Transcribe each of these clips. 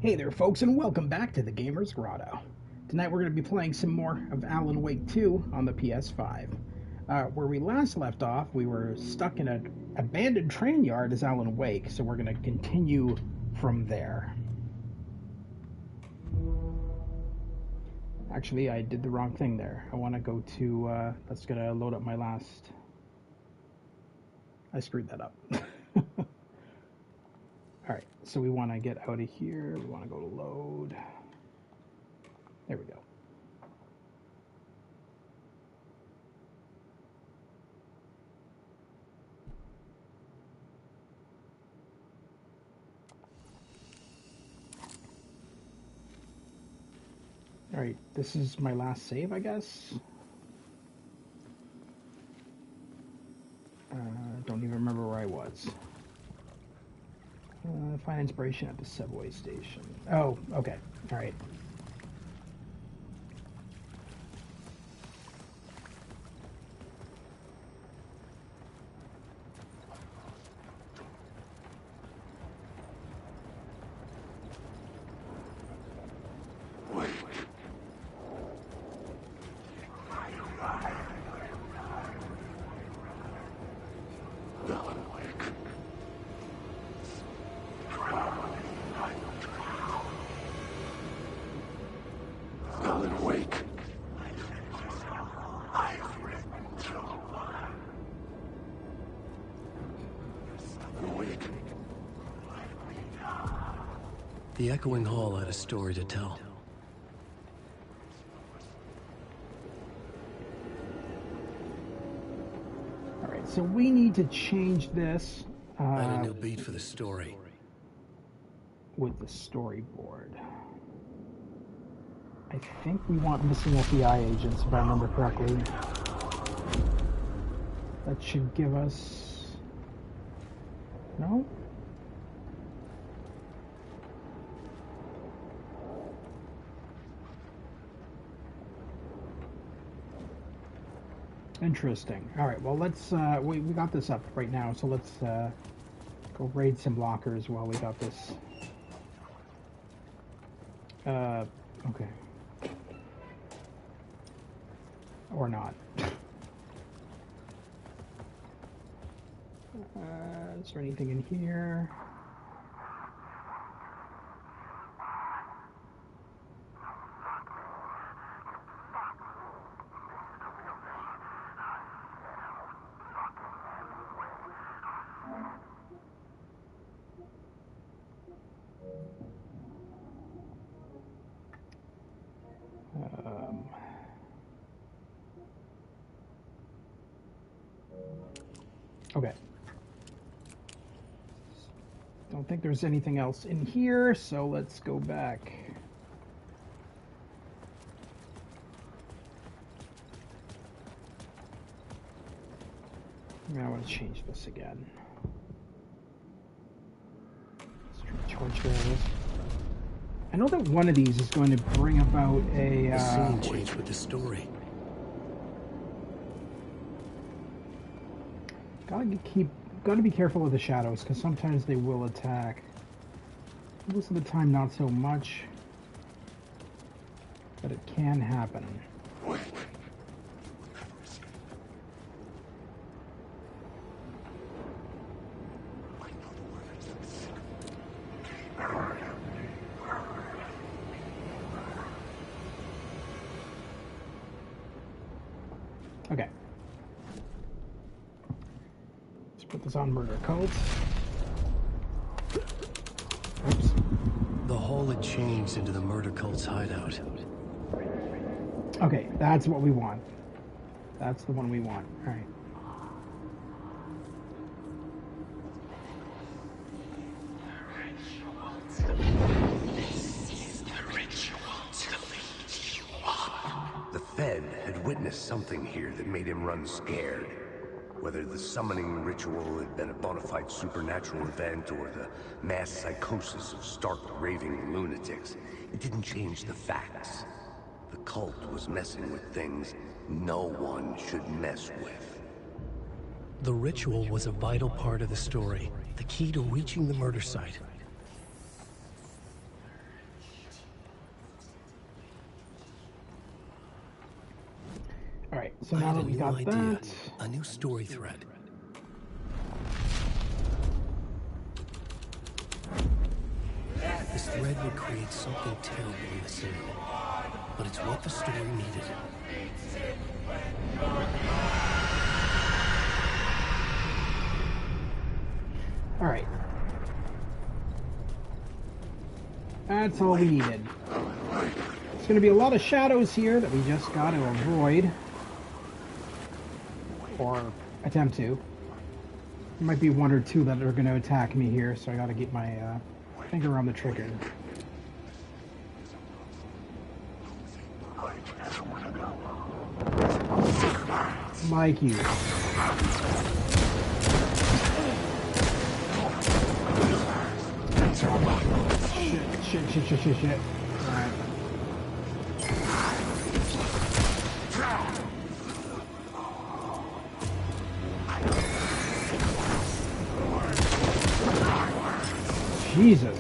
Hey there folks, and welcome back to the Gamer's Grotto. Tonight we're going to be playing some more of Alan Wake 2 on the PS5. Where we last left off, we were stuck in an abandoned train yard as Alan Wake, so we're going to continue from there. Actually, I did the wrong thing there. I want to go to, that's going to load up my last... I screwed that up. Alright, so we want to get out of here. We want to go to load. There we go. Alright, this is my last save, I guess. Don't even remember where I was. Find inspiration at the subway station. Oh, okay. All right. The echoing hall had a story to tell. Alright, so we need to change this. I had a new beat for the story. With the storyboard. I think we want missing FBI agents, if I remember correctly. That should give us... No? Interesting. All right. Well, let's. We got this up right now, so let's go raid some lockers while we got this. Okay. Or not. Is there anything in here? Okay. Don't think there's anything else in here, so let's go back. Now I want to change this again. Torch barrels. I know that one of these is going to bring about a scene change with the story. Gotta be careful of the shadows, because sometimes they will attack. Most of the time, not so much, but it can happen. Okay. Put this on murder cult. Oops. The hall had changed into the murder cult's hideout. Okay, that's what we want. That's the one we want. All right. The Fed had witnessed something here that made him run scared. Whether the summoning ritual had been a bona fide supernatural event or the mass psychosis of stark raving lunatics, it didn't change the facts. The cult was messing with things no one should mess with. The ritual was a vital part of the story, the key to reaching the murder site. Alright, so I now had that a we new got idea, that... a new story thread. This thread would create something terrible in the city, but it's what the story needed. Alright. That's all we needed. There's going to be a lot of shadows here that we just got to avoid. Or attempt to. There might be one or two that are going to attack me here, so I got to get my finger on the trigger. Like you. Shit. Alright. Jesus.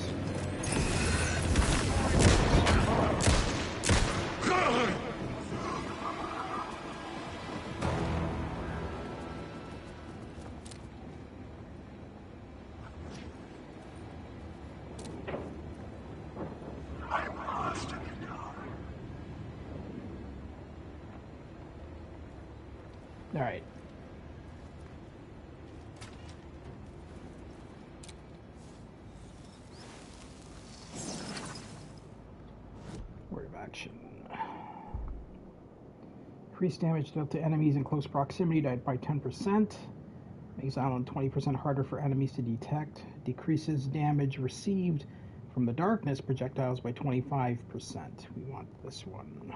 All right. Word of action. Increase damage dealt to enemies in close proximity by 10%. Makes Alan 20% harder for enemies to detect. Decreases damage received from the darkness projectiles by 25%. We want this one.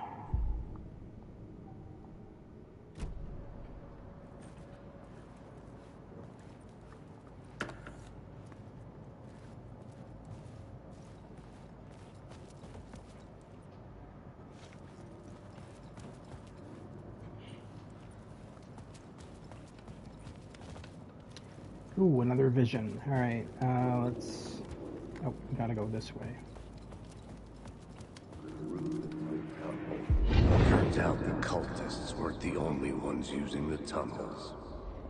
Ooh, another vision. Alright, let's... Oh, we gotta go this way. Turns out the cultists weren't the only ones using the tunnels.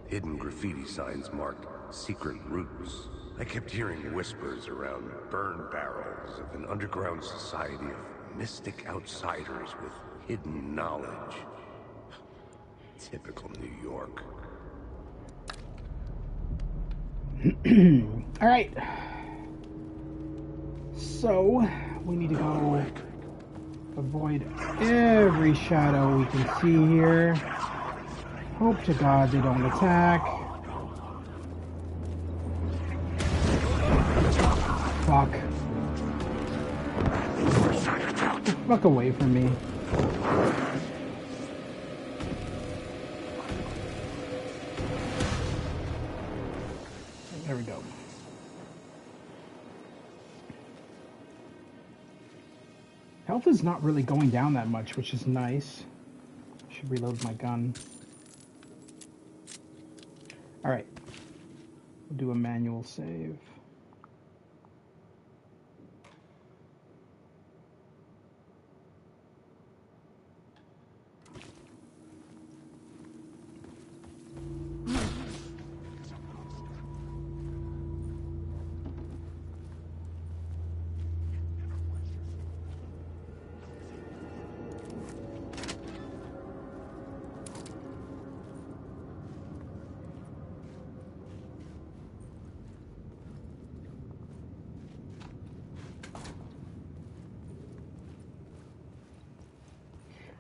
Hidden graffiti signs marked secret routes. I kept hearing whispers around burn barrels of an underground society of mystic outsiders with hidden knowledge. Typical New York. Alright. So, we need to go avoid every shadow we can see here. Hope to God they don't attack. Fuck. Fuck away from me. There we go. Health is not really going down that much, which is nice. Should reload my gun. Alright. We'll do a manual save.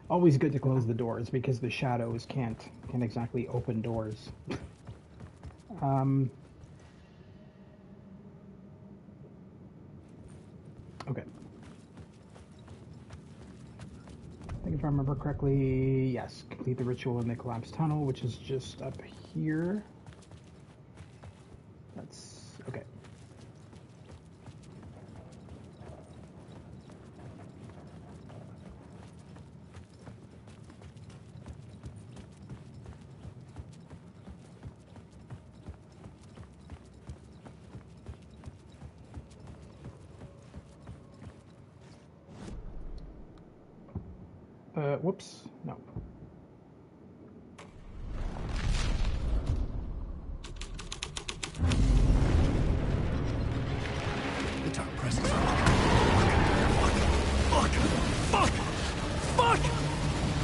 Always good to close the doors because the shadows can't exactly open doors. Okay. I think if I remember correctly, yes, complete the ritual in the collapsed tunnel, which is just up here. That's okay. Whoops, no. Fuck! Fuck! Fuck!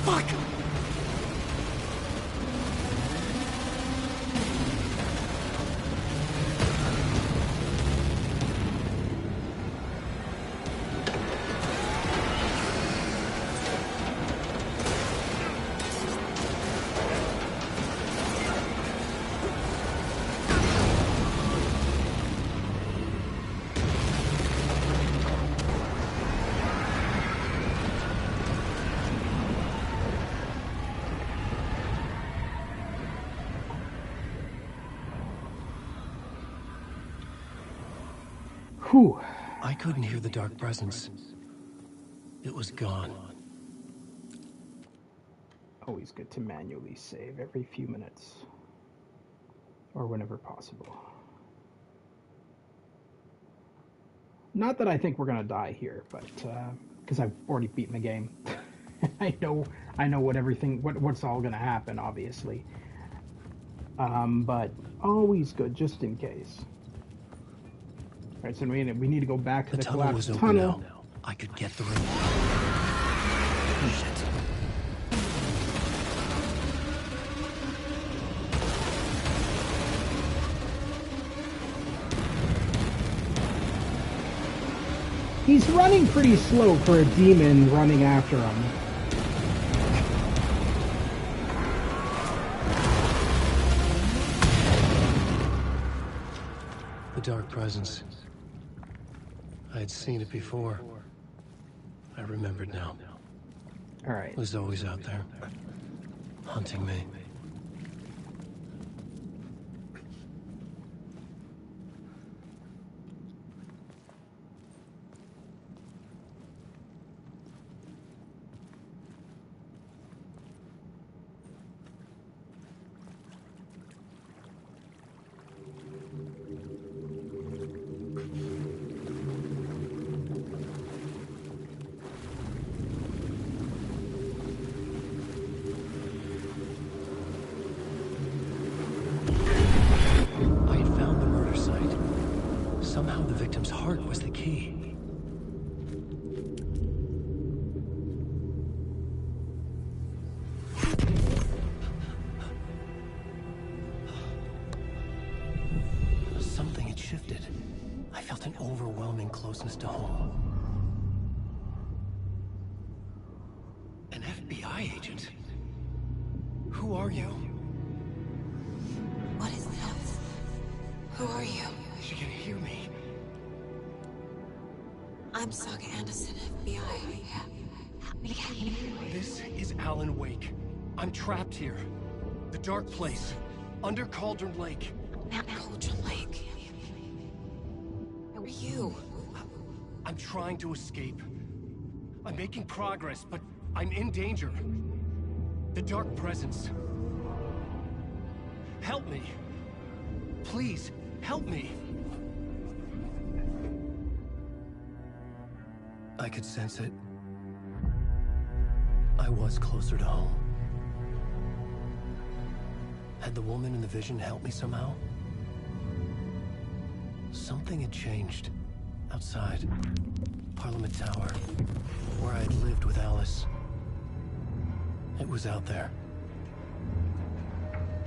Fuck! Whew. I couldn't hear the dark presence. It was gone. Always good to manually save every few minutes. Or whenever possible. Not that I think we're gonna die here, but because I've already beaten the game. I know what's all gonna happen, obviously. But always good, just in case. All right, so we need to go back to the collapsed tunnel. Now. I could get through. Shit. He's running pretty slow for a demon running after him. The dark presence. I had seen it before. I remembered now. All right. It was always out there, hunting me. Somehow the victim's heart was the key. Something had shifted. I felt an overwhelming closeness to home. An FBI agent? Who are you? What is this? Who are you? She can hear me. I'm Saga Anderson, FBI. Help me. This is Alan Wake. I'm trapped here. The dark place. Under Cauldron Lake. Mount Cauldron Lake. Who are you? I'm trying to escape. I'm making progress, but I'm in danger. The dark presence. Help me. Please, help me. I could sense it. I was closer to home. Had the woman in the vision helped me somehow? Something had changed. Outside. Parliament Tower. Where I had lived with Alice. It was out there.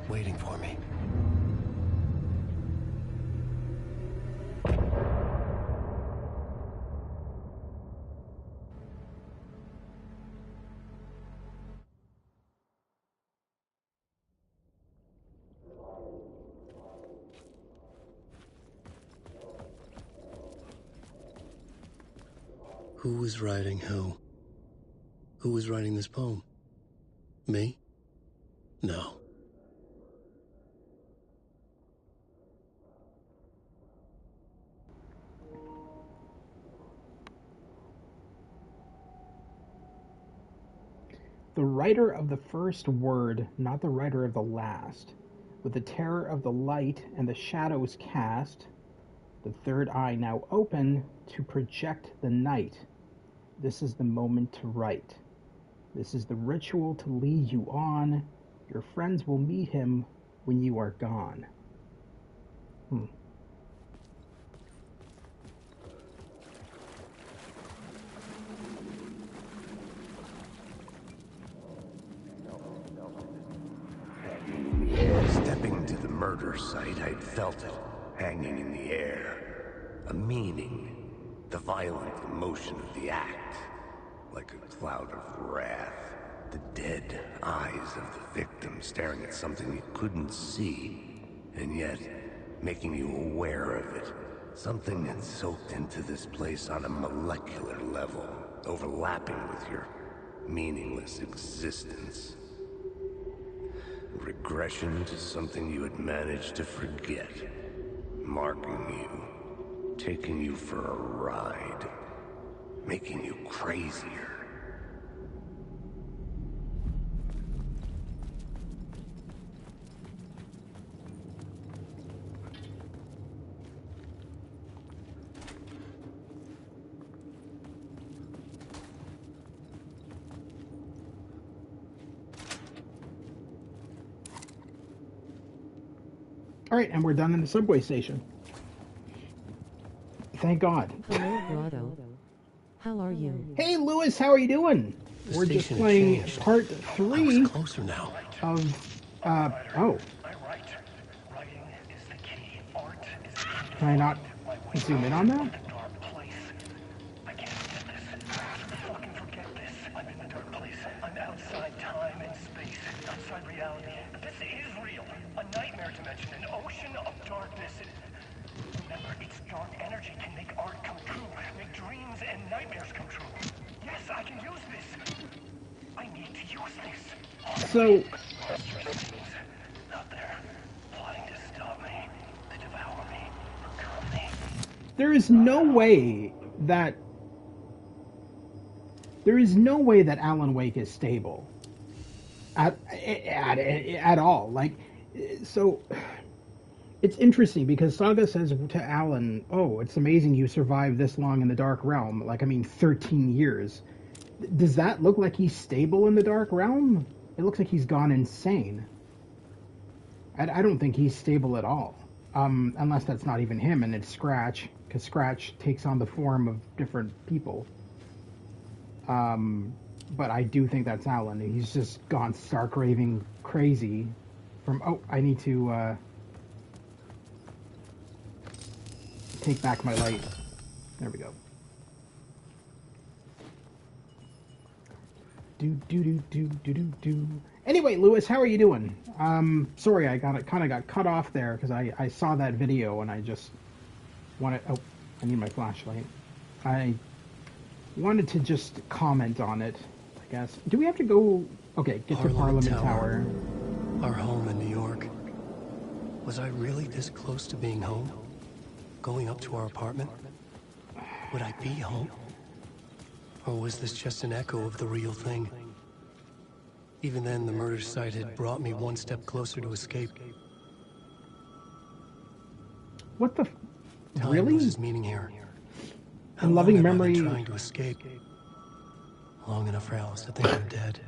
Waiting for me. Who was writing who? Who was writing this poem? Me? No. The writer of the first word, not the writer of the last. With the terror of the light and the shadows cast, the third eye now open to project the night. This is the moment to write. This is the ritual to lead you on. Your friends will meet him when you are gone. murder site, I'd felt it, hanging in the air. A meaning. The violent emotion of the act. Like a cloud of wrath. The dead eyes of the victim staring at something you couldn't see, and yet making you aware of it. Something that soaked into this place on a molecular level, overlapping with your meaningless existence. Regression to something you had managed to forget. Marking you, taking you for a ride, making you crazier. All right, and we're done in the subway station. Thank God. Hello, Grotto. How are you? Hey, Lewis, how are you doing? The We're just station had playing changed. part I 3 was closer now. of, oh. I write. Writing is the key. Art is the key. Can I not zoom in on that? The dark place. I can't forget this. Fucking forget this. I'm in the dark place. I'm outside time and space. Outside reality. But this is real. A nightmare dimension. An ocean of darkness. Remember, its dark energy can make art come true. Make dreams and nightmares come true. Yes, I can use this. I need to use this. So, Out there, plotting to stop me, to devour me, become me. there is no way that Alan Wake is stable at all. Like, so it's interesting because Saga says to Alan, "Oh, it's amazing you survived this long in the Dark Realm. Like, I mean, 13 years. Does that look like he's stable in the Dark Realm? It looks like he's gone insane. I don't think he's stable at all, unless that's not even him and it's Scratch, because Scratch takes on the form of different people. But I do think that's Alan. He's just gone stark raving crazy from, oh, I need to take back my light. There we go. Do. Anyway, Lewis, how are you doing? Sorry, I kind of got cut off there because I saw that video and I just wanted. Oh, I need my flashlight. I wanted to just comment on it. I guess. Do we have to go? Okay, get to Parliament Tower. Our home in New York. Was I really this close to being home? Going up to our apartment? Would I be home? Or was this just an echo of the real thing? Even then, the murder site had brought me one step closer to escape. What the? Time Really? loses meaning here. How In loving long have I been memory. trying to escape? Long enough for Alice to think I'm dead.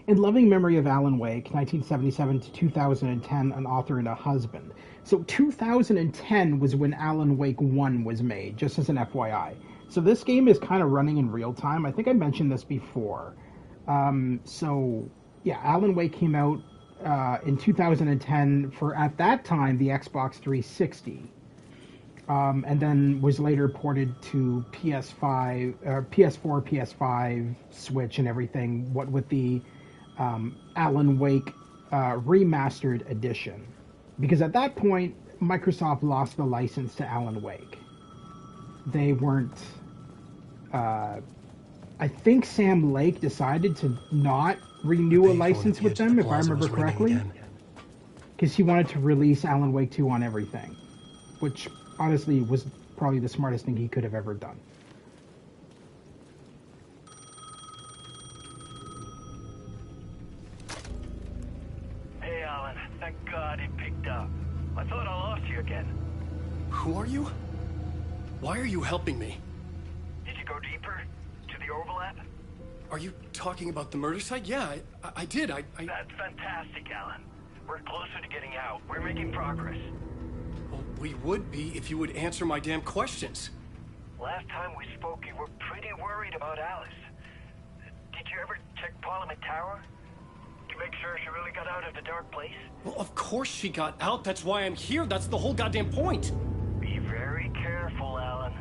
In loving memory of Alan Wake, 1977 to 2010, an author and a husband. So 2010 was when Alan Wake 1 was made, just as an FYI. So this game is kind of running in real time. I think I mentioned this before. So, yeah, Alan Wake came out in 2010 for, at that time, the Xbox 360. And then was later ported to PS5, PS4, PS5, Switch, and everything. What with the Alan Wake remastered edition, because at that point Microsoft lost the license to Alan Wake. They weren't. I think Sam Lake decided to not renew a license with them, if I remember correctly, because he wanted to release Alan Wake 2 on everything, which honestly was probably the smartest thing he could have ever done. Hey, Alan. Thank God it picked up. I thought I lost you again. Who are you? Why are you helping me? Did you go deeper? To the overlap? Are you talking about the murder site? Yeah, I did. That's fantastic, Alan. We're closer to getting out. We're making progress. Well, we would be if you would answer my damn questions. Last time we spoke, you were pretty worried about Alice. Did you ever check Parliament Tower? you make sure she really got out of the dark place? Well, of course she got out. That's why I'm here. That's the whole goddamn point. Be very careful, Alan.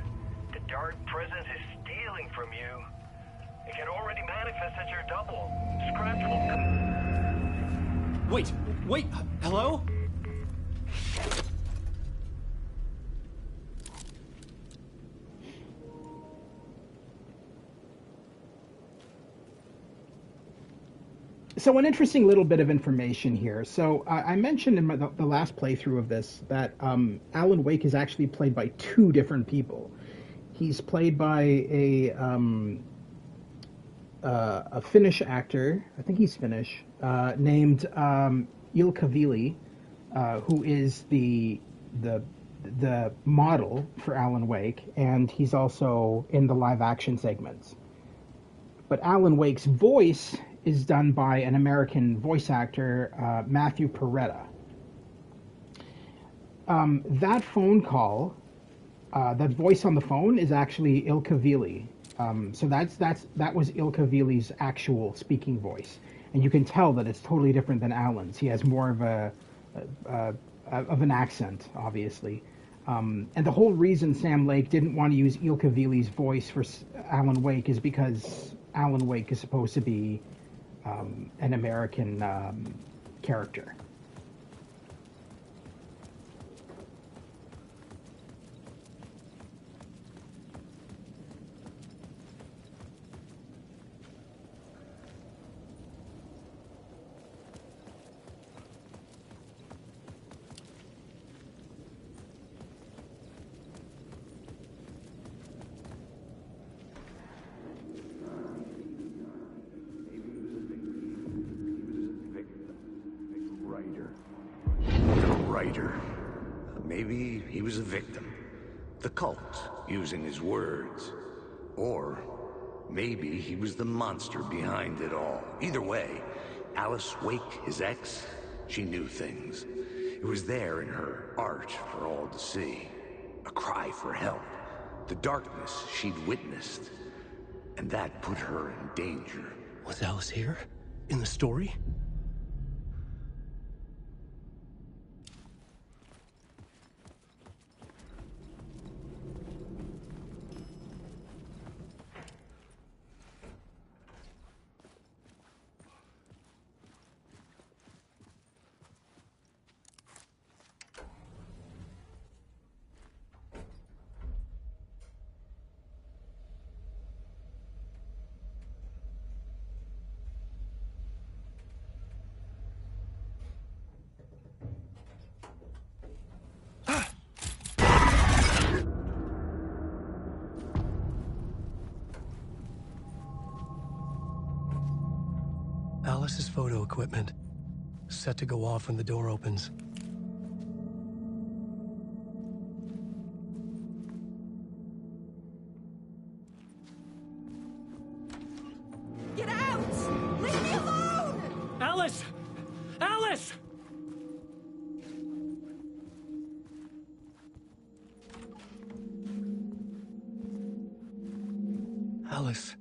The dark presence is stealing from you. It can already manifest as your double. Scratch will... Wait, hello? So an interesting little bit of information here. So I mentioned in the last playthrough of this that Alan Wake is actually played by two different people. He's played by a Finnish actor, I think he's Finnish, named Ilkka Ville, who is the model for Alan Wake, and he's also in the live action segments. But Alan Wake's voice is done by an American voice actor, Matthew Peretta. That phone call, that voice on the phone is actually Ilkka Ville. So that was Ilkka Ville's actual speaking voice, and you can tell that it's totally different than Alan's. He has more of an accent, obviously. And the whole reason Sam Lake didn't want to use Ilkka Ville's voice for Alan Wake is because Alan Wake is supposed to be an American character. Maybe he was a victim. The cult, using his words. Or maybe he was the monster behind it all. Either way, Alice Wake, his ex, she knew things. It was there in her art for all to see. A cry for help. The darkness she'd witnessed. And that put her in danger. Was Alice here? In the story? Alice's photo equipment, set to go off when the door opens. Get out! Leave me alone! Alice! Alice! Alice.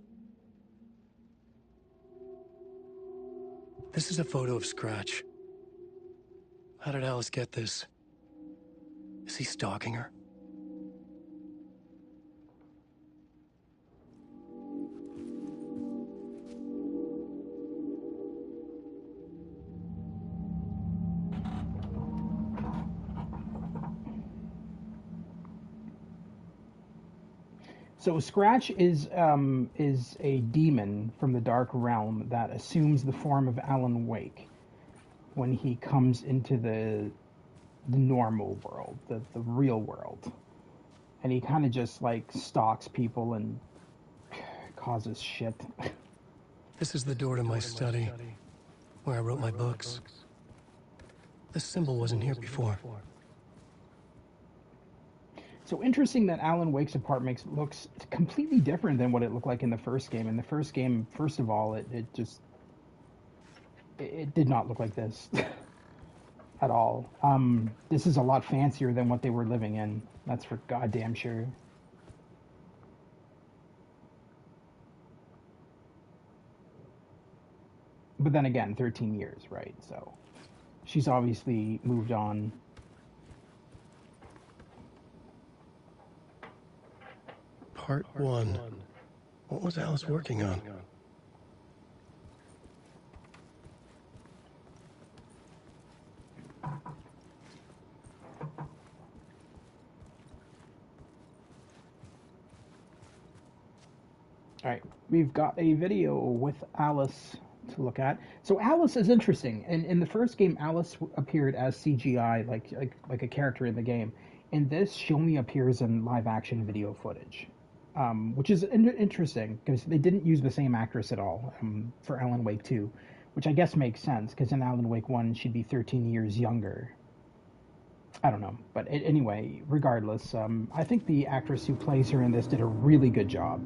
This is a photo of Scratch. How did Alice get this? Is he stalking her? So Scratch is a demon from the Dark Realm that assumes the form of Alan Wake when he comes into the normal world, the real world, and he kind of just like stalks people and causes shit. This is the door to my study, where I wrote my books. This symbol wasn't here before. So interesting that Alan Wake's apartment looks completely different than what it looked like in the first game. In the first game, first of all, it did not look like this at all. This is a lot fancier than what they were living in. That's for goddamn sure. But then again, 13 years, right? So she's obviously moved on. Part 1. What was Alice working on? All right, we've got a video with Alice to look at. So Alice is interesting. And in the first game, Alice appeared as CGI, like a character in the game. In this, she only appears in live action video footage, which is interesting because they didn't use the same actress at all for Alan Wake 2, which I guess makes sense because in Alan Wake 1 she'd be 13 years younger. I don't know, but anyway, regardless, I think the actress who plays her in this did a really good job.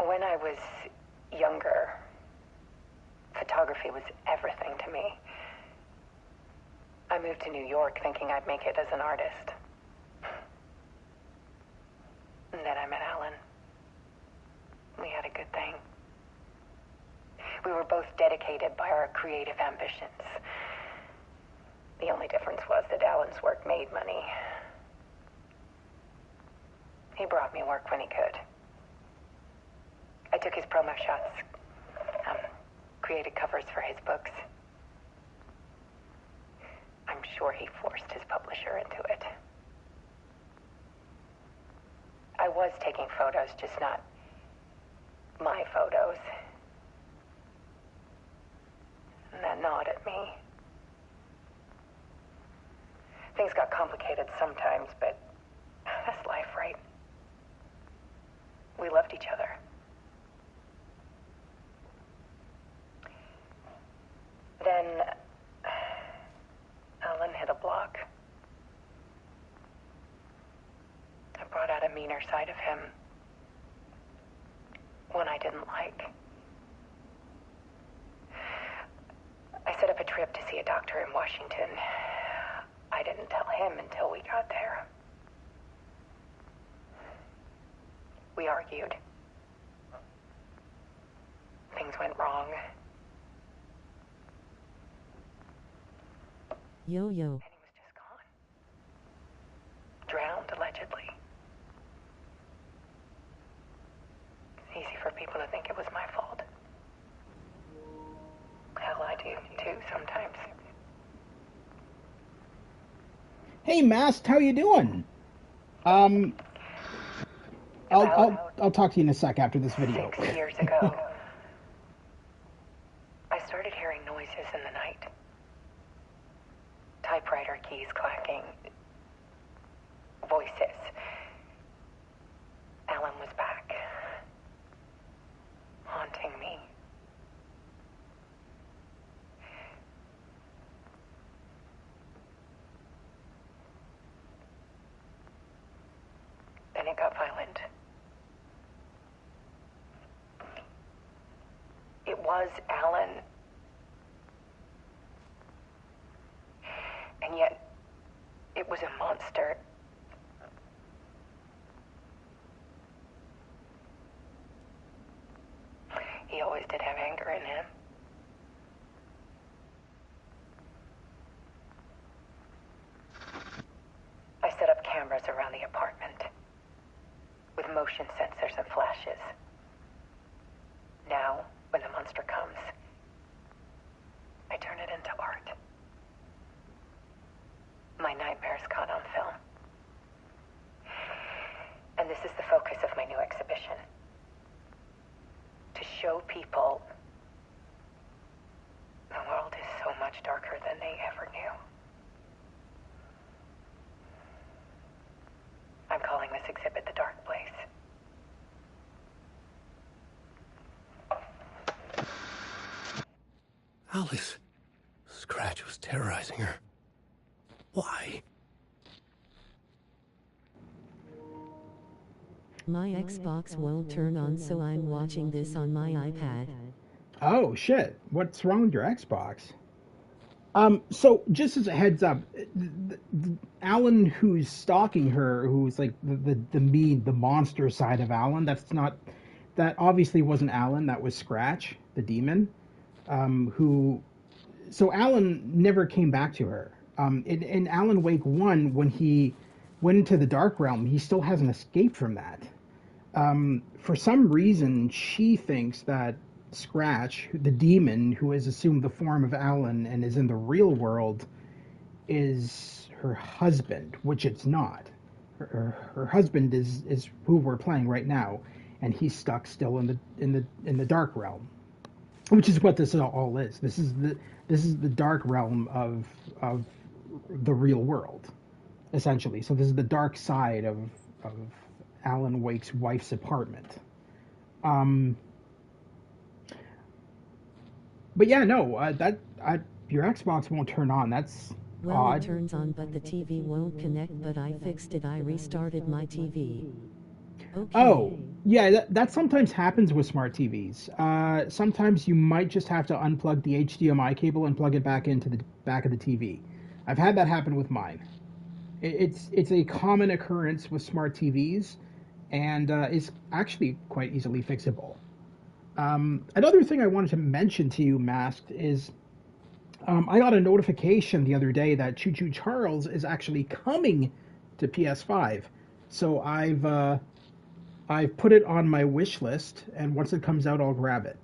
When I was younger, photography was everything to me. I moved to New York thinking I'd make it as an artist. And then I met Alan. We had a good thing. We were both dedicated by our creative ambitions. The only difference was that Alan's work made money. He brought me work when he could. I took his promo shots, created covers for his books. I'm sure he forced his publisher into it. I was taking photos, just not my photos. And that gnawed at me. Things got complicated sometimes, but that's life, right? We loved each other. Then Alan hit a block. I brought out a meaner side of him. One I didn't like. I set up a trip to see a doctor in Washington. I didn't tell him until we got there. We argued. Things went wrong. Yo. And he was just gone. Drowned, allegedly. It's easy for people to think it was my fault. Hell, I do, too, sometimes. Hey, Mast, how you doing? I'll talk to you in a sec after this video. 6 years ago, I started hearing noises in the night. Typewriter keys clacking. Voices. Alan was back. Haunting me. Then it got violent. It was Alan. And yet, it was a monster. He always did have anger in him. I set up cameras around the apartment with motion sensors and flashes. Now, when the monster comes, I turn it into art. My nightmares caught on film. And this is the focus of my new exhibition. To show people the world is so much darker than they ever knew. I'm calling this exhibit The Dark Place. Alice. Scratch was terrorizing her. Why? My Xbox won't turn on, so I'm watching this on my iPad. Oh, shit. What's wrong with your Xbox? So just as a heads up, Alan, who's stalking her, who's like the monster side of Alan, that obviously wasn't Alan. That was Scratch, the demon, who. So Alan never came back to her. In Alan Wake 1, when he went into the Dark Realm, he still hasn't escaped from that. For some reason, she thinks that Scratch, the demon who has assumed the form of Alan and is in the real world, is her husband, which it's not. Her husband is who we're playing right now, and he's stuck still in the Dark Realm, which is what this all is. This is the Dark Realm of the real world, essentially. So this is the dark side of Alan Wake's wife's apartment. But yeah, no, your Xbox won't turn on. That's Well, odd. it turns on, but the TV won't connect, but I fixed it. I restarted my TV. Okay. Oh, yeah, that sometimes happens with smart TVs. Sometimes you might just have to unplug the HDMI cable and plug it back into the back of the TV. I've had that happen with mine. It's a common occurrence with smart TVs, and is actually quite easily fixable. Another thing I wanted to mention to you, Masked, is I got a notification the other day that Choo Choo Charles is actually coming to PS5. So I've put it on my wish list, and once it comes out, I'll grab it.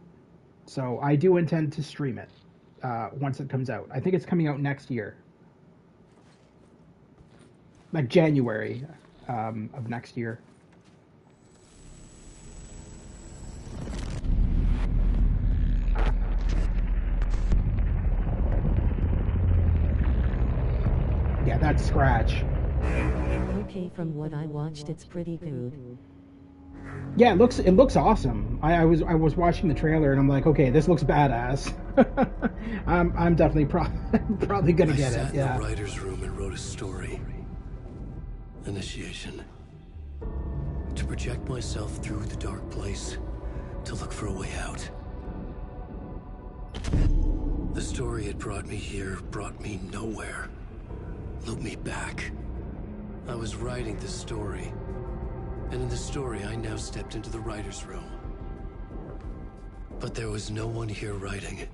So I do intend to stream it once it comes out. I think it's coming out next year, like January of next year. Yeah, that's Scratch. Okay, from what I watched, it's pretty good. Yeah, it looks awesome. I was watching the trailer and I'm like, okay, this looks badass. I'm definitely probably gonna get I sat it. Yeah. in the writer's room and wrote a story. Initiation. To project myself through the dark place, to look for a way out. The story had brought me here, brought me nowhere. Looped me back. I was writing the story. And in the story, I now stepped into the writer's room. But there was no one here writing.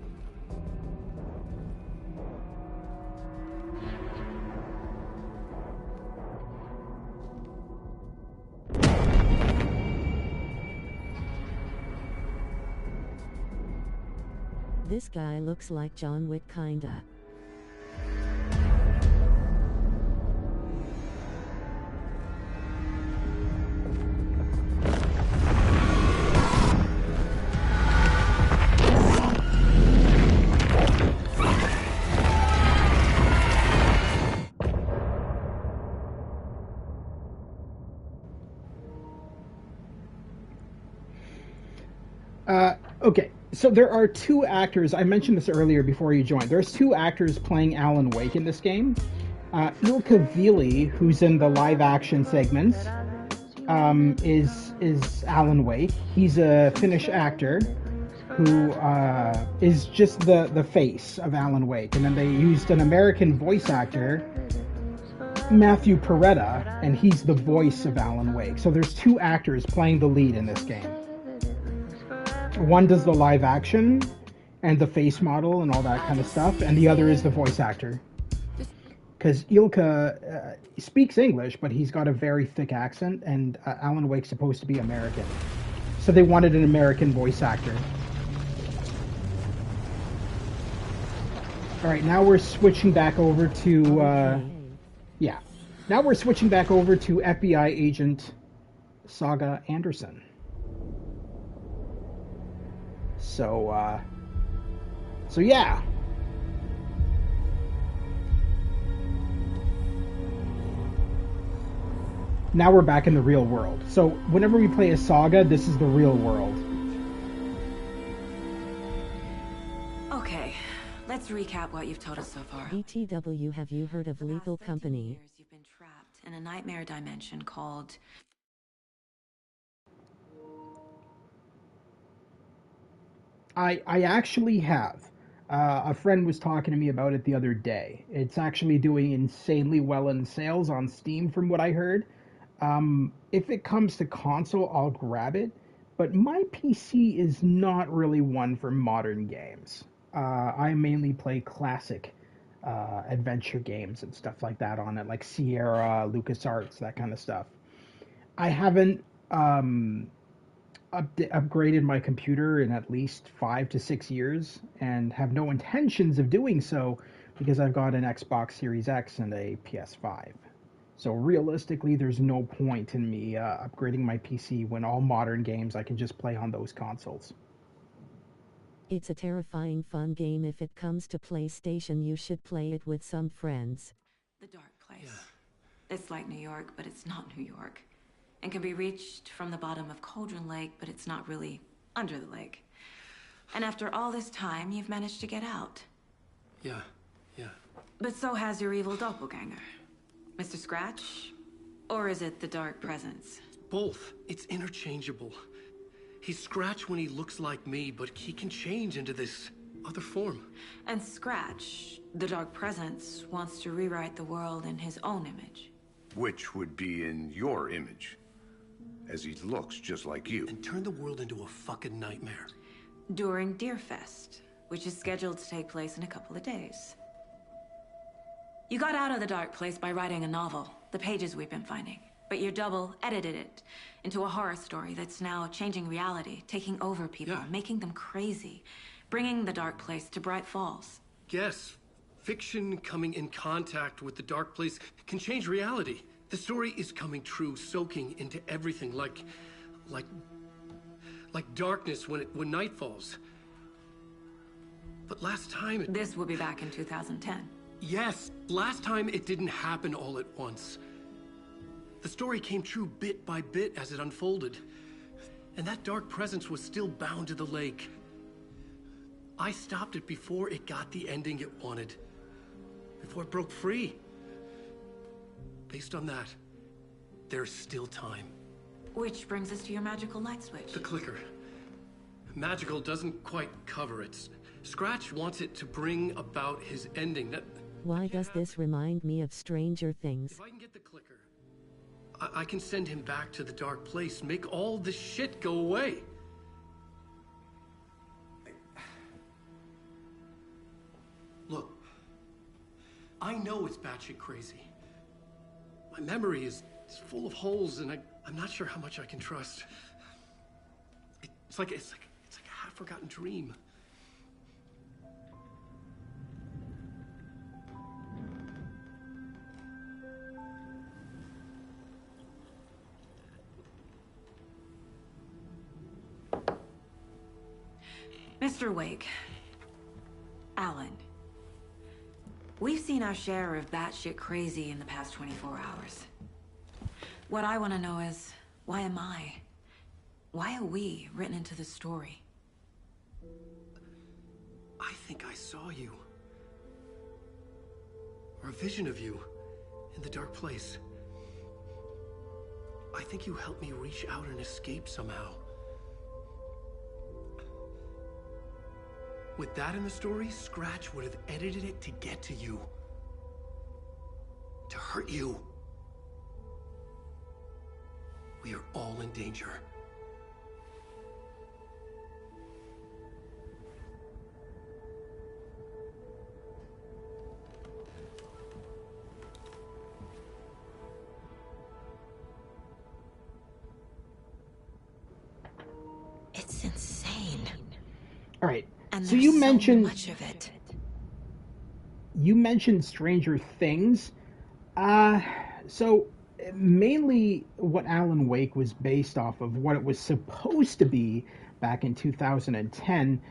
This guy looks like John Wick, kinda. Okay, so there are two actors. I mentioned this earlier before you joined. There's two actors playing Alan Wake in this game. Ilka Vili, who's in the live-action segments, is Alan Wake. He's a Finnish actor who is just the face of Alan Wake. And then they used an American voice actor, Matthew Peretta, and he's the voice of Alan Wake. So there's two actors playing the lead in this game. One does the live action and the face model and all that kind of stuff, and the other is the voice actor. Because Ilka speaks English, but he's got a very thick accent, and Alan Wake's supposed to be American. So they wanted an American voice actor. Alright, now we're switching back over to... yeah. Now we're switching back over to FBI Agent Saga Anderson. So yeah. Now we're back in the real world. So whenever we play a Saga, this is the real world. Okay, let's recap what you've told us so far. BTW, have you heard of Lethal Company? You've been trapped in a nightmare dimension called... I actually have. A friend was talking to me about it the other day. It's actually doing insanely well in sales on Steam, from what I heard. If it comes to console, I'll grab it. But my PC is not really one for modern games. I mainly play classic adventure games and stuff like that on it, like Sierra, LucasArts, that kind of stuff. I haven't upgraded my computer in at least 5 to 6 years, and have no intentions of doing so because I've got an Xbox Series X and a PS5. So realistically, there's no point in me upgrading my PC when all modern games I can just play on those consoles. It's a terrifying fun game. If it comes to PlayStation, you should play it with some friends. The dark place. It's like New York, but it's not New York. And can be reached from the bottom of Cauldron Lake, but it's not really under the lake. And after all this time, you've managed to get out. Yeah. But so has your evil doppelganger. Mr. Scratch? Or is it the dark presence? Both. It's interchangeable. He's Scratch when he looks like me, but he can change into this other form. And Scratch, the dark presence, wants to rewrite the world in his own image. Which would be in your image, as he looks just like you. And turn the world into a fucking nightmare. During Deerfest, which is scheduled to take place in a couple of days. You got out of the dark place by writing a novel, the pages we've been finding. But your double edited it into a horror story that's now changing reality, taking over people, making them crazy, bringing the dark place to Bright Falls. Yes, fiction coming in contact with the dark place can change reality. The story is coming true, soaking into everything, like darkness when night falls. But last time This will be back in 2010. Yes, last time it didn't happen all at once. The story came true bit by bit as it unfolded. And that dark presence was still bound to the lake. I stopped it before it got the ending it wanted. Before it broke free. Based on that, there's still time. Which brings us to your magical light switch. The clicker. Magical doesn't quite cover it. Scratch wants it to bring about his ending. Why does this remind me of Stranger Things? If I can get the clicker, I can send him back to the dark place, make all this shit go away. Look, I know it's batshit crazy. My memory is full of holes, and I'm not sure how much I can trust. It's like a half-forgotten dream. Mr. Wake, Alan, we've seen our share of batshit crazy in the past 24 hours. What I want to know is, why am I? Why are we written into the story? I think I saw you. Or a vision of you in the dark place. I think you helped me reach out and escape somehow. With that in the story, Scratch would have edited it to get to you. To hurt you. We are all in danger. It's insane. All right. And So there's you mentioned much of it. Stranger Things. So mainly what Alan Wake was based off of, what it was supposed to be back in 2010.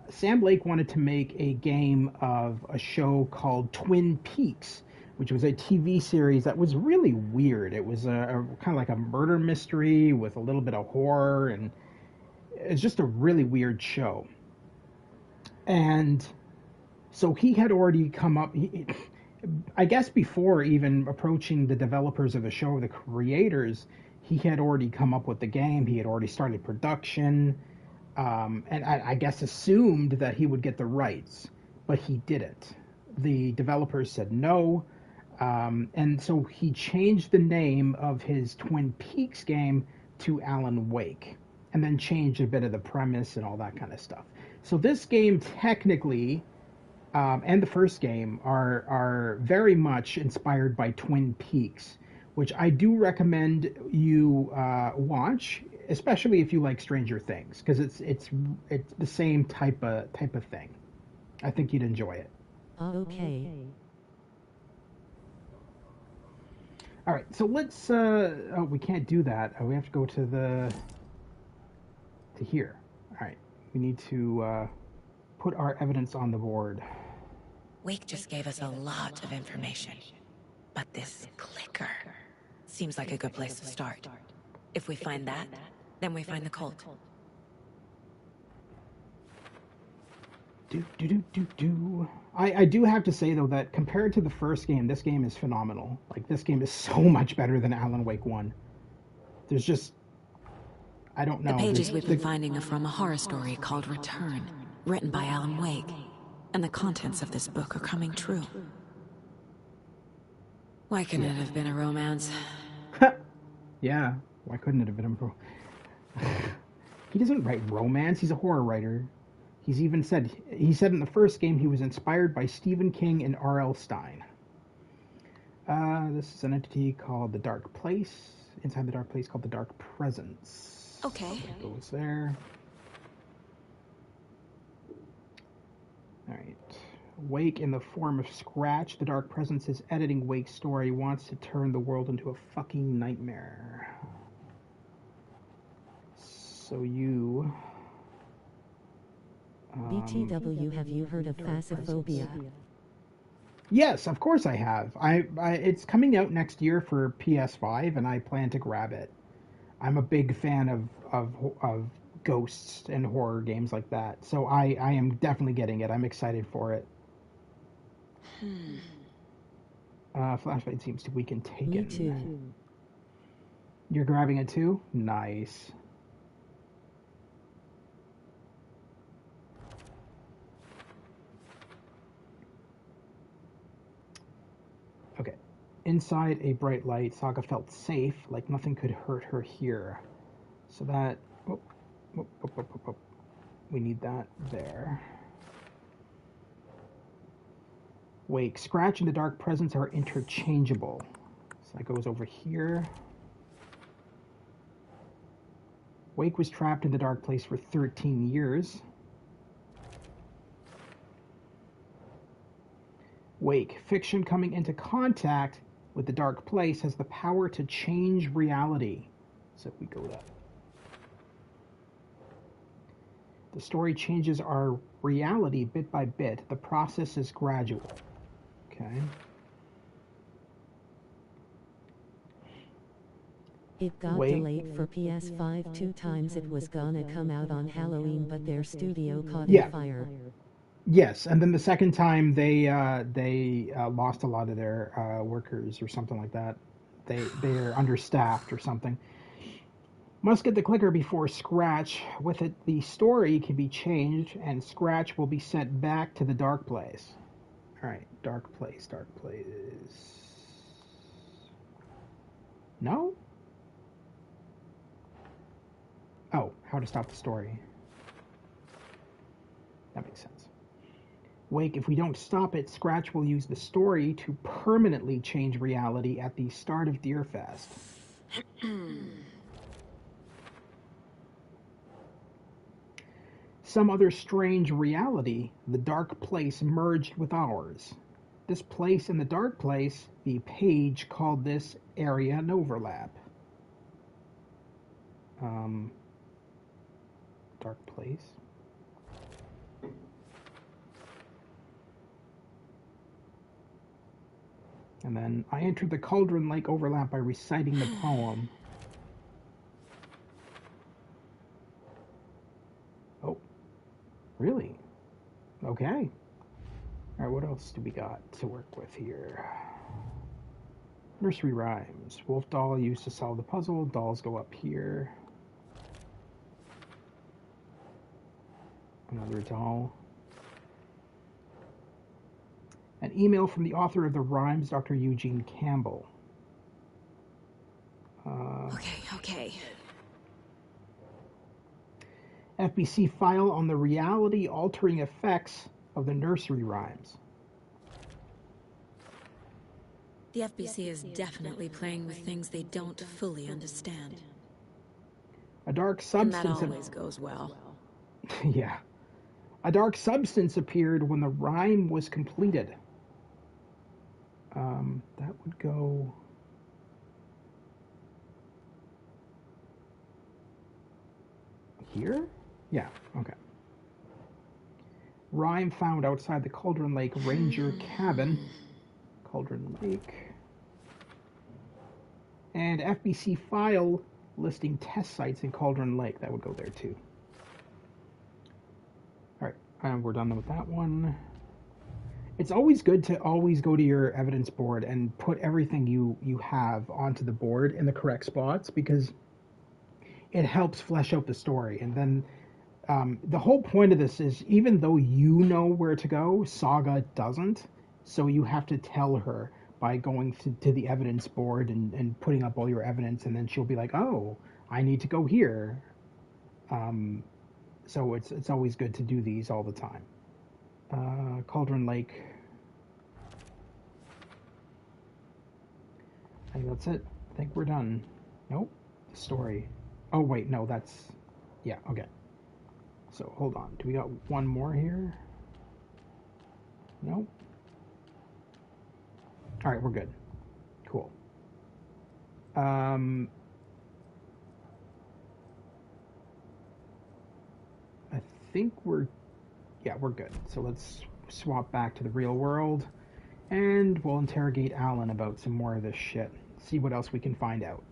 Sam Lake wanted to make a game of a show called Twin Peaks, which was a TV series that was really weird. It was a kind of like a murder mystery with a little bit of horror, and it's just a really weird show. And so he had already come up, I guess before even approaching the developers of the show, the creators, he had already come up with the game. He had already started production. and I guess assumed that he would get the rights, but he didn't. The developers said no, and so he changed the name of his Twin Peaks game to Alan Wake, and then changed a bit of the premise and all that kind of stuff. So this game technically, and the first game are very much inspired by Twin Peaks, which I do recommend you watch, especially if you like Stranger Things, because it's the same type of thing. I think you'd enjoy it. Okay. All right, so let's. Oh, we can't do that. We have to go to here. All right, we need to put our evidence on the board. Wake just gave us a lot of information. But this clicker seems like a good place to start. If we find that, then we find the cult. I do have to say, though, that compared to the first game, this game is phenomenal. Like, this game is so much better than Alan Wake 1. There's just... I don't know. The pages we've been finding are from a horror story called Return, written by Alan Wake. And the contents of this book are coming true. Why couldn't it have been a romance? Yeah, why couldn't it have been a He doesn't write romance, he's a horror writer. He said in the first game he was inspired by Stephen King and R.L. Stine. This is an entity called the Dark Place. Inside the Dark Place called the Dark Presence. Okay. So it goes there. Alright. Wake in the form of Scratch, the Dark Presence is editing Wake's story, wants to turn the world into a fucking nightmare. So you... BTW, have you heard of Phasmophobia? Yes, of course I have. It's coming out next year for PS5, and I plan to grab it. I'm a big fan of ghosts and horror games like that, so I am definitely getting it. I'm excited for it. Flashlight seems to weaken Taken. Me too. You're grabbing it too? Nice. Okay. Inside a bright light, Saga felt safe, like nothing could hurt her here. So that... We need that there. Wake. Scratch and the Dark Presence are interchangeable. So that goes over here. Wake was trapped in the Dark Place for 13 years. Wake. Fiction coming into contact with the Dark Place has the power to change reality. So if we go to... The story changes our reality bit by bit. The process is gradual. Okay. It got delayed for PS5 2 times. It was gonna come out on Halloween, but their studio caught on fire. Yes, and then the second time they lost a lot of their workers or something like that. They're understaffed or something. Must get the clicker before Scratch. With it, the story can be changed, and Scratch will be sent back to the Dark Place. All right, Dark Place. No? Oh, how to stop the story. That makes sense. Wake, if we don't stop it, Scratch will use the story to permanently change reality at the start of Deerfest. Some other strange reality, the Dark Place merged with ours. This place and the Dark Place, the page called this area an overlap. Dark Place. And then I entered the Cauldron Lake overlap by reciting the poem. Oh, really? Okay. All right, what else do we got to work with here? Nursery rhymes. Wolf doll used to solve the puzzle. Dolls go up here. Another doll. An email from the author of the rhymes, Dr. Eugene Campbell. Okay. FBC file on the reality-altering effects of the nursery rhymes. The FBC is definitely playing with things they don't fully understand. A dark substance... And that always goes well. Yeah. A dark substance appeared when the rhyme was completed. That would go... here? Yeah, okay. Rhyme found outside the Cauldron Lake Ranger cabin. Cauldron Lake. And FBC file listing test sites in Cauldron Lake. That would go there too. Alright, we're done with that one. It's always good to always go to your evidence board and put everything you have onto the board in the correct spots, because it helps flesh out the story. And then the whole point of this is, even though you know where to go, Saga doesn't. So you have to tell her by going to the evidence board and putting up all your evidence, and then she'll be like, oh, I need to go here. So it's always good to do these all the time. Cauldron Lake. I think that's it. I think we're done. Nope. The story. Oh, wait, no, that's... Yeah, okay. So, hold on. Do we got one more here? Nope. Alright, we're good. Cool. I think we're... Yeah, we're good. So let's swap back to the real world, and we'll interrogate Alan about some more of this shit. See what else we can find out.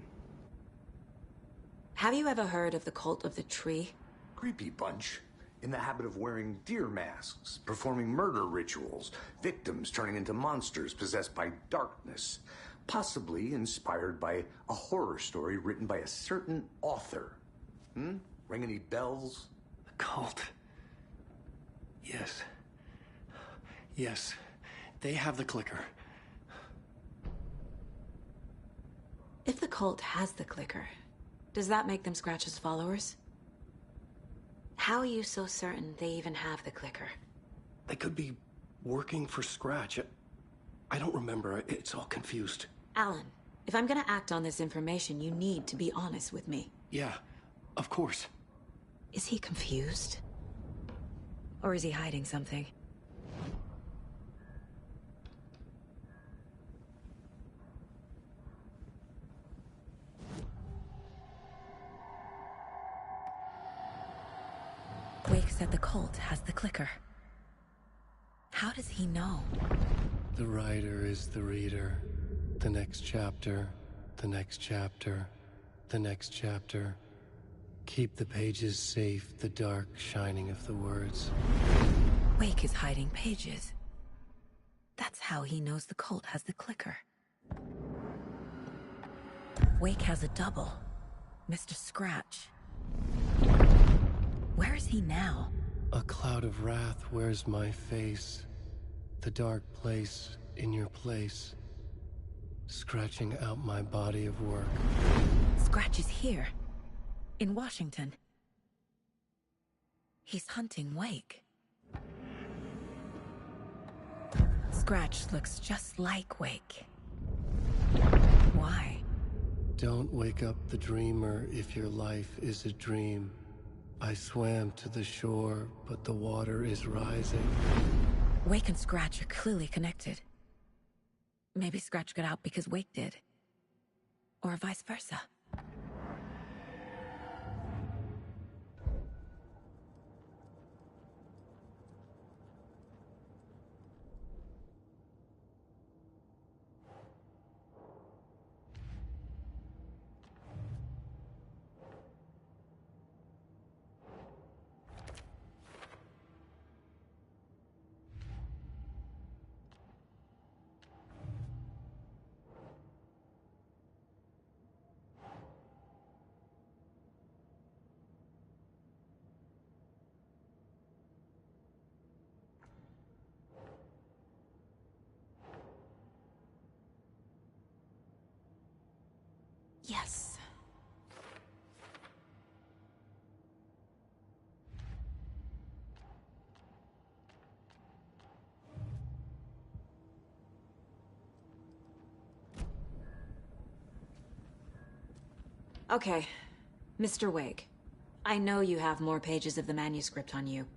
Have you ever heard of the cult of the tree? Creepy bunch. In the habit of wearing deer masks, performing murder rituals, victims turning into monsters possessed by darkness, possibly inspired by a horror story written by a certain author. Ring any bells? The cult. Yes. Yes. They have the clicker. If the cult has the clicker, does that make them Scratch's followers? How are you so certain they even have the clicker? They could be working for Scratch. I don't remember. It's all confused. Alan, if I'm gonna act on this information, you need to be honest with me. Yeah, of course. Is he confused? Or is he hiding something? Wake said the cult has the clicker. How does he know? The writer is the reader. The next chapter, the next chapter, the next chapter. Keep the pages safe, the dark shining of the words. Wake is hiding pages. That's how he knows the cult has the clicker. Wake has a double. Mr. Scratch. Where is he now? A cloud of wrath wears my face. The dark place in your place. Scratching out my body of work. Scratch is here. In Washington. He's hunting Wake. Scratch looks just like Wake. Why? Don't wake up the dreamer if your life is a dream. I swam to the shore, but the water is rising. Wake and Scratch are clearly connected. Maybe Scratch got out because Wake did. Or vice versa. Yes. Okay, Mr. Wake. I know you have more pages of the manuscript on you.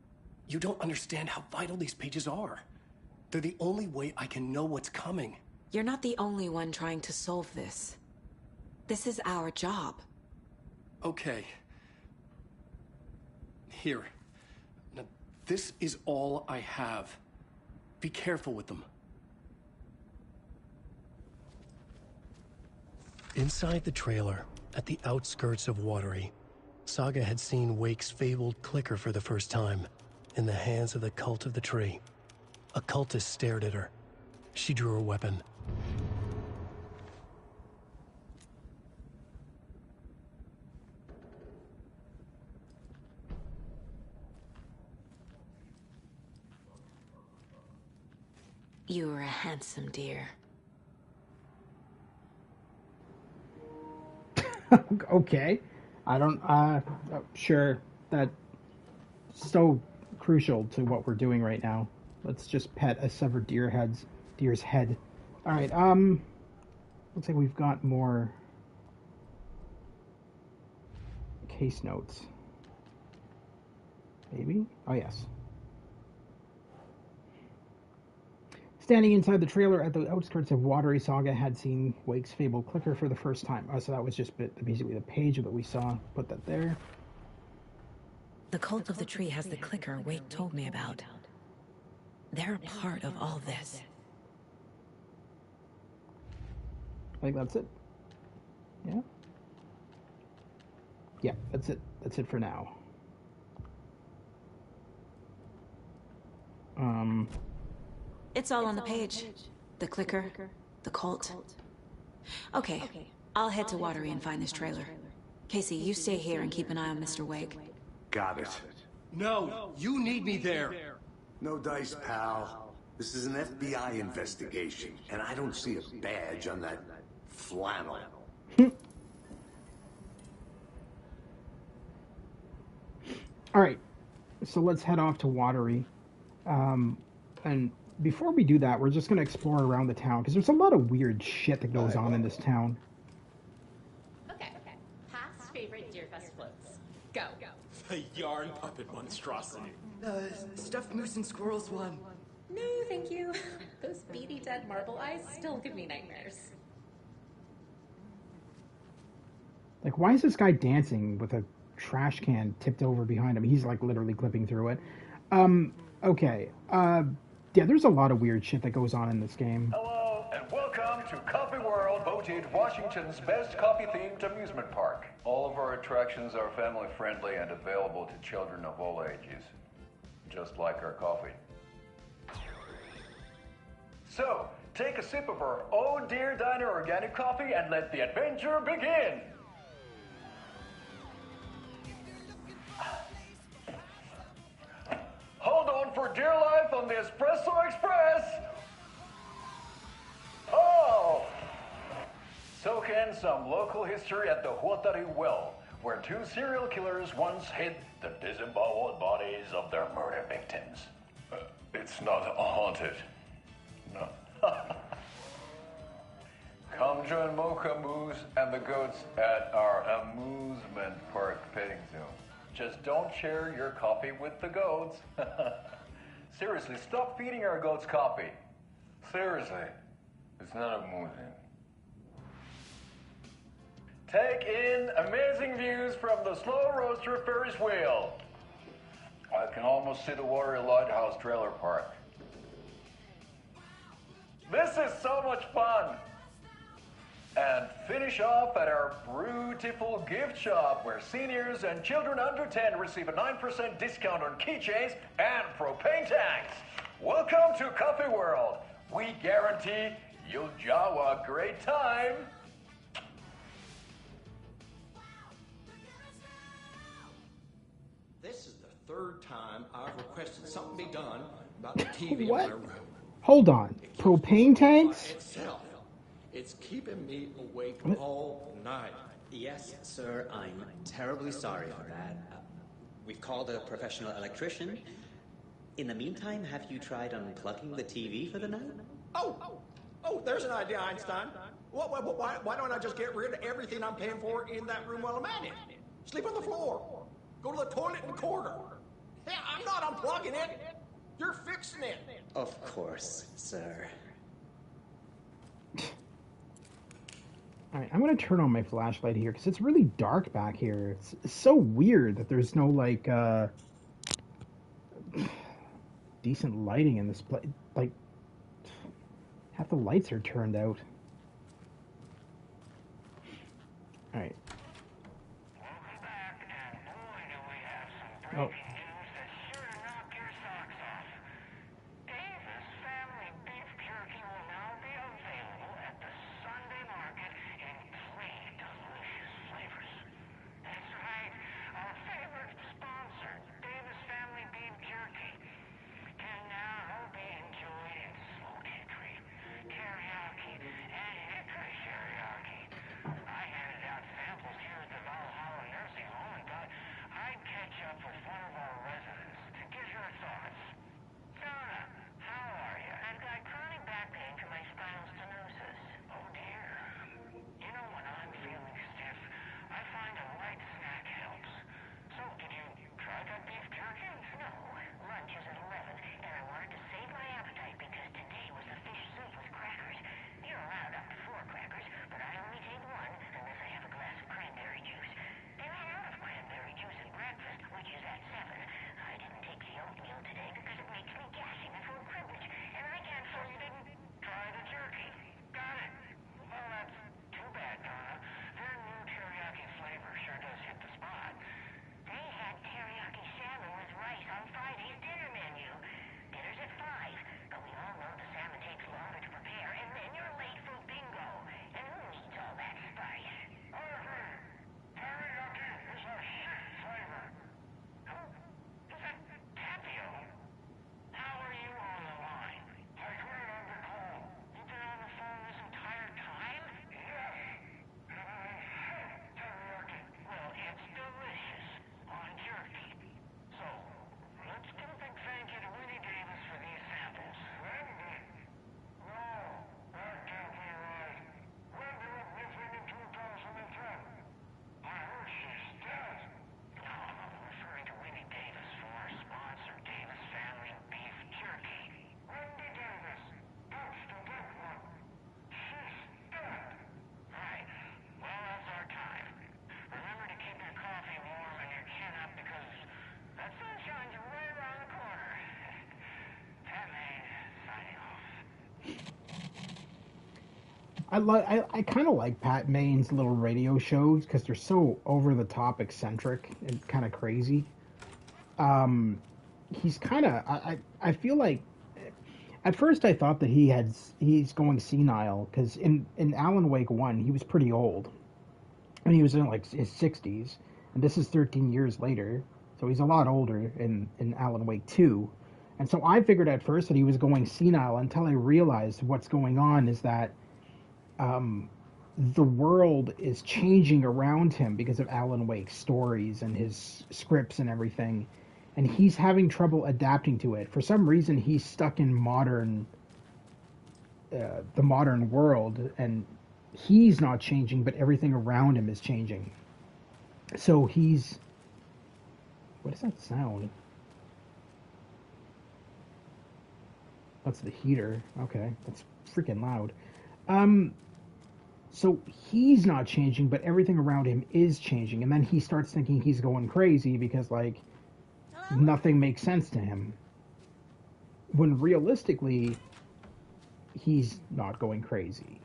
You don't understand how vital these pages are. They're the only way I can know what's coming. You're not the only one trying to solve this. This is our job. Okay. Here. Now, this is all I have. Be careful with them. Inside the trailer, at the outskirts of Watery, Saga had seen Wake's fabled clicker for the first time, in the hands of the cult of the tree. A cultist stared at her. She drew her weapon. You were a handsome deer. Okay. I don't, sure. That's so crucial to what we're doing right now. Let's just pet a severed deer's head. Alright, looks like we've got more case notes. Maybe? Oh, yes. Standing inside the trailer at the outskirts of Watery, Saga had seen Wake's fabled clicker for the first time. Oh, so that was just basically the page that we saw. Put that there. The cult of the tree has the clicker Wake told me about. They're a part of all this. I think that's it. Yeah? Yeah, that's it. That's it for now. It's all on the page. The clicker, the cult. Okay, I'll head to Watery and find this trailer. Casey, you stay here and keep an eye on Mr. Wake. Got it. No, you need me there. No dice, pal. This is an FBI investigation, and I don't see a badge on that flannel. All right, so let's head off to Watery. And before we do that, we're just going to explore around the town, because there's a lot of weird shit that goes on in this town. Okay. Past favorite Deerfest floats. Go. The yarn puppet monstrosity. Stuffed moose and squirrels one. No, thank you. Those beady dead marble eyes still give me nightmares. Like, why is this guy dancing with a trash can tipped over behind him? He's, like, literally clipping through it. Okay. Yeah, there's a lot of weird shit that goes on in this game. Hello, and welcome to Coffee World, voted Washington's best coffee-themed amusement park. All of our attractions are family-friendly and available to children of all ages, just like our coffee. So, take a sip of our Oh Dear Diner organic coffee and let the adventure begin! Hold on for dear life on the Espresso Express! Oh! Soak in some local history at the Huatari Well, where two serial killers once hid the disemboweled bodies of their murder victims. It's not haunted. No. Come join Mocha Moose and the goats at our amusement park petting zoo. Just don't share your coffee with the goats. Seriously, stop feeding our goats coffee. Seriously, it's not amusing. Take in amazing views from the Slow Roaster Ferris wheel. I can almost see the Watery Lighthouse Trailer Park. This is so much fun! And finish off at our beautiful gift shop, where seniors and children under 10 receive a 9% discount on keychains and propane tanks. Welcome to Coffee World. We guarantee you'll jaw a great time. This is the third time I've requested something be done about the TV in What? my room. Hold on. Propane tanks? Itself. It's keeping me awake all night. Yes, sir, I'm terribly sorry for that. We've called a professional electrician. In the meantime, have you tried unplugging the TV for the night? Oh, there's an idea, Einstein. Why don't I just get rid of everything I'm paying for in that room while I'm at it? Sleep on the floor. Go to the toilet in the corner. Hey, I'm not unplugging it. You're fixing it. Of course, sir. Alright, I'm going to turn on my flashlight here, because it's really dark back here. It's so weird that there's no, like, decent lighting in this place. Like, half the lights are turned out. Alright. Oh. I kind of like Pat Main's little radio shows because they're so over the top, eccentric, and kind of crazy. He's kind of I feel like at first I thought that he's going senile because in Alan Wake 1 he was pretty old. I mean, he was in like his 60s, and this is 13 years later, so he's a lot older in Alan Wake 2. And so I figured at first that he was going senile until I realized what's going on is that the world is changing around him because of Alan Wake's stories and his scripts and everything, and he's having trouble adapting to it. For some reason, he's stuck in the modern world, and he's not changing, but everything around him is changing. So he's... What is that sound? That's the heater. Okay, that's freaking loud. So he's not changing, but everything around him is changing. And then he starts thinking he's going crazy because, like, nothing makes sense to him. When realistically, he's not going crazy.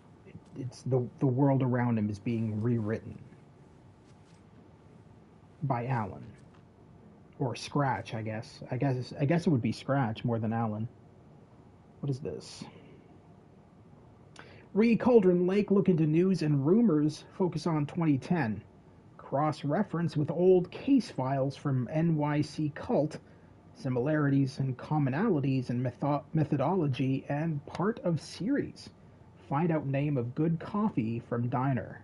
It's the world around him is being rewritten by Alan. Or Scratch, I guess. I guess it would be Scratch more than Alan. What is this? Cauldron Lake look into news and rumors, focus on 2010. Cross-reference with old case files from NYC cult, similarities and commonalities in methodology and part of series. Find out name of good coffee from diner.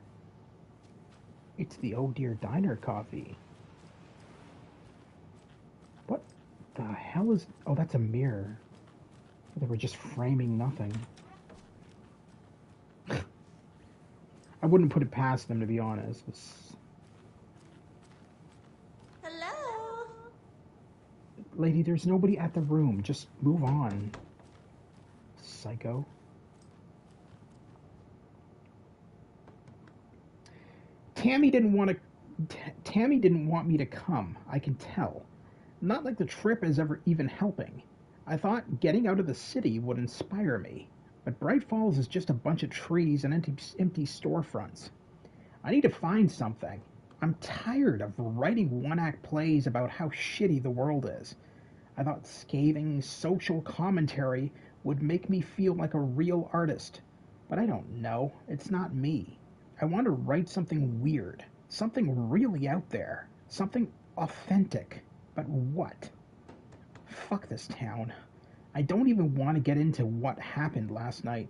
It's the Oh Dear Diner coffee. What the hell is... Oh, that's a mirror. They were just framing nothing. I wouldn't put it past them, to be honest. Hello? Lady, there's nobody at the room. Just move on. Psycho. Tammy didn't want me to come. I can tell. Not like the trip is ever even helping. I thought getting out of the city would inspire me. But Bright Falls is just a bunch of trees and empty storefronts. I need to find something. I'm tired of writing one-act plays about how shitty the world is. I thought scathing social commentary would make me feel like a real artist. But I don't know. It's not me. I want to write something weird. Something really out there. Something authentic. But what? Fuck this town. I don't even want to get into what happened last night.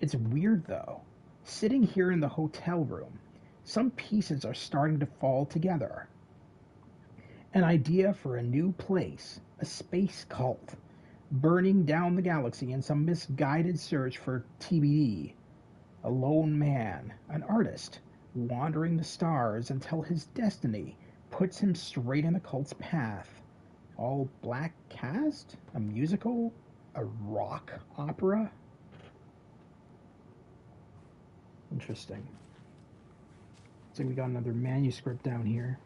It's weird, though. Sitting here in the hotel room, some pieces are starting to fall together. An idea for a new place, a space cult, burning down the galaxy in some misguided search for TBD. A lone man, an artist, wandering the stars until his destiny puts him straight in the cult's path. All black cast? A musical? A rock opera? Interesting. So we got another manuscript down here.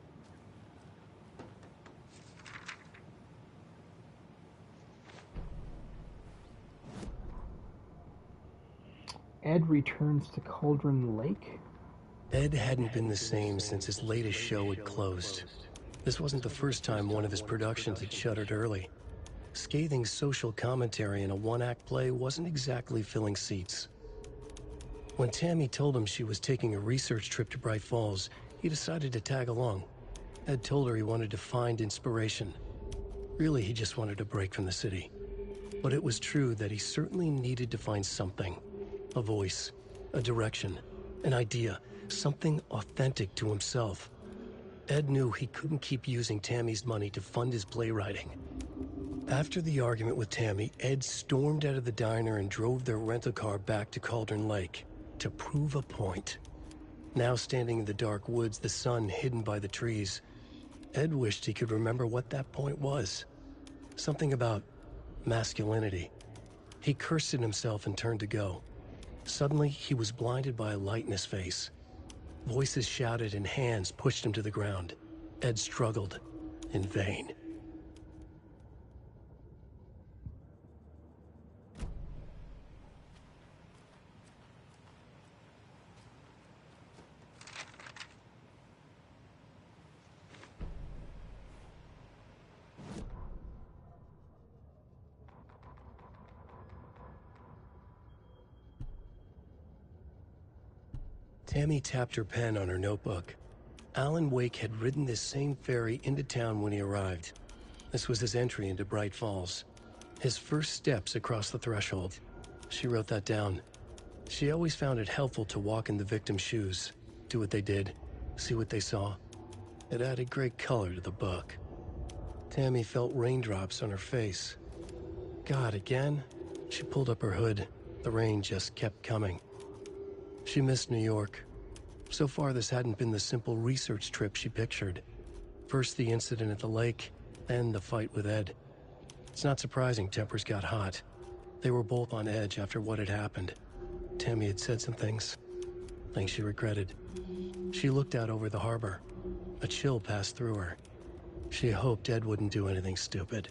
Ed returns to Cauldron Lake. Ed hadn't been the same since his latest show had closed. This wasn't the first time one of his productions had shuttered early. Scathing social commentary in a one-act play wasn't exactly filling seats. When Tammy told him she was taking a research trip to Bright Falls, he decided to tag along. Ed told her he wanted to find inspiration. Really, he just wanted a break from the city. But it was true that he certainly needed to find something. A voice, a direction, an idea, something authentic to himself. Ed knew he couldn't keep using Tammy's money to fund his playwriting. After the argument with Tammy, Ed stormed out of the diner and drove their rental car back to Cauldron Lake to prove a point. Now standing in the dark woods, the sun hidden by the trees, Ed wished he could remember what that point was. Something about masculinity. He cursed at himself and turned to go. Suddenly, he was blinded by a light in his face. Voices shouted and hands pushed him to the ground. Ed struggled, in vain. Tammy tapped her pen on her notebook. Alan Wake had ridden this same ferry into town when he arrived. This was his entry into Bright Falls. His first steps across the threshold. She wrote that down. She always found it helpful to walk in the victim's shoes, do what they did, see what they saw. It added great color to the book. Tammy felt raindrops on her face. God, again? She pulled up her hood. The rain just kept coming. She missed New York. So far, this hadn't been the simple research trip she pictured. First the incident at the lake, then the fight with Ed. It's not surprising tempers got hot. They were both on edge after what had happened. Tammy had said some things she regretted. She looked out over the harbor. A chill passed through her. She hoped Ed wouldn't do anything stupid.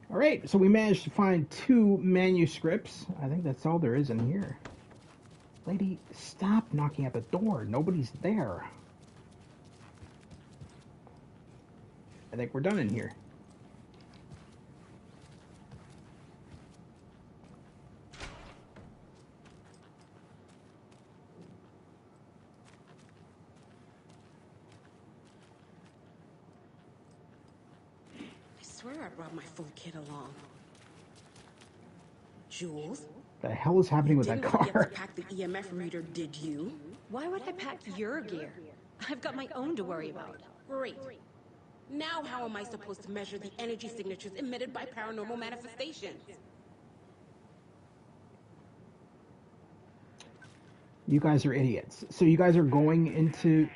All right, so we managed to find 2 manuscripts. I think that's all there is in here. Lady, stop knocking at the door. Nobody's there. I think we're done in here. I brought my full kit along. Jules? The hell is happening with that Didn't car? forget to pack the EMF reader, did you? Why would I pack your gear? I've got my own to worry about. Great. Now how am I supposed to measure the energy signatures emitted by paranormal manifestations? You guys are idiots. So you guys are going into...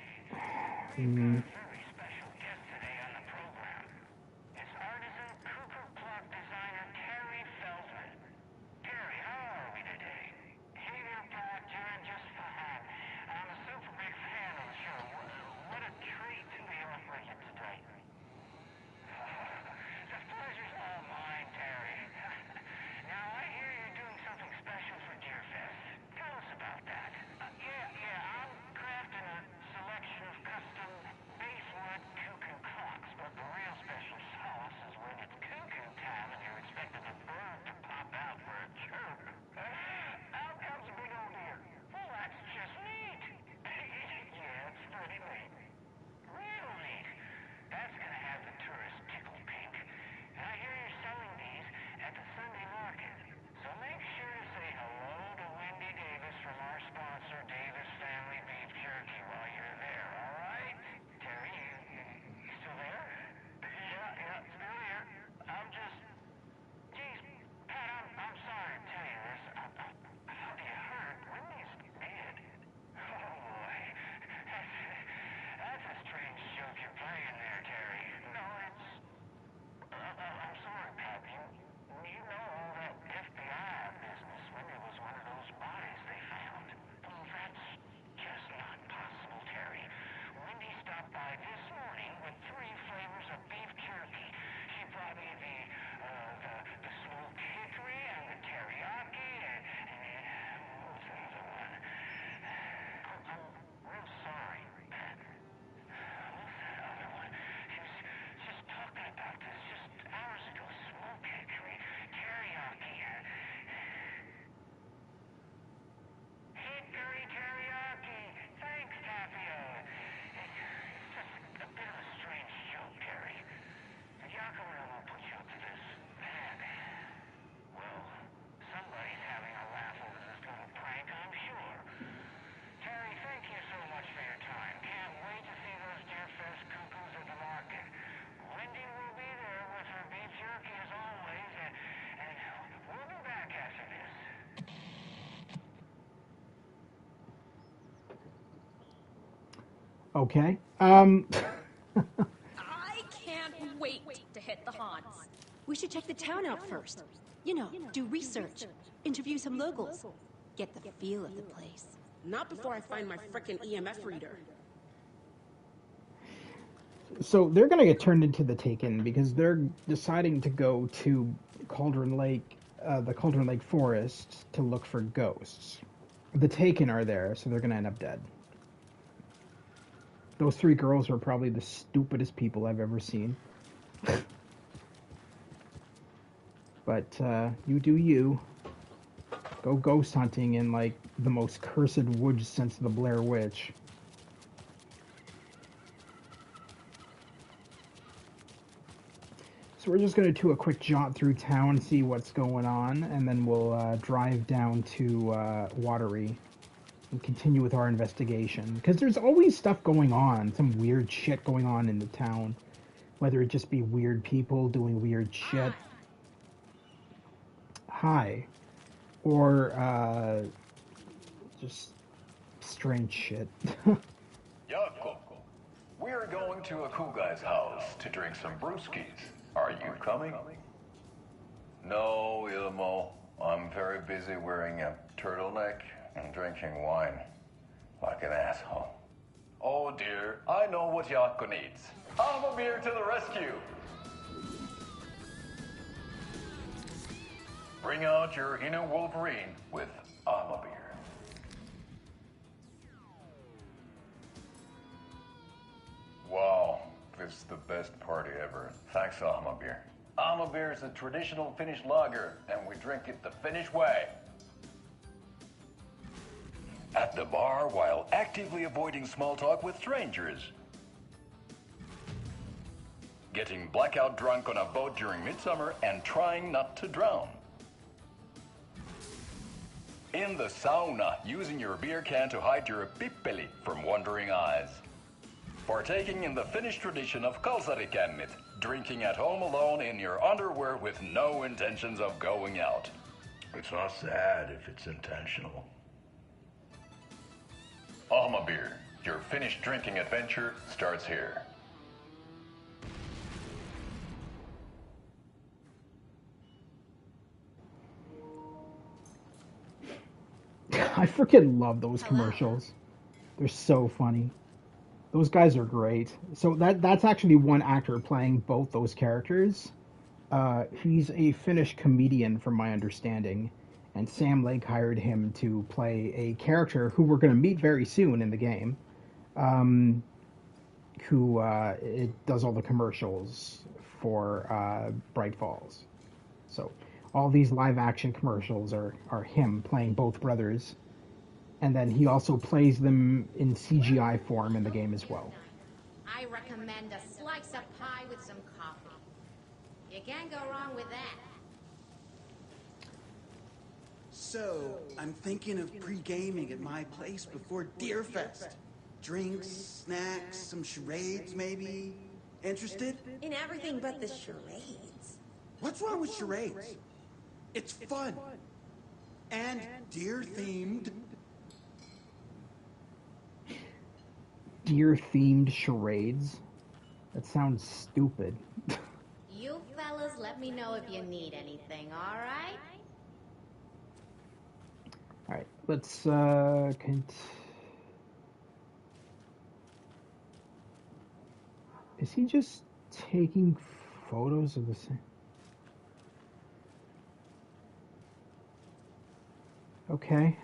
Okay. I can't wait to hit the haunts. We should check the town out first. You know, do research, interview some locals, get the feel of the place. Not before I find my frickin' EMF reader. So they're going to get turned into the Taken because they're deciding to go to Cauldron Lake, the Cauldron Lake Forest to look for ghosts. The Taken are there, so they're going to end up dead. Those three girls are probably the stupidest people I've ever seen. But you do you. Go ghost hunting in, like, the most cursed woods since the Blair Witch. So we're just going to do a quick jaunt through town, see what's going on, and then we'll drive down to Watery and continue with our investigation. Because there's always stuff going on, some weird shit going on in the town. Whether it just be weird people doing weird shit. Hi. Or, just strange shit. Yako, we're going to a cool guy's house to drink some brewskis. Are you coming? No, Ilmo. I'm very busy wearing a turtleneck and drinking wine. Like an asshole. Oh dear, I know what Yako needs. I'm a beer to the rescue. Bring out your inner Wolverine with Alma beer. Wow, this is the best party ever. Thanks, Alma beer. Alma beer is a traditional Finnish lager, and we drink it the Finnish way. At the bar while actively avoiding small talk with strangers. getting blackout drunk on a boat during midsummer, and trying not to drown. In the sauna, using your beer can to hide your pippeli from wandering eyes. Partaking in the Finnish tradition of kalsarikännit, drinking at home alone in your underwear with no intentions of going out. It's not sad if it's intentional. Alma Beer, your Finnish drinking adventure starts here. I freaking love those commercials. They're so funny. Those guys are great. So that's actually one actor playing both those characters. He's a Finnish comedian, from my understanding, and Sam Lake hired him to play a character who we're going to meet very soon in the game, who it does all the commercials for Bright Falls. So all these live-action commercials are him playing both brothers. And then he also plays them in CGI form in the game as well. I recommend a slice of pie with some coffee. You can't go wrong with that. So, I'm thinking of pre-gaming at my place before Deerfest. Drinks, snacks, some charades maybe. Interested? In everything but the charades. What's wrong with charades? It's fun. And deer-themed. Deer-themed charades? That sounds stupid. You fellas let me know if you need anything, alright? Alright, let's, Is he just taking photos of the same? Okay.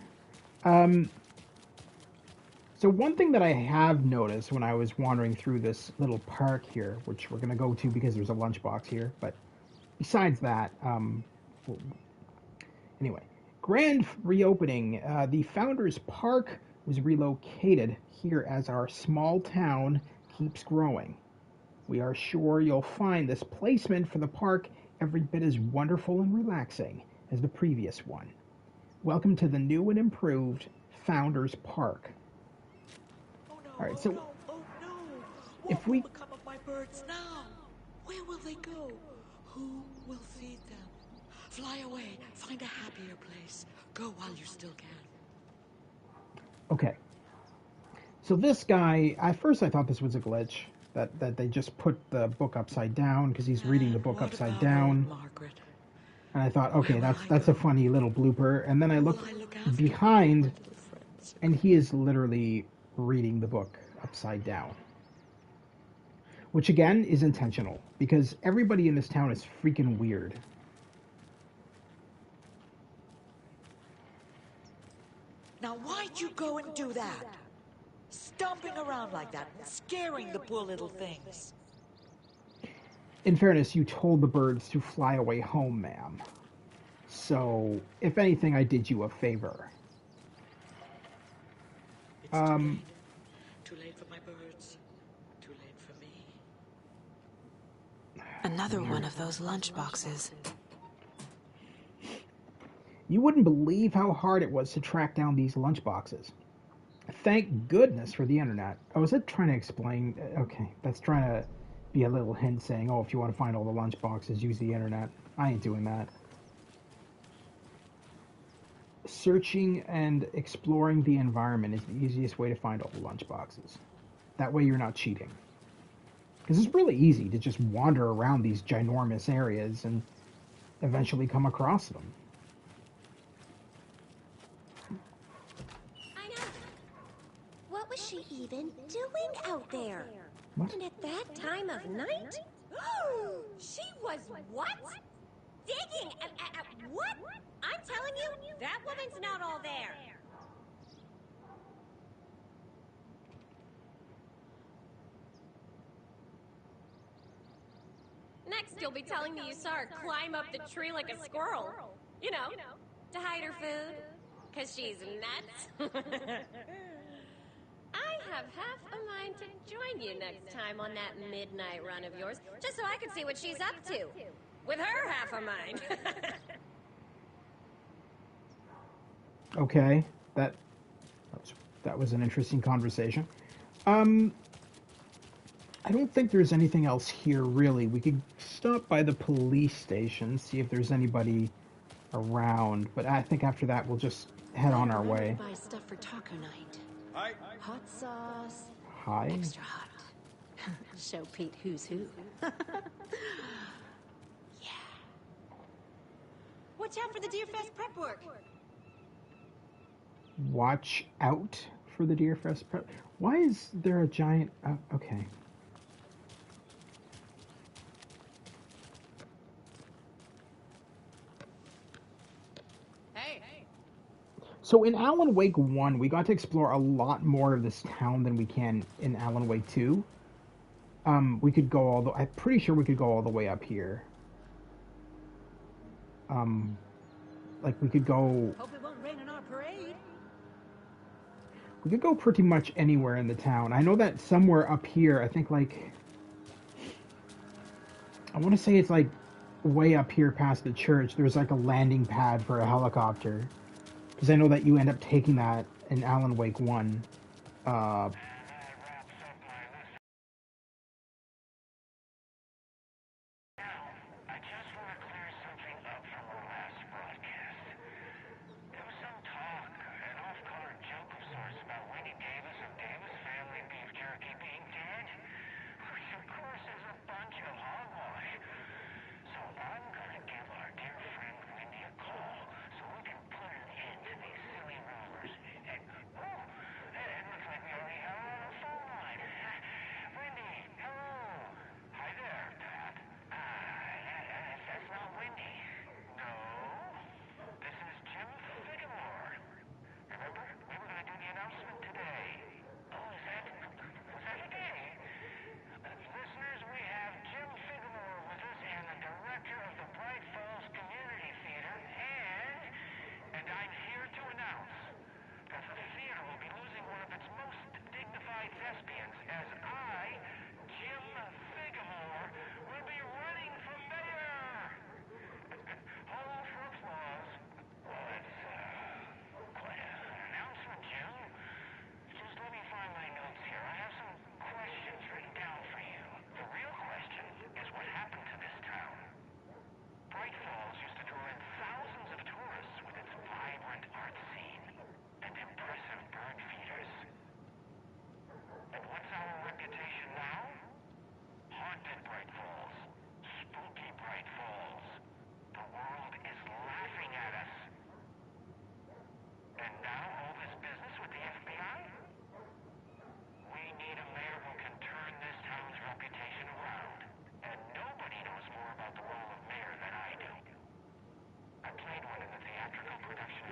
So one thing that I have noticed when I was wandering through this little park here, which we're going to go to because there's a lunchbox here, but besides that, anyway, grand reopening. The Founders Park was relocated here as our small town keeps growing. We are sure you'll find this placement for the park every bit as wonderful and relaxing as the previous one. Welcome to the new and improved Founders Park. Alright, so if we become of my birds now? Where will they go? Who will feed them? Fly away, find a happier place. Go while you still can. Okay. So this guy, at first I thought this was a glitch, that they just put the book upside down because he's reading the book upside down. Margaret? And I thought, okay, that's a funny little blooper. And then I looked behind, and he is literally reading the book upside down. Which again is intentional, because everybody in this town is freaking weird. Now why'd you go and do that? Stomping around like that, scaring the poor little things. In fairness, you told the birds to fly away home, ma'am. So, if anything, I did you a favor. Too late for my birds. Too late for me. Another one of those lunch boxes. You wouldn't believe how hard it was to track down these lunch boxes. Thank goodness for the internet. Oh, is it trying to explain? Okay, that's trying to be a little hint saying, oh, if you want to find all the lunch boxes, use the internet. I ain't doing that. Searching and exploring the environment is the easiest way to find all the lunch boxes. That way you're not cheating. Because it's really easy to just wander around these ginormous areas and eventually come across them. I know. What was she even doing out there? What? And at that time of night? She was what? Digging at what? I'm telling you, that woman's not all there. Next, you'll be telling me you saw her climb up the tree like a squirrel. You know, to hide her food. 'Cause she's nuts. I have half a mind to join you next time on that midnight run of yours, just so I can see what she's up to. With her half a mind. Okay, that was an interesting conversation. I don't think there's anything else here, really. We could stop by the police station, see if there's anybody around, but I think after that we'll just head on our way. Buy stuff for taco night. Hi. Hot sauce. Hi. Extra hot. Show Pete who's who. Yeah. Watch out for the Deerfest prep work. Watch out for the Deerfest prep. Why is there a giant... okay. So in Alan Wake 1, we got to explore a lot more of this town than we can in Alan Wake 2. We could go all the... I'm pretty sure we could go all the way up here. Like, we could go... Hope it won't rain in our parade. We could go pretty much anywhere in the town. I know that somewhere up here, I think, like... I want to say it's, like, way up here past the church. There's, like, a landing pad for a helicopter. Because I know that you end up taking that in Alan Wake 1.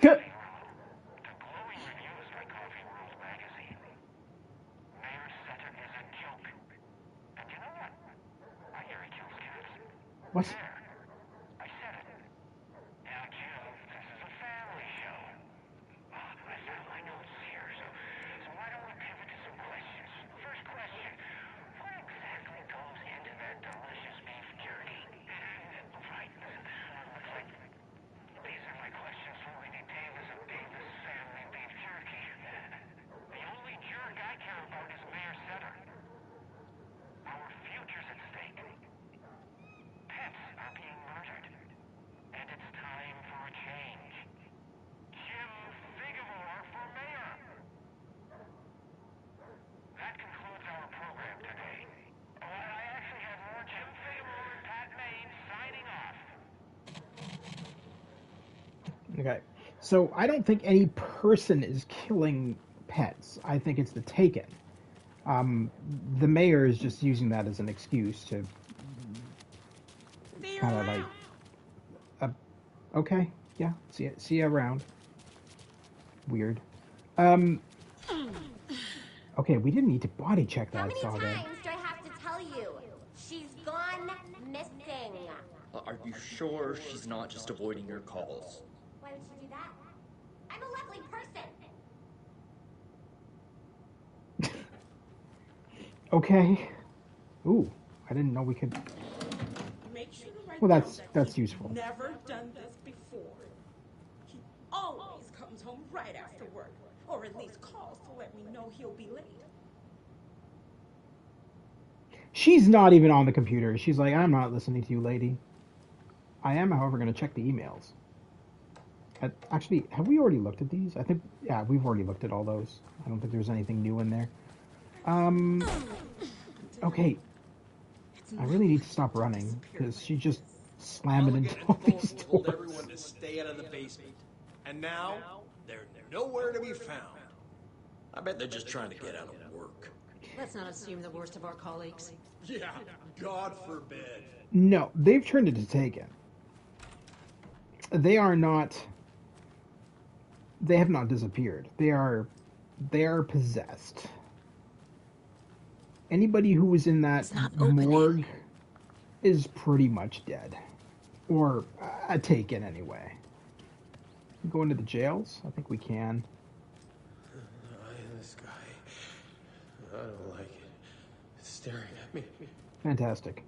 Good. What? I said it. Now, Jim, this is a family show. I found my notes here, so why don't we pivot to some questions? First question, what exactly goes into that delicious beef jerky? Right. Looks like these are my questions for Wendy Davis of Davis Family Beef Jerky. The only jerk I care about is Mayor Setter. Our future's at stake. Pets are being murdered. And it's time for a change. Jim Figamore for mayor. That concludes our program today. Oh, and I actually have more Jim Figamore and Pat Maine signing off. Okay. So I don't think any person is killing pets. I think it's the Taken. The mayor is just using that as an excuse to kind of like, okay, yeah, see you around. Weird. Okay, we didn't need to body check that Saga. How many times do I have to tell you? She's gone missing. Are you sure she's not just avoiding your calls? Why would she do that? I'm a lovely person. Okay. Ooh, I didn't know we could. Make sure to write Well, down that's he's useful. never done this before. He always comes home right after work, or at least calls to let me know he'll be late. She's not even on the computer. She's like, I'm not listening to you, lady. I am, however, going to check the emails. Actually, have we already looked at these? I think, yeah, we've already looked at all those. I don't think there's anything new in there. Okay. I really need to stop running, because she's just slamming into all these Told doors. everyone to stay out of the basement. And now, they're nowhere to be found. I bet they're just trying to get out of work. Let's not assume the worst of our colleagues. Yeah, God forbid. No, they've turned into Taken. They are not... They have not disappeared. They are possessed. Anybody who was in that morgue is pretty much dead. Or taken anyway. Go into the jails? I think we can. This guy, I don't like it. It's staring at me. Fantastic.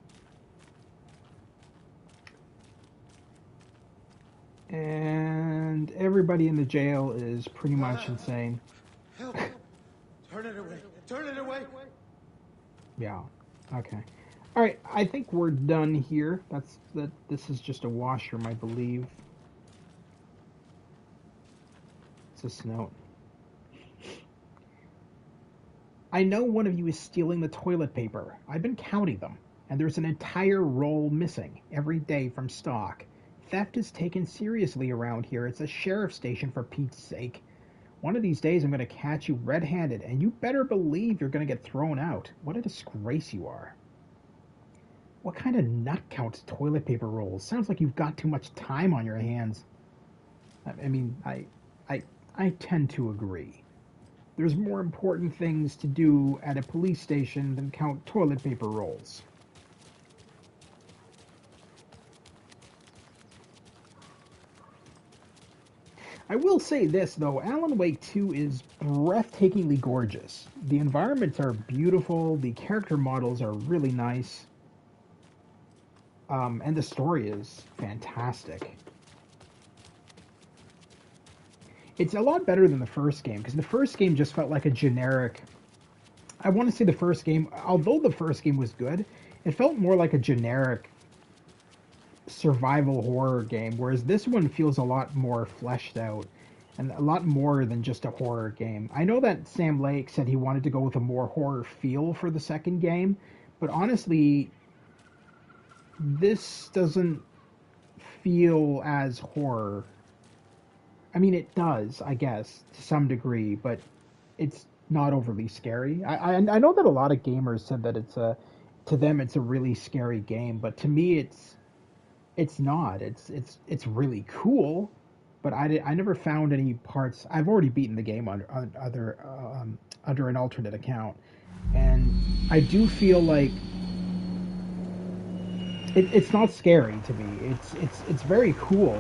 And everybody in the jail is pretty much insane. Help! Turn it away! Turn it away! Yeah. Okay. All right. I think we're done here. This is just a washroom, I believe. It's this note. I know one of you is stealing the toilet paper. I've been counting them, and there's an entire roll missing every day from stock. Theft is taken seriously around here. It's a sheriff's station, for Pete's sake. One of these days I'm going to catch you red-handed, and you better believe you're going to get thrown out. What a disgrace you are. What kind of nut counts toilet paper rolls? Sounds like you've got too much time on your hands. I mean, I tend to agree. There's more important things to do at a police station than count toilet paper rolls. I will say this, though. Alan Wake 2 is breathtakingly gorgeous. The environments are beautiful. The character models are really nice. And the story is fantastic. It's a lot better than the first game, because the first game just felt like a generic... I want to say the first game, although the first game was good, it felt more like a generic survival horror game, whereas this one feels a lot more fleshed out and a lot more than just a horror game. I know that Sam Lake said he wanted to go with a more horror feel for the second game, but honestly, this doesn't feel as horror. I mean, it does, I guess, to some degree, but it's not overly scary. I know that a lot of gamers said that to them it's a really scary game, but to me it's not. It's really cool, but I never found any parts. I've already beaten the game under an alternate account, and I do feel like it's not scary to me. It's very cool.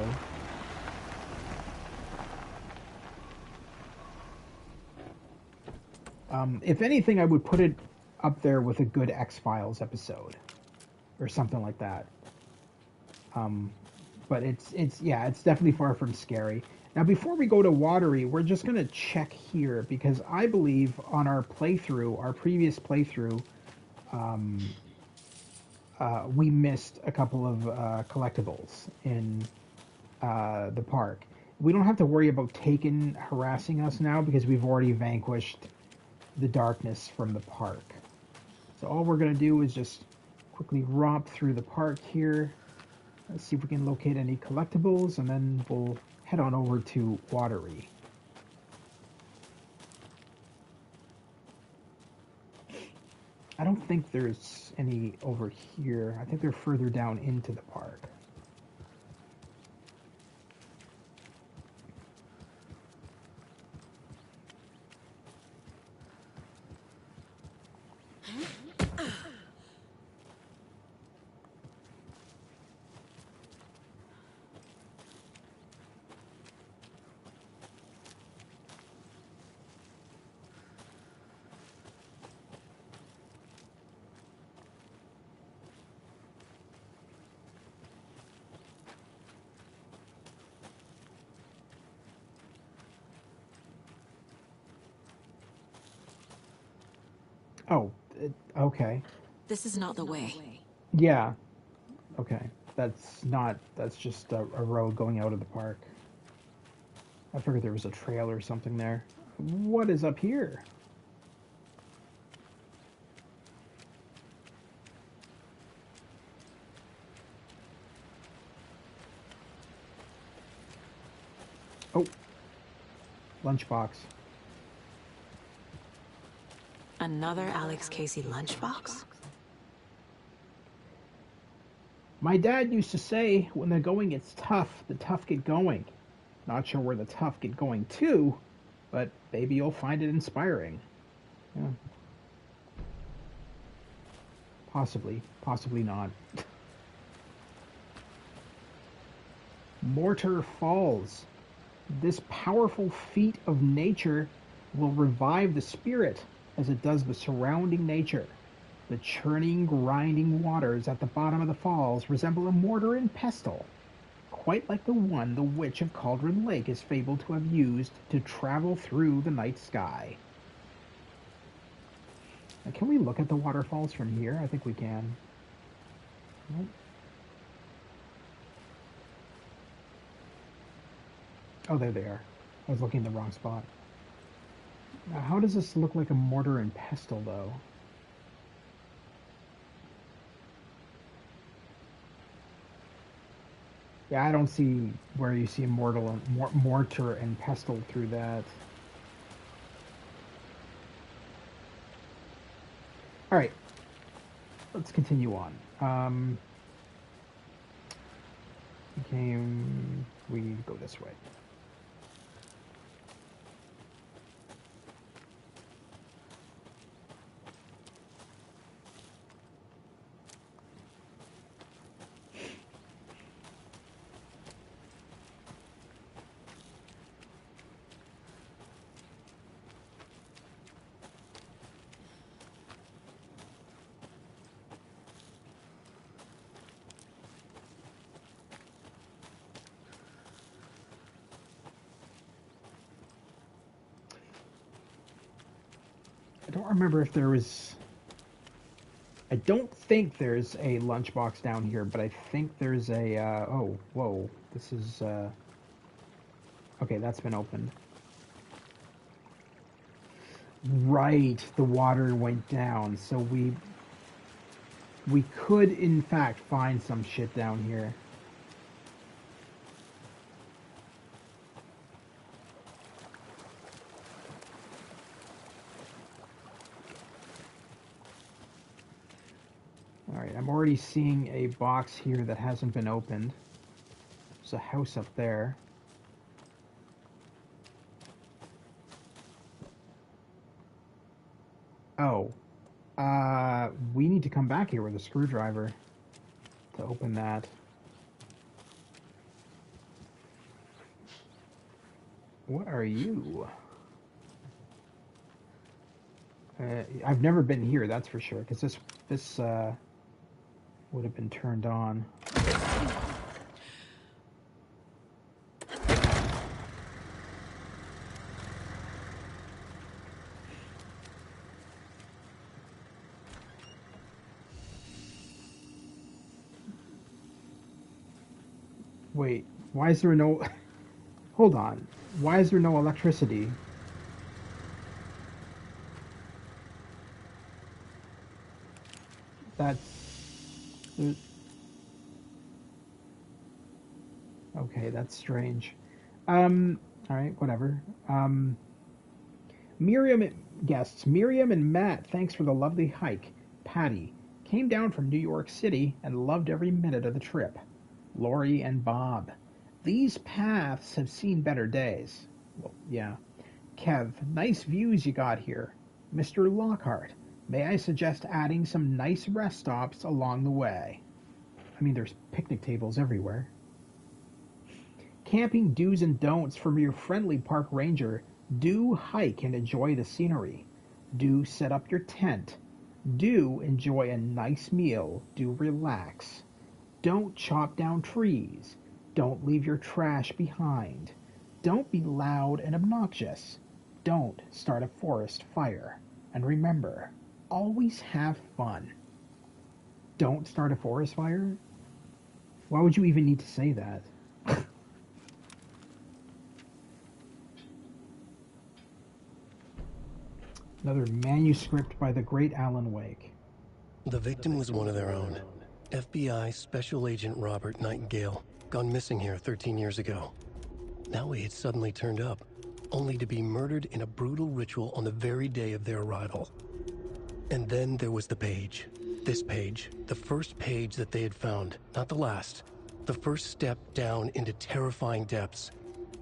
If anything, I would put it up there with a good X-Files episode or something like that. But it's definitely far from scary. Now, before we go to Watery, we're just going to check here, because I believe on our previous playthrough, we missed a couple of collectibles in the park. We don't have to worry about Taken harassing us now, because we've already vanquished the darkness from the park. So all we're going to do is just quickly romp through the park here. Let's see if we can locate any collectibles, and then we'll head on over to Watery. I don't think there's any over here. I think they're further down into the park. Oh, okay. This is not the way. Yeah. Okay. That's just a road going out of the park. I figured there was a trail or something there. What is up here? Oh. Lunchbox. Another Alex Casey lunchbox? My dad used to say, when the going gets tough, the tough get going. Not sure where the tough get going to, but maybe you'll find it inspiring. Yeah. Possibly. Possibly not. Mortar Falls. This powerful feat of nature will revive the spirit as it does the surrounding nature. The churning, grinding waters at the bottom of the falls resemble a mortar and pestle, quite like the one the witch of Cauldron Lake is fabled to have used to travel through the night sky. Now, can we look at the waterfalls from here? I think we can. Nope. Oh, there they are. I was looking in the wrong spot. Now, how does this look like a mortar and pestle, though? Yeah, I don't see where you see mortar and pestle through that. All right, let's continue on. We go this way. I don't remember if there was... I don't think there's a lunchbox down here, but I think there's a... oh, whoa. This is... Okay, that's been opened. Right, the water went down, so we could, in fact, find some shit down here. Alright, I'm already seeing a box here that hasn't been opened. There's a house up there. Oh. We need to come back here with a screwdriver to open that. What are you? I've never been here, that's for sure, because this would have been turned on. Wait, why is there no... Hold on. Why is there no electricity? That's... Okay, that's strange. Alright, whatever. Miriam and Matt, thanks for the lovely hike. Patty, came down from New York City and loved every minute of the trip. Lori and Bob, these paths have seen better days. Well, yeah. Kev, nice views you got here. Mr. Lockhart, may I suggest adding some nice rest stops along the way? I mean, there's picnic tables everywhere. Camping do's and don'ts from your friendly park ranger. Do hike and enjoy the scenery. Do set up your tent. Do enjoy a nice meal. Do relax. Don't chop down trees. Don't leave your trash behind. Don't be loud and obnoxious. Don't start a forest fire. And remember, always have fun. Don't start a forest fire? Why would you even need to say that? Another manuscript by the great Alan Wake. The victim was one of their own. FBI Special Agent Robert Nightingale, gone missing here 13 years ago. Now he had suddenly turned up, only to be murdered in a brutal ritual on the very day of their arrival. And then there was the page. This page, the first page that they had found, not the last. The first step down into terrifying depths.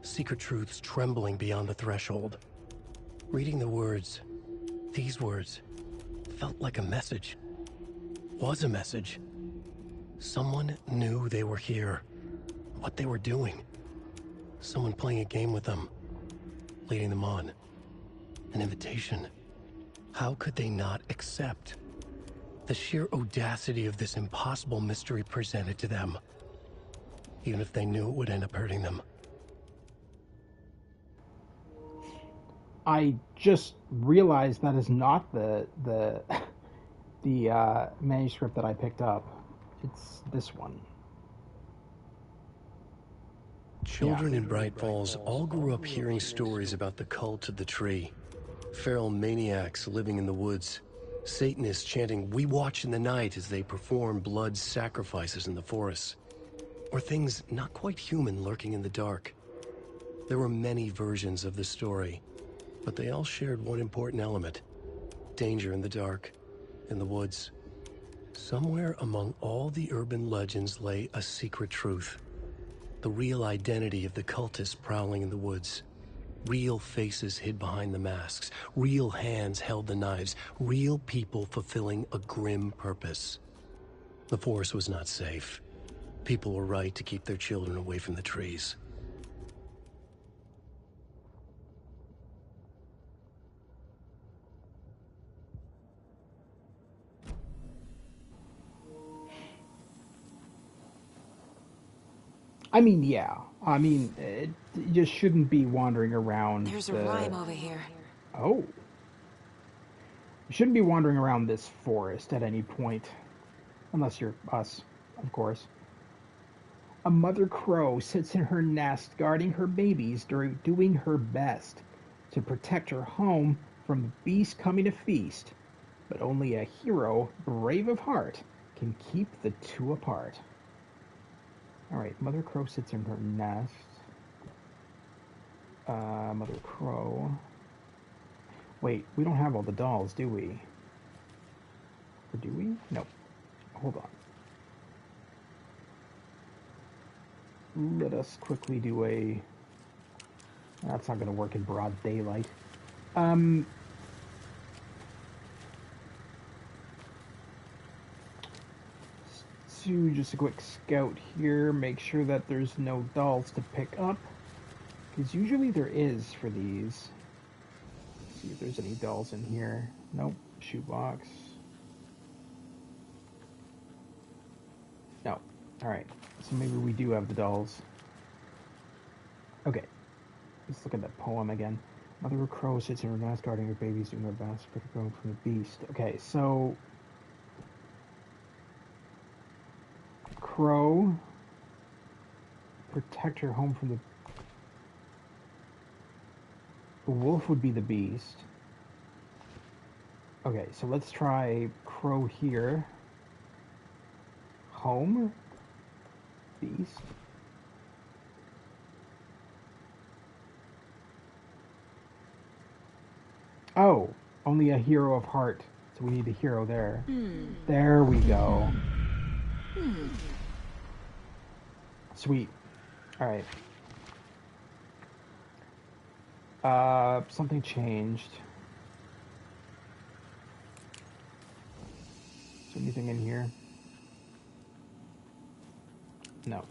Secret truths trembling beyond the threshold. Reading the words, these words, felt like a message. Was a message. Someone knew they were here. What they were doing. Someone playing a game with them. Leading them on. An invitation. How could they not accept? The sheer audacity of this impossible mystery presented to them. Even if they knew it would end up hurting them. I just realized that is not the manuscript that I picked up. It's this one. Children in Bright Falls all grew up hearing stories about the cult of the tree. Feral maniacs living in the woods. Satanists chanting, "We watch in the night," as they perform blood sacrifices in the forests. Or things not quite human lurking in the dark. There were many versions of the story, but they all shared one important element. Danger in the dark, in the woods. Somewhere among all the urban legends lay a secret truth. The real identity of the cultists prowling in the woods. Real faces hid behind the masks. Real hands held the knives. Real people fulfilling a grim purpose. The forest was not safe. People were right to keep their children away from the trees. I mean, yeah. I mean, it just shouldn't be wandering around. There's a rhyme over here. Oh. You shouldn't be wandering around this forest at any point. Unless you're us, of course. A mother crow sits in her nest guarding her babies, doing her best to protect her home from the beast coming to feast. But only a hero, brave of heart, can keep the two apart. Alright, Mother Crow sits in her nest. Mother Crow. Wait, we don't have all the dolls, do we? Or do we? No. Hold on. Let us quickly do a... That's not going to work in broad daylight. Do just a quick scout here, make sure that there's no dolls to pick up, because usually there is for these. Let's see if there's any dolls in here. Nope. Shoebox. No. Alright, so maybe we do have the dolls. Okay, let's look at that poem again. Mother Crow sits in her nest guarding her babies, doing her best to protect her from the beast. Okay, so Crow, protect her home from the wolf would be the beast. Okay, so let's try Crow here. Home, beast. Oh, only a hero of heart. So we need a hero there. There we go. Sweet. Alright. Something changed. Is there anything in here? No.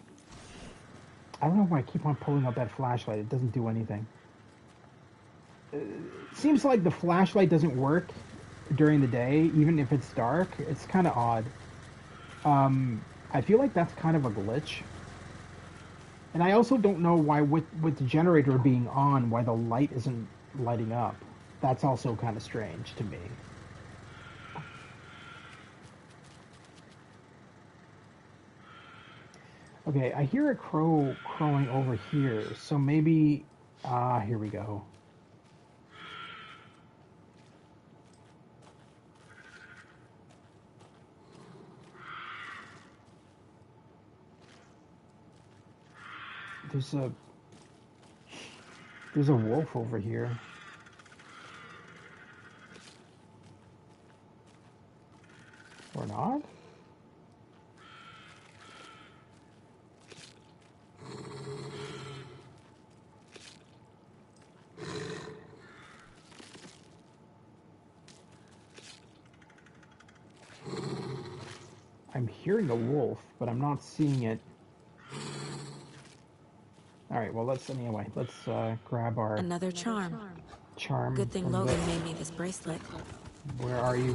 I don't know why I keep on pulling out that flashlight. It doesn't do anything. It seems like the flashlight doesn't work during the day, even if it's dark. It's kind of odd. I feel like that's kind of a glitch. And I also don't know why, with the generator being on, why the light isn't lighting up. That's also kind of strange to me. Okay, I hear a crow crowing over here, so maybe... here we go. There's a wolf over here. Or not? I'm hearing a wolf, but I'm not seeing it. Alright, well, let's grab our... Another charm. Charm. Good thing Logan made me this bracelet. Where are you?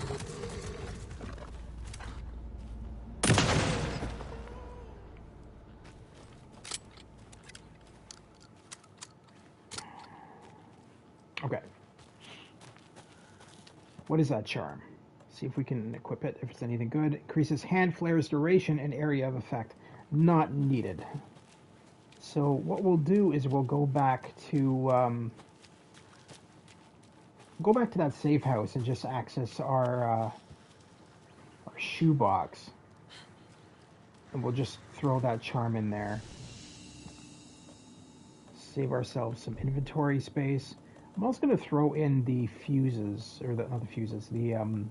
Okay. What is that charm? See if we can equip it, if it's anything good. Increases hand flare's duration and area of effect. Not needed. So what we'll do is we'll go back to that safe house and just access our shoebox. And we'll just throw that charm in there. Save ourselves some inventory space. I'm also going to throw in the fuses, or not the fuses, we're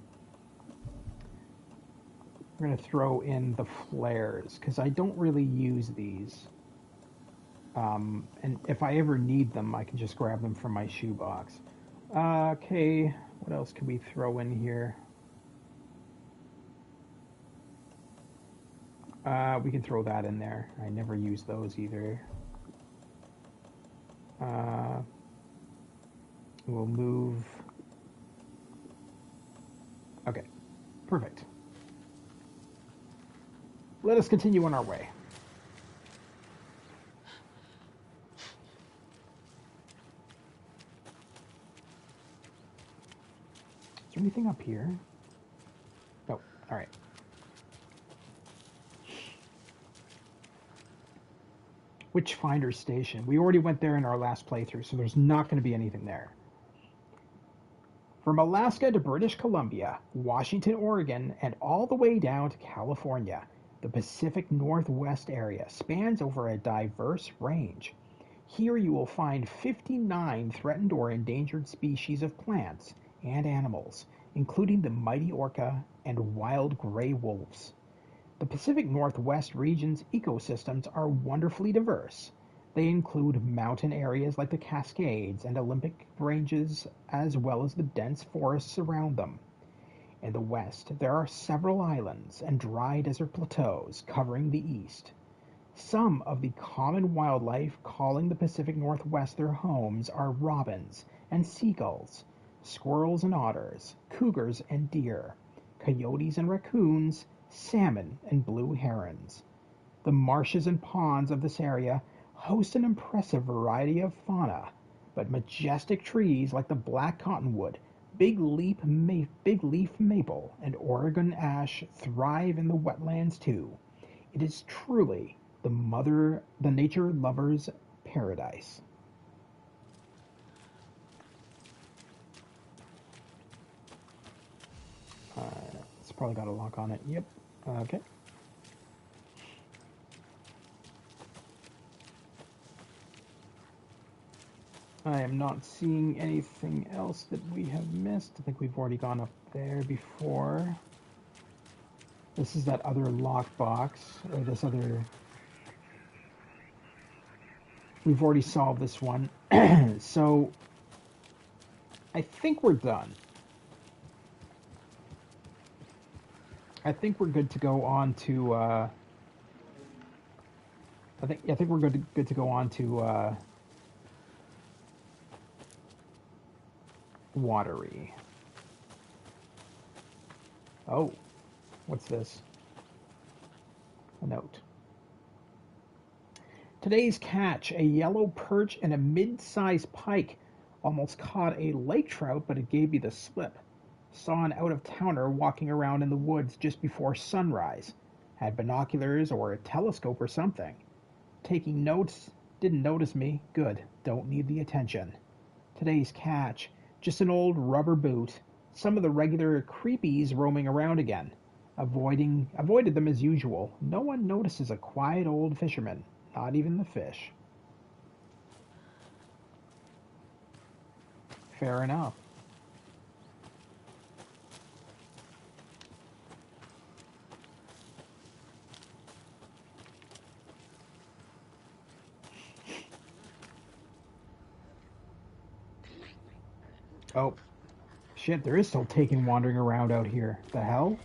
going to throw in the flares, because I don't really use these. And if I ever need them, I can just grab them from my shoebox. Okay, what else can we throw in here? We can throw that in there. I never use those either. We'll move. Okay, perfect. Let us continue on our way. Is there anything up here? Oh, all right. Witchfinder Station. We already went there in our last playthrough, so there's not going to be anything there. From Alaska to British Columbia, Washington, Oregon, and all the way down to California, the Pacific Northwest area spans over a diverse range. Here you will find 59 threatened or endangered species of plants and animals, including the mighty orca and wild gray wolves. The Pacific Northwest region's ecosystems are wonderfully diverse. They include mountain areas like the Cascades and Olympic Ranges, as well as the dense forests around them. In the west, there are several islands and dry desert plateaus covering the east. Some of the common wildlife calling the Pacific Northwest their homes are robins and seagulls, squirrels and otters, cougars and deer, coyotes and raccoons, salmon and blue herons. The marshes and ponds of this area host an impressive variety of fauna, but majestic trees like the black cottonwood, big leaf maple, and Oregon ash thrive in the wetlands too. It is truly the nature lover's paradise. It's probably got a lock on it. Yep. Okay. I am not seeing anything else that we have missed. I think we've already gone up there before. This is that other lockbox, or this other... We've already solved this one. So, I think we're done. I think we're good to go on to, I think we're good to go on to, Watery. Oh, what's this? A note. Today's catch, a yellow perch and a mid-sized pike. Almost caught a lake trout, but it gave me the slip. Saw an out-of-towner walking around in the woods just before sunrise. Had binoculars or a telescope or something. Taking notes, didn't notice me. Good, don't need the attention. Today's catch, just an old rubber boot. Some of the regular creepies roaming around again. Avoided them as usual. No one notices a quiet old fisherman, not even the fish. Fair enough. Oh, shit, there is still Taken wandering around out here. The hell?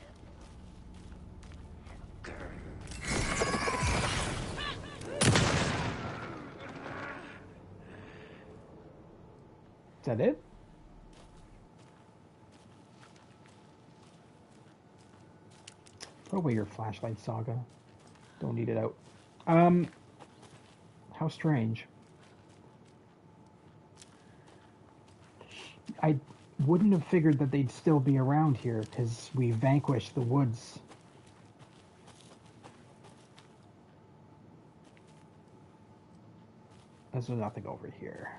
Is that it? Put away your flashlight, Saga. Don't need it out. How strange. I wouldn't have figured that they'd still be around here, because we vanquished the woods. There's nothing over here.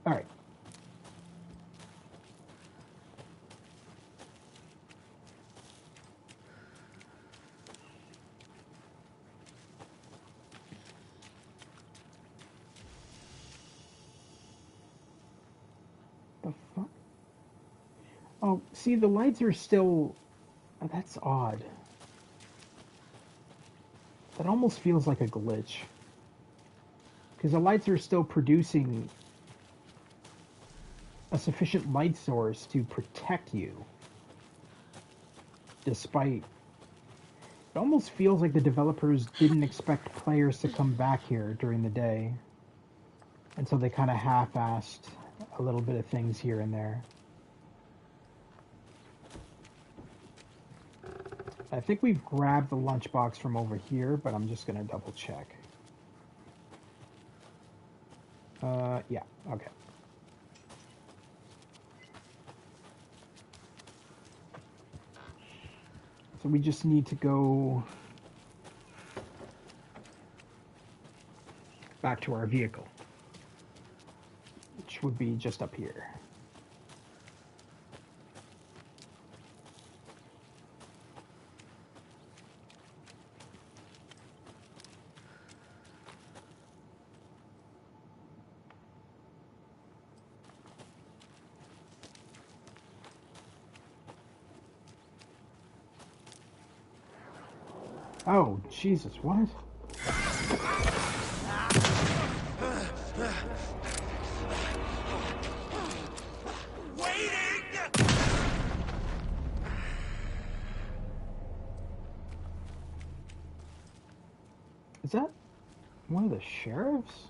Alright. The fuck? Oh, see, the lights are still... Oh, that's odd. That almost feels like a glitch. Because the lights are still producing a sufficient light source to protect you. Despite... It almost feels like the developers didn't expect players to come back here during the day. And so they kind of half-assed a little bit of things here and there. I think we've grabbed the lunchbox from over here, but I'm just going to double check. Yeah, okay. So we just need to go back to our vehicle, which would be just up here. Oh, Jesus, what? Is that one of the sheriffs?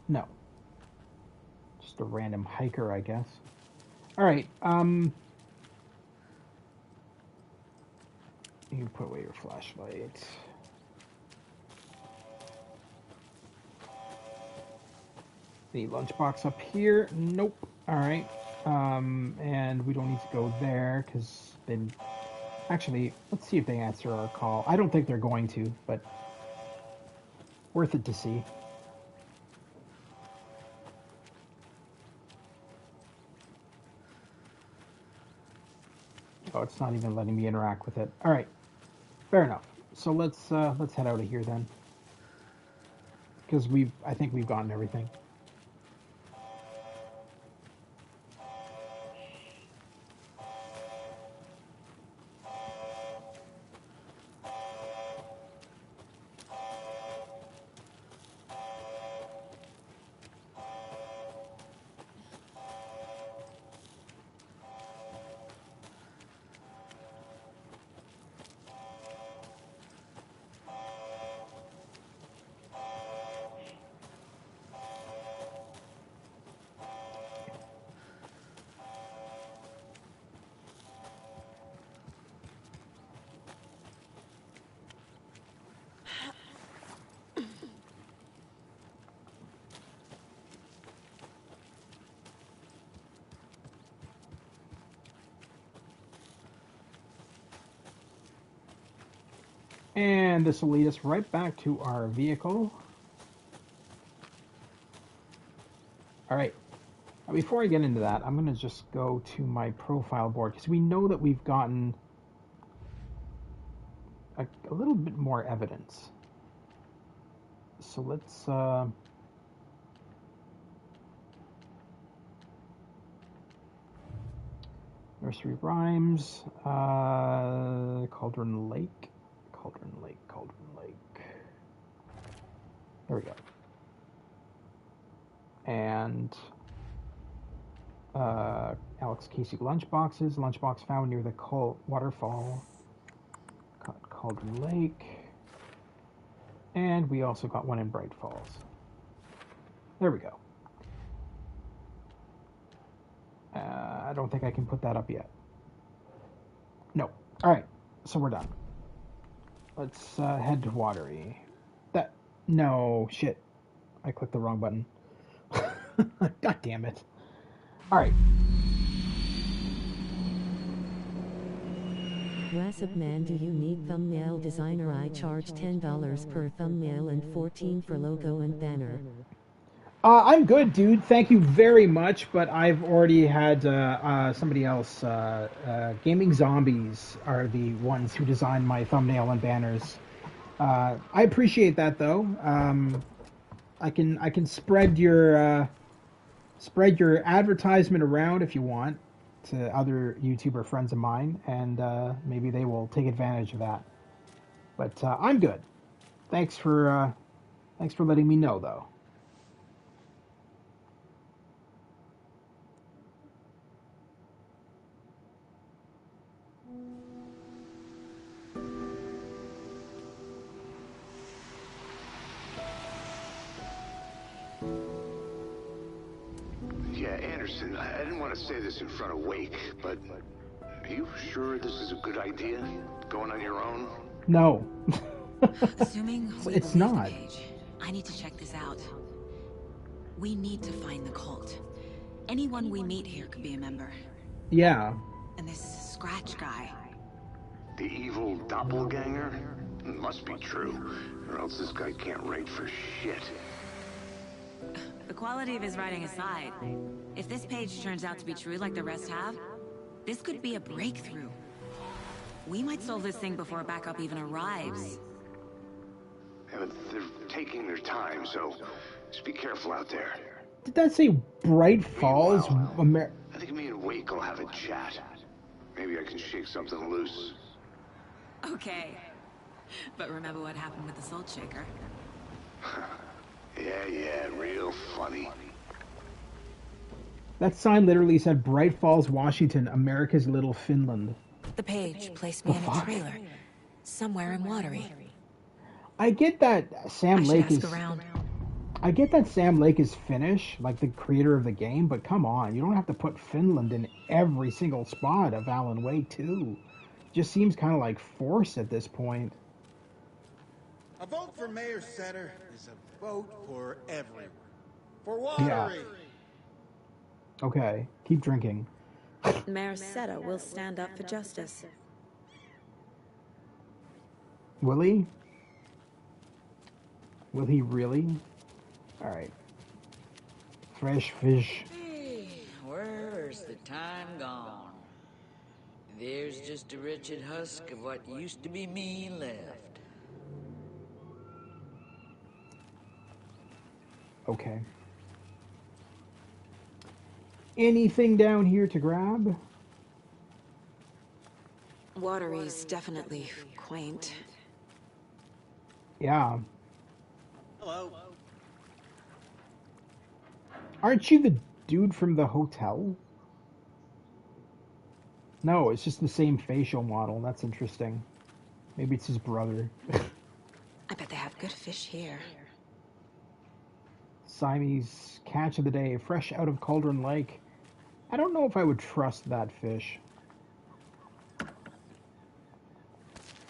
No. Just a random hiker, I guess. Alright, you can put away your flashlight. The lunchbox up here? Nope. Alright. And we don't need to go there, because they... Actually, let's see if they answer our call. I don't think they're going to, but... worth it to see. Oh, it's not even letting me interact with it. Alright. Fair enough. So let's head out of here then. Because I think we've gotten everything. And this will lead us right back to our vehicle. Alright. Before I get into that, I'm going to just go to my profile board, because we know that we've gotten a little bit more evidence. So let's... Nursery Rhymes, Cauldron Lake. There we go. And Alex Casey lunchbox found near the waterfall. Cauldron Lake. And we also got one in Bright Falls. There we go. I don't think I can put that up yet. No. Alright, so we're done. Let's head to Watery. No, shit. I clicked the wrong button. God damn it. Alright. Wassip man, do you need thumbnail designer? I charge $10 per thumbnail and $14 for logo and banner. I'm good, dude. Thank you very much, but I've already had somebody else. Gaming Zombies are the ones who designed my thumbnail and banners. I appreciate that, though. I can spread your advertisement around if you want to other YouTuber friends of mine, and maybe they will take advantage of that. But I'm good. Thanks for letting me know, though. Yeah, Anderson, I didn't want to say this in front of Wake, but are you sure this is a good idea? Going on your own? No. Assuming it's not. The page, I need to check this out. We need to find the cult. Anyone we meet here could be a member. Yeah. And this Scratch guy. The evil doppelganger? It must be true, or else this guy can't write for shit. The quality of his writing aside, if this page turns out to be true like the rest have, this could be a breakthrough. We might solve this thing before backup even arrives. Yeah, but they're taking their time, so just be careful out there. Did that say Bright Falls? I think me and Wake will have a chat. Maybe I can shake something loose. Okay. But remember what happened with the Salt Shaker? Yeah, real funny. That sign literally said Bright Falls, Washington, America's Little Finland. The page placed me in a trailer. Somewhere in Watery. I get that Sam Lake is... around. I get that Sam Lake is Finnish, like the creator of the game, but come on, you don't have to put Finland in every single spot of Alan Wake 2. Just seems kind of like forced at this point. A vote for Mayor Setter is a vote for everyone. For Watery! Yeah. Okay, keep drinking. Mayor Setter will stand up for justice. Will he? Will he really? Alright. Fresh fish. Hey, where's the time gone? There's just a wretched husk of what used to be me left. Okay. Anything down here to grab? Watery's definitely quaint. Yeah. Hello. Aren't you the dude from the hotel? No, it's just the same facial model. That's interesting. Maybe it's his brother. I bet they have good fish here. Siamese catch of the day, fresh out of Cauldron Lake. I don't know if I would trust that fish.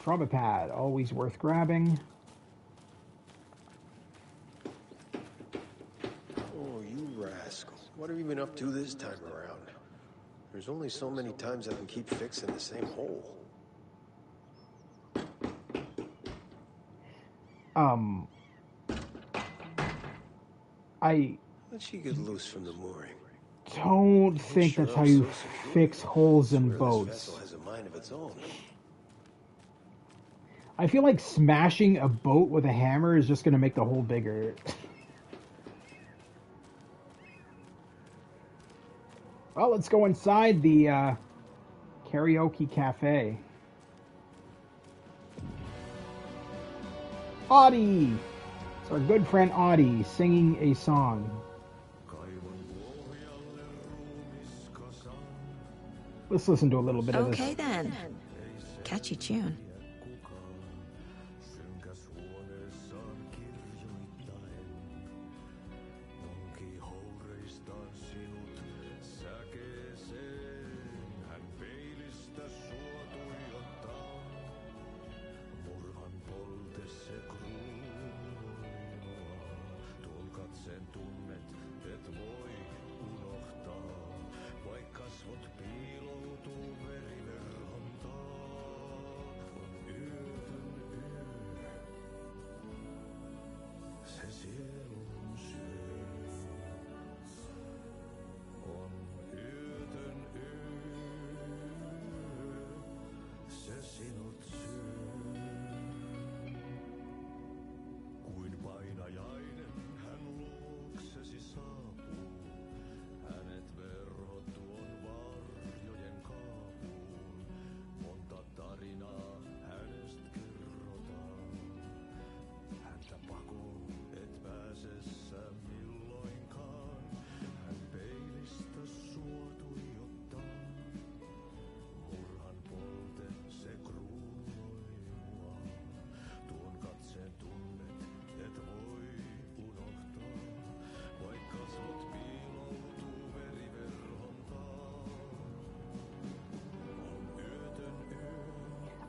Frobipad, always worth grabbing. Oh, you rascal. What have you been up to this time around? There's only so many times I can keep fixing the same hole. How'd she get loose from the mooring? Don't think that's how you fix holes in boats. This vessel has a mind of its own. I feel like smashing a boat with a hammer is just going to make the hole bigger. Well, let's go inside the karaoke cafe. Audie! It's our good friend Audie singing a song. Let's listen to a little bit of this. Okay then. Catchy tune.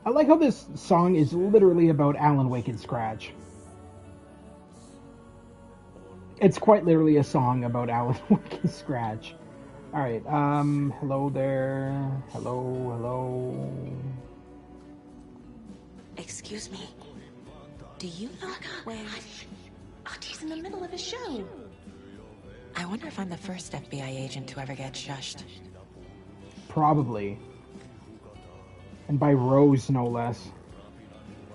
I like how this song is literally about Alan Wake and Scratch. It's quite literally a song about Alan Wake and Scratch. Alright, hello there. Hello. Excuse me. Do you know when... He's in the middle of a show. I wonder if I'm the first FBI agent to ever get shushed. Probably. And by Rose, no less.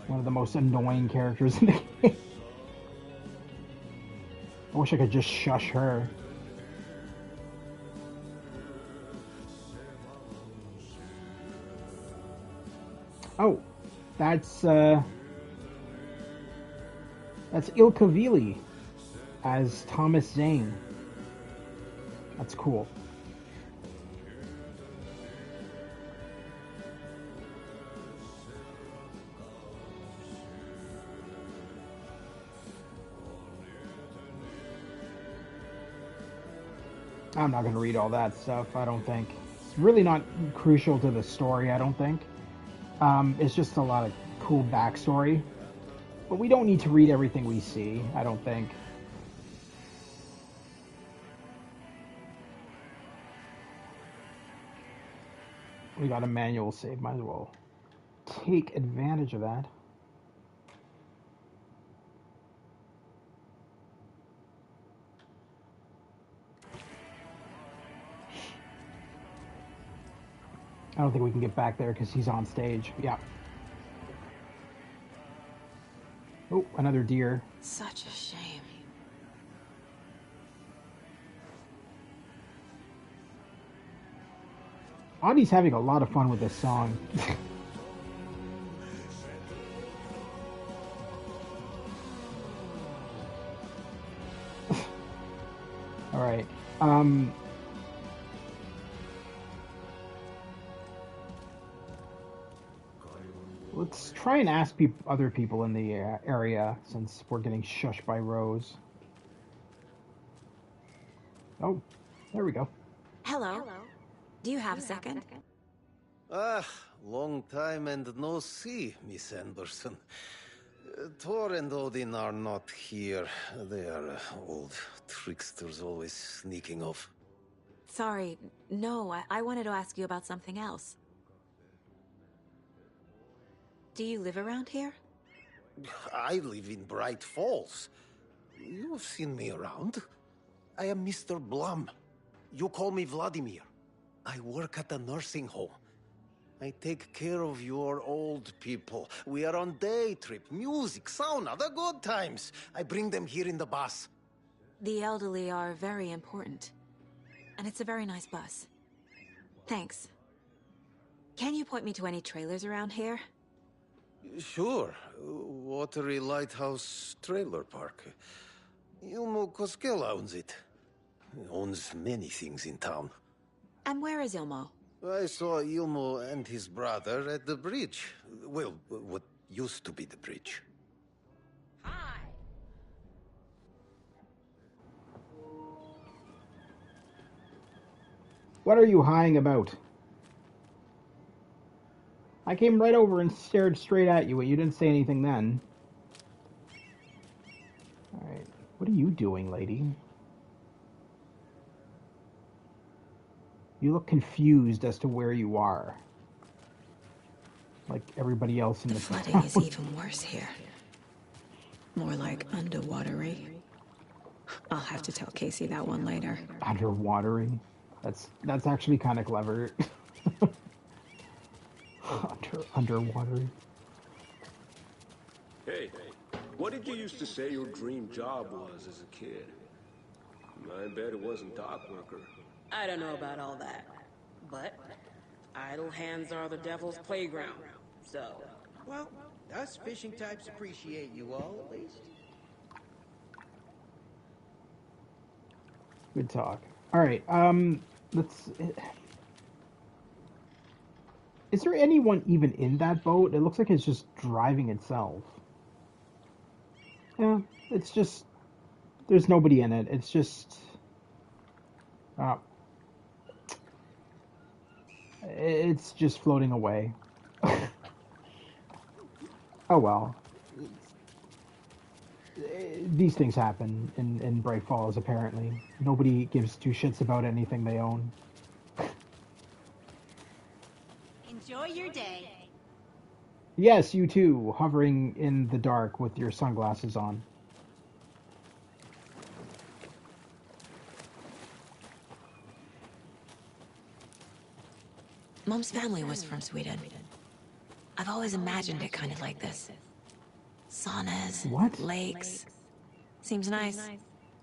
One of the most annoying characters in the game. I wish I could just shush her. Oh, that's Ilka Vili as Thomas Zane. That's cool. I'm not going to read all that stuff, I don't think. It's really not crucial to the story, I don't think. It's just a lot of cool backstory. But we don't need to read everything we see, I don't think. We got a manual save, might as well take advantage of that. I don't think we can get back there because he's on stage. Yeah. Oh, another deer. Such a shame. Audie's having a lot of fun with this song. All right. Let's try and ask other people in the area, since we're getting shushed by Rose. Oh, there we go. Hello. Do you have a second? Long time and no see, Miss Anderson. Thor and Odin are not here. They are old tricksters, always sneaking off. Sorry, no, I wanted to ask you about something else. Do you live around here? I live in Bright Falls. You've seen me around. I am Mr. Blum. You call me Vladimir. I work at a nursing home. I take care of your old people. We are on day trip, music, sauna, the good times. I bring them here in the bus. The elderly are very important. And it's a very nice bus. Thanks. Can you point me to any trailers around here? Sure. Watery Lighthouse Trailer Park. Ilmo Koskela owns it. He owns many things in town. And where is Ilmo? I saw Ilmo and his brother at the bridge. Well, what used to be the bridge. What are you higing about? I came right over and stared straight at you, but you didn't say anything then. Alright. What are you doing, lady? You look confused as to where you are. Like everybody else in the flooding is even worse here. More like underwatery. I'll have to tell Casey that one later. Underwatery? That's actually kind of clever. Underwatery. Hey, what did you used to say your dream job was as a kid? I bet it wasn't dock worker. I don't know about all that, but idle hands are the devil's playground, so... Well, us fishing types appreciate you all, at least. Good talk. Alright, let's... Is there anyone even in that boat? It looks like it's just driving itself. Yeah, it's just... There's nobody in it. It's just... it's just floating away. Oh well. These things happen in Bright Falls, apparently. Nobody gives two shits about anything they own. Enjoy your day. Yes, you too, hovering in the dark with your sunglasses on. Mom's family was from Sweden. I've always imagined it kind of like this. Saunas, What? lakes. Seems nice.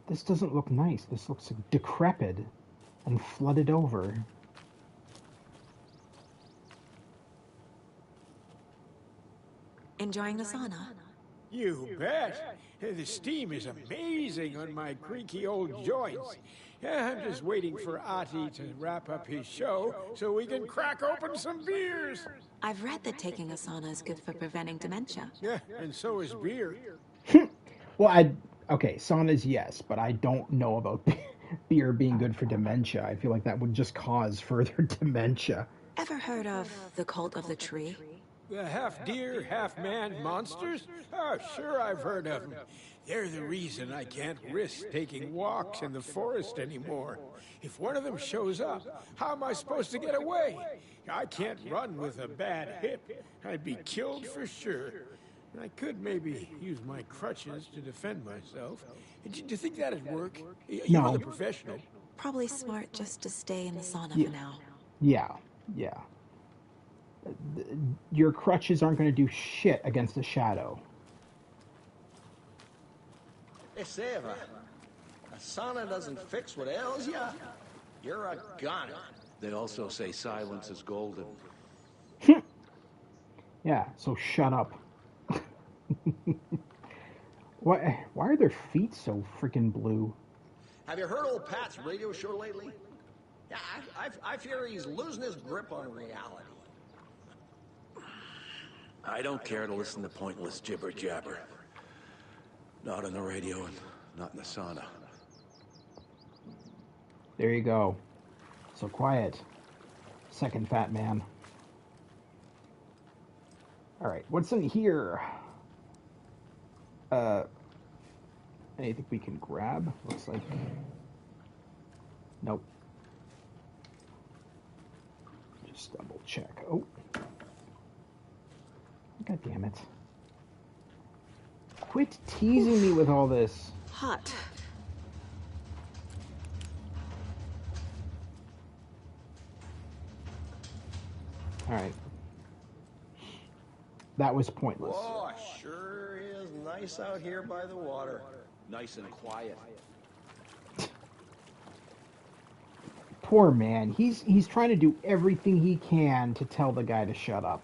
This doesn't look nice. This looks decrepit and flooded over. Enjoying the sauna? You bet. The steam is amazing on my creaky old joints. I'm just waiting for Ati to wrap up his show so we can crack open some beers. I've read that taking a sauna is good for preventing dementia. Yeah, and so is beer. Well, okay, saunas, yes, but I don't know about beer being good for dementia. I feel like that would just cause further dementia. Ever heard of the cult of the tree? The half-deer, half-man monsters? Oh, sure I've heard of them. They're the reason I can't risk taking walks in the forest anymore. If one of them shows up, how am I supposed to get away? I can't run with a bad hip. I'd be killed for sure. I could maybe use my crutches to defend myself. Do you think that'd work? You're the professional. Probably smart just to stay in the sauna for now. Yeah. Your crutches aren't going to do shit against a shadow. Hey, Seva, a sauna doesn't fix what ails ya. You're a goner. They also say silence is golden. Yeah, so shut up. Why are their feet so freaking blue? Have you heard old Pat's radio show lately? Yeah, I fear he's losing his grip on reality. I don't care to listen to pointless jibber-jabber. Not on the radio and not in the sauna. There you go. So quiet. Second fat man. Alright, what's in here? Anything we can grab? Looks like... Nope. Just double check. Oh. God damn it. Quit teasing me with all this. Hot. Alright. That was pointless. Oh, sure is nice out here by the water. Nice and quiet. Poor man. He's trying to do everything he can to tell the guy to shut up.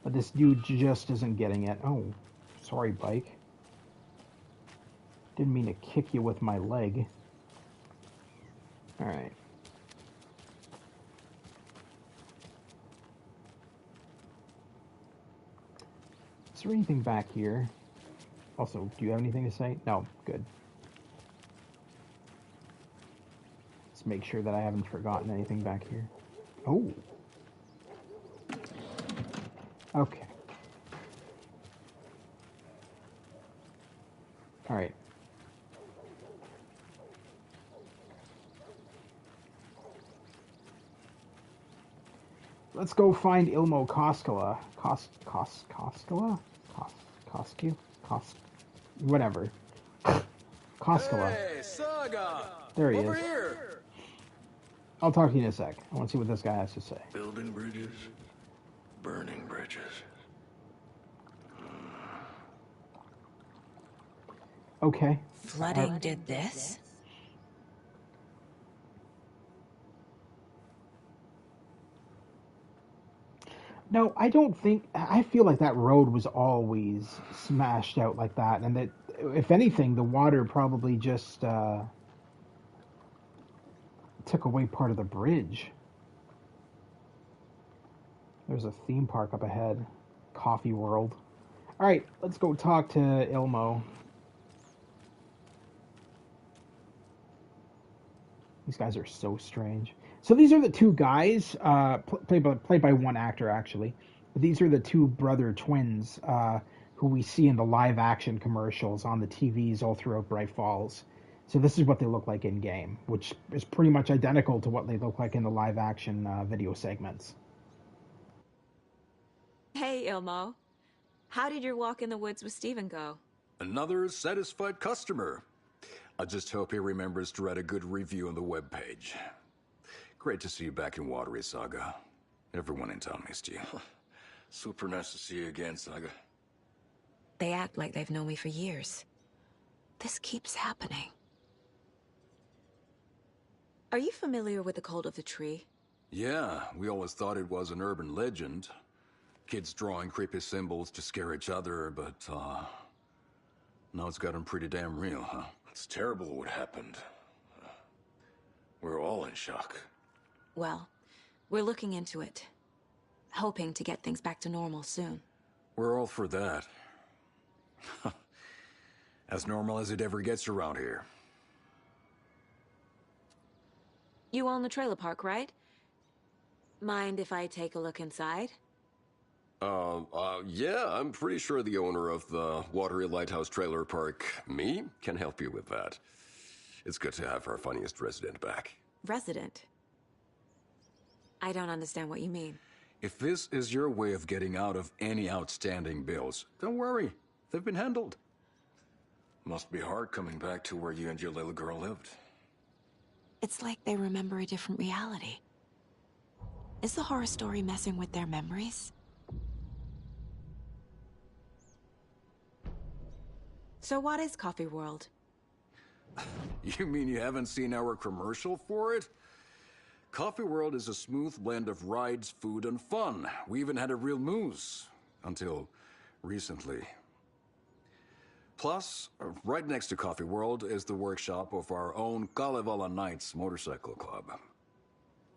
But this dude just isn't getting it. Oh, sorry, bike. Didn't mean to kick you with my leg. Alright. Is there anything back here? Also, do you have anything to say? No, good. Let's make sure that I haven't forgotten anything back here. Oh. Okay. Alright. Let's go find Ilmo Koskela. Koskela? Kosku? Whatever. Koskela. Hey, Saga! There he Over is. Here. I'll talk to you in a sec. I want to see what this guy has to say. Building bridges, burning bridges. Okay. Flooding did this? No, I don't think... I feel like that road was always smashed out like that, and that, if anything, the water probably just took away part of the bridge. There's a theme park up ahead. Coffee World. Alright, let's go talk to Ilmo. These guys are so strange. So these are the two guys, played by one actor, actually. But these are the two brother twins who we see in the live-action commercials on the TVs all throughout Bright Falls. So this is what they look like in-game, which is pretty much identical to what they look like in the live-action video segments. Hey, Ilmo. How did your walk in the woods with Steven go? Another satisfied customer. I just hope he remembers to write a good review on the webpage. Great to see you back in Watery, Saga. Everyone in town missed you. Super nice to see you again, Saga. They act like they've known me for years. This keeps happening. Are you familiar with the Cult of the Tree? Yeah, we always thought it was an urban legend. Kids drawing creepy symbols to scare each other, but, now it's gotten pretty damn real, huh? It's terrible what happened. We're all in shock. Well, we're looking into it. Hoping to get things back to normal soon. We're all for that. As normal as it ever gets around here. You own the trailer park, right? Mind if I take a look inside? Yeah, I'm pretty sure the owner of the Watery Lighthouse Trailer Park, me, can help you with that. It's good to have our funniest resident back. Resident? I don't understand what you mean. If this is your way of getting out of any outstanding bills, don't worry. They've been handled. Must be hard coming back to where you and your little girl lived. It's like they remember a different reality. Is the horror story messing with their memories? So what is Coffee World? You mean you haven't seen our commercial for it? Coffee World is a smooth blend of rides, food, and fun. We even had a real moose. Until recently. Plus, right next to Coffee World is the workshop of our own Kalevala Knights Motorcycle Club.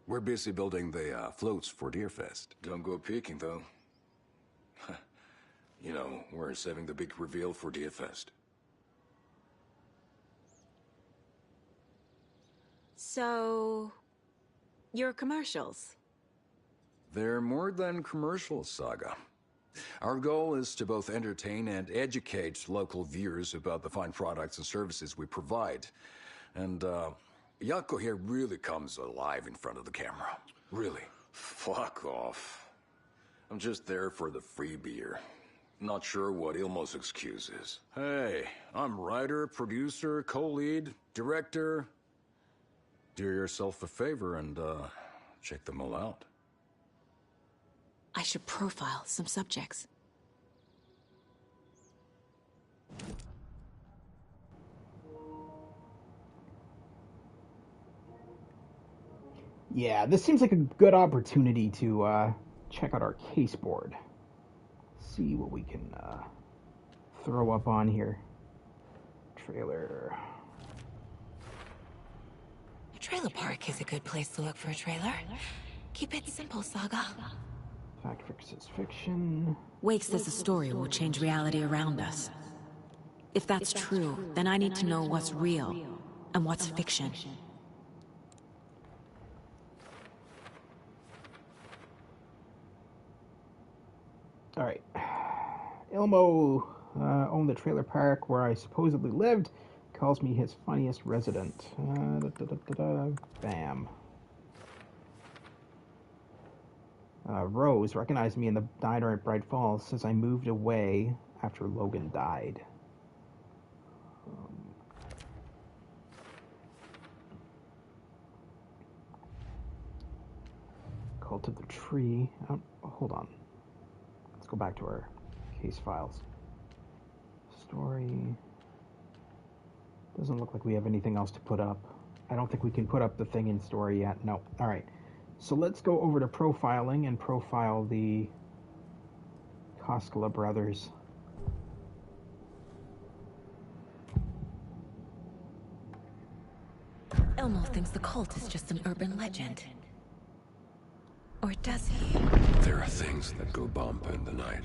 We're busy building the floats for Deerfest. Don't go peeking, though. You know, we're saving the big reveal for Deerfest. So... your commercials? They're more than commercials, Saga. Our goal is to both entertain and educate local viewers about the fine products and services we provide. And, Yako here really comes alive in front of the camera. Really. Fuck off. I'm just there for the free beer. Not sure what Ilmo's excuse is. Hey, I'm writer, producer, co-lead, director. Do yourself a favor and, check them all out. I should profile some subjects. Yeah, this seems like a good opportunity to check out our case board. See what we can throw up on here. Trailer. A trailer park is a good place to look for a trailer. Keep it simple, Saga. Fact versus fiction. Wake says the story will change reality around us. If that's true, then I need to know what's real and what's fiction. All right. Ilmo owned the trailer park where I supposedly lived. Calls me his funniest resident. Bam. Rose recognized me in the diner at Bright Falls. Says I moved away after Logan died. Cult of the Tree. Oh, hold on. Let's go back to our case files. Story. Doesn't look like we have anything else to put up. I don't think we can put up the thing in story yet. No. All right. So let's go over to profiling and profile the Koskela brothers. Elmo thinks the cult is just an urban legend. Or does he? There are things that go bump in the night.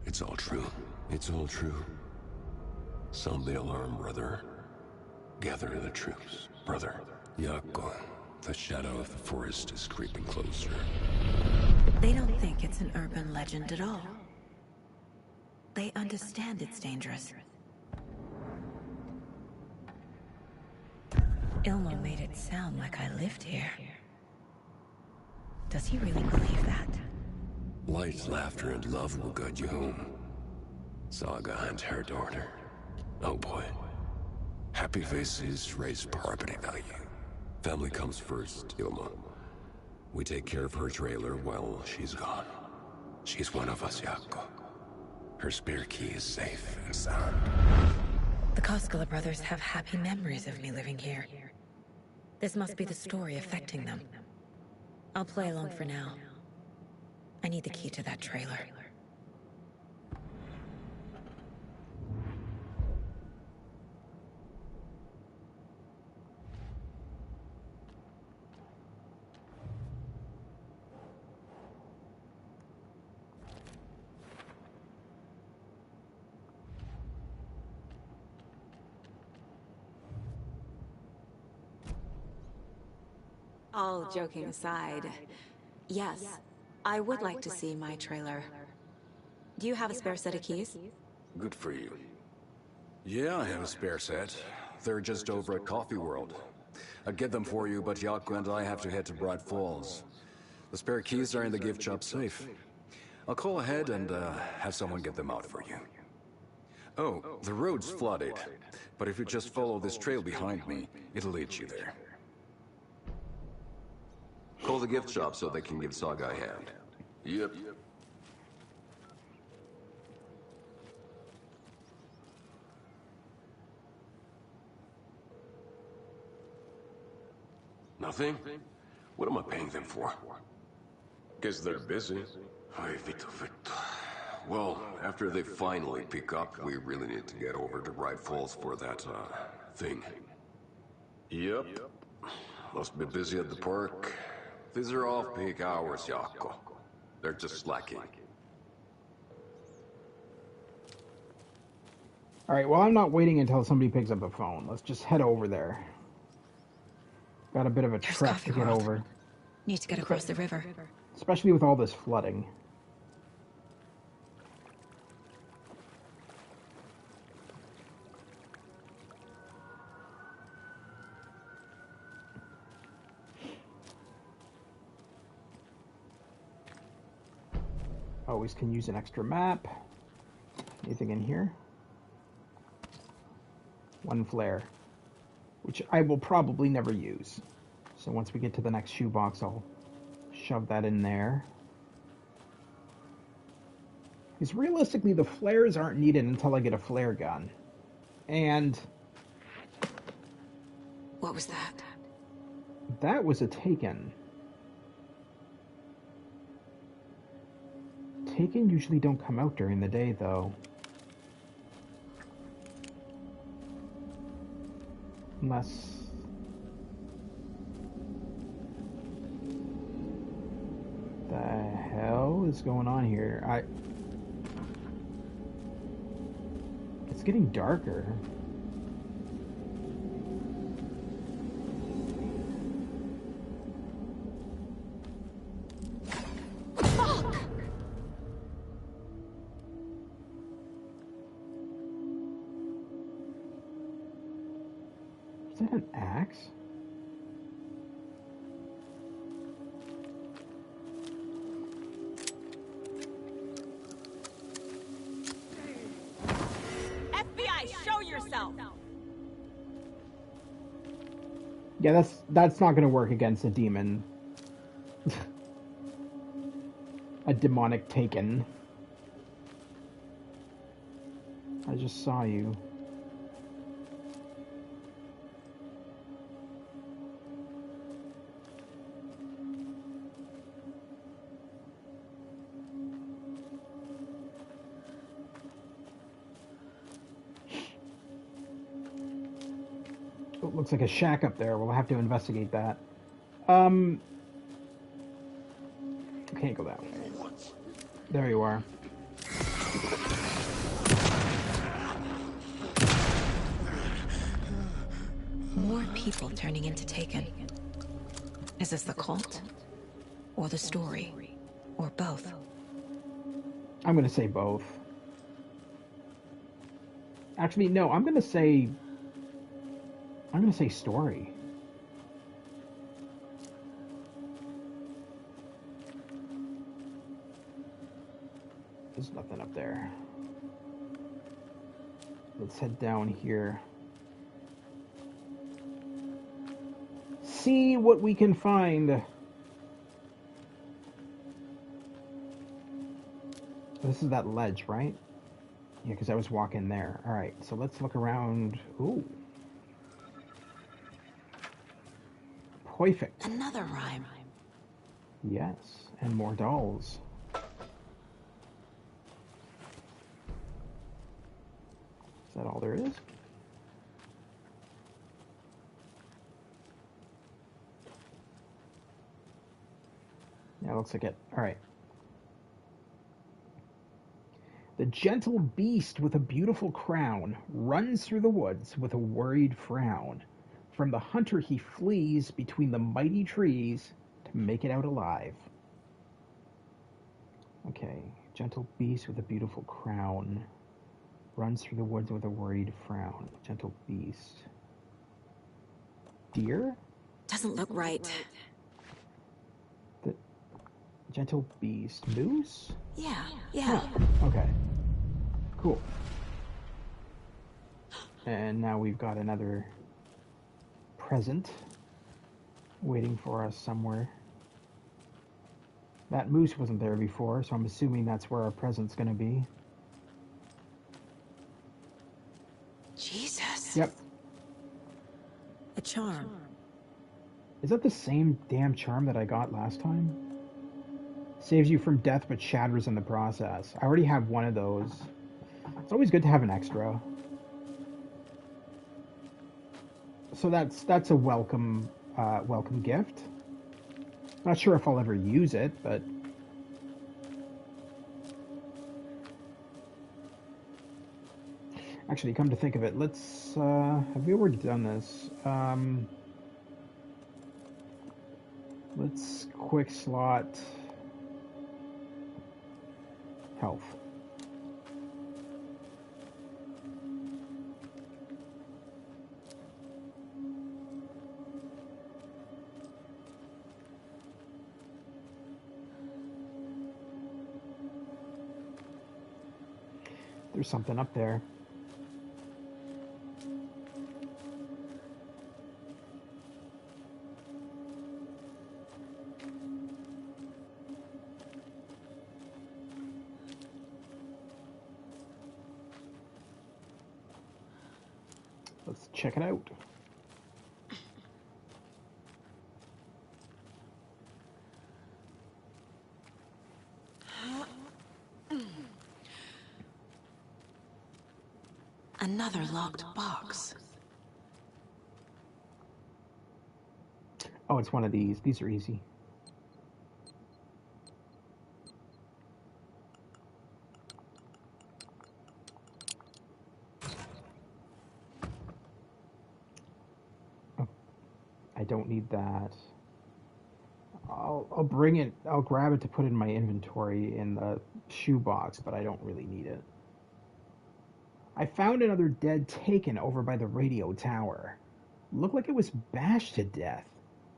It's all true. It's all true. Sound the alarm, brother. Gather the troops, brother. Yako, the shadow of the forest is creeping closer. They don't think it's an urban legend at all. They understand it's dangerous. Ilmo made it sound like I lived here. Does he really believe that? Light, laughter, and love will guide you home. Saga and her daughter. Oh boy. Happy faces raise property value. Family comes first, Ilma. We take care of her trailer while she's gone. She's one of us, Yako. Her spare key is safe and sound. The Koskela brothers have happy memories of me living here. This must be the story affecting them. I'll play along for now. I need the key to that trailer. All joking aside, yes, I would like to see my trailer. Do you have a spare set of keys? Good for you. Yeah, I have a spare set. They're just over at Coffee World. I'd get them for you, but Yako and I have to head to Bright Falls. The spare keys are in the gift shop safe. I'll call ahead and have someone get them out for you. Oh, the road's flooded, but if you just follow this trail behind me, it'll lead you there. Call the gift shop so they can give Saga a hand. Yep. Nothing? What am I paying them for? Guess they're busy. Ay, Vito. Well, after they finally pick up, we really need to get over to Bright Falls for that, thing. Yep. Must be busy at the park. These are off-peak hours, Yako. They're just slacking. Alright, well, I'm not waiting until somebody picks up a phone. Let's just head over there. Got a bit of a trek to get over. Need to get across the river. Especially with all this flooding. Always can use an extra map. Anything in here? One flare, which I will probably never use. So once we get to the next shoebox, I'll shove that in there. Because realistically, the flares aren't needed until I get a flare gun. And... What was that? That was a Taken. Taken usually don't come out during the day, though. Unless... The hell is going on here? It's getting darker. Is that an axe? FBI, show yourself! Yeah, that's not gonna work against a demon. A demonic Taken. I just saw you. Looks like a shack up there. We'll have to investigate that. Can't go that way. There you are. More people turning into Taken. Is this the cult? Or the story? Or both? I'm gonna say both. Actually, no, I'm gonna say story. There's nothing up there. Let's head down here. See what we can find. This is that ledge, right? Yeah, because I was walking there. Alright, so let's look around. Ooh. Perfect. Another rhyme. Yes, and more dolls. Is that all there is? Yeah, looks like it. Alright. The gentle beast with a beautiful crown runs through the woods with a worried frown. From the hunter he flees between the mighty trees to make it out alive. Okay, gentle beast with a beautiful crown runs through the woods with a worried frown. Gentle beast. Deer? Doesn't look right. The gentle beast. Moose? Yeah. Oh, okay. Cool. And now we've got another present waiting for us somewhere. That moose wasn't there before, so I'm assuming that's where our present's gonna be. Jesus. Yep. A charm. Is that the same damn charm that I got last time? Saves you from death but shatters in the process. I already have one of those. It's always good to have an extra. So that's a welcome gift. Not sure if I'll ever use it, but actually, come to think of it, let's have we already done this? Let's quick slot health. There's something up there. Let's check it out. Another locked box. Oh, it's one of these. These are easy. Oh, I don't need that. I'll bring it. I'll grab it to put in my inventory in the shoebox, but I don't really need it. I found another dead taken over by the radio tower. Looked like it was bashed to death.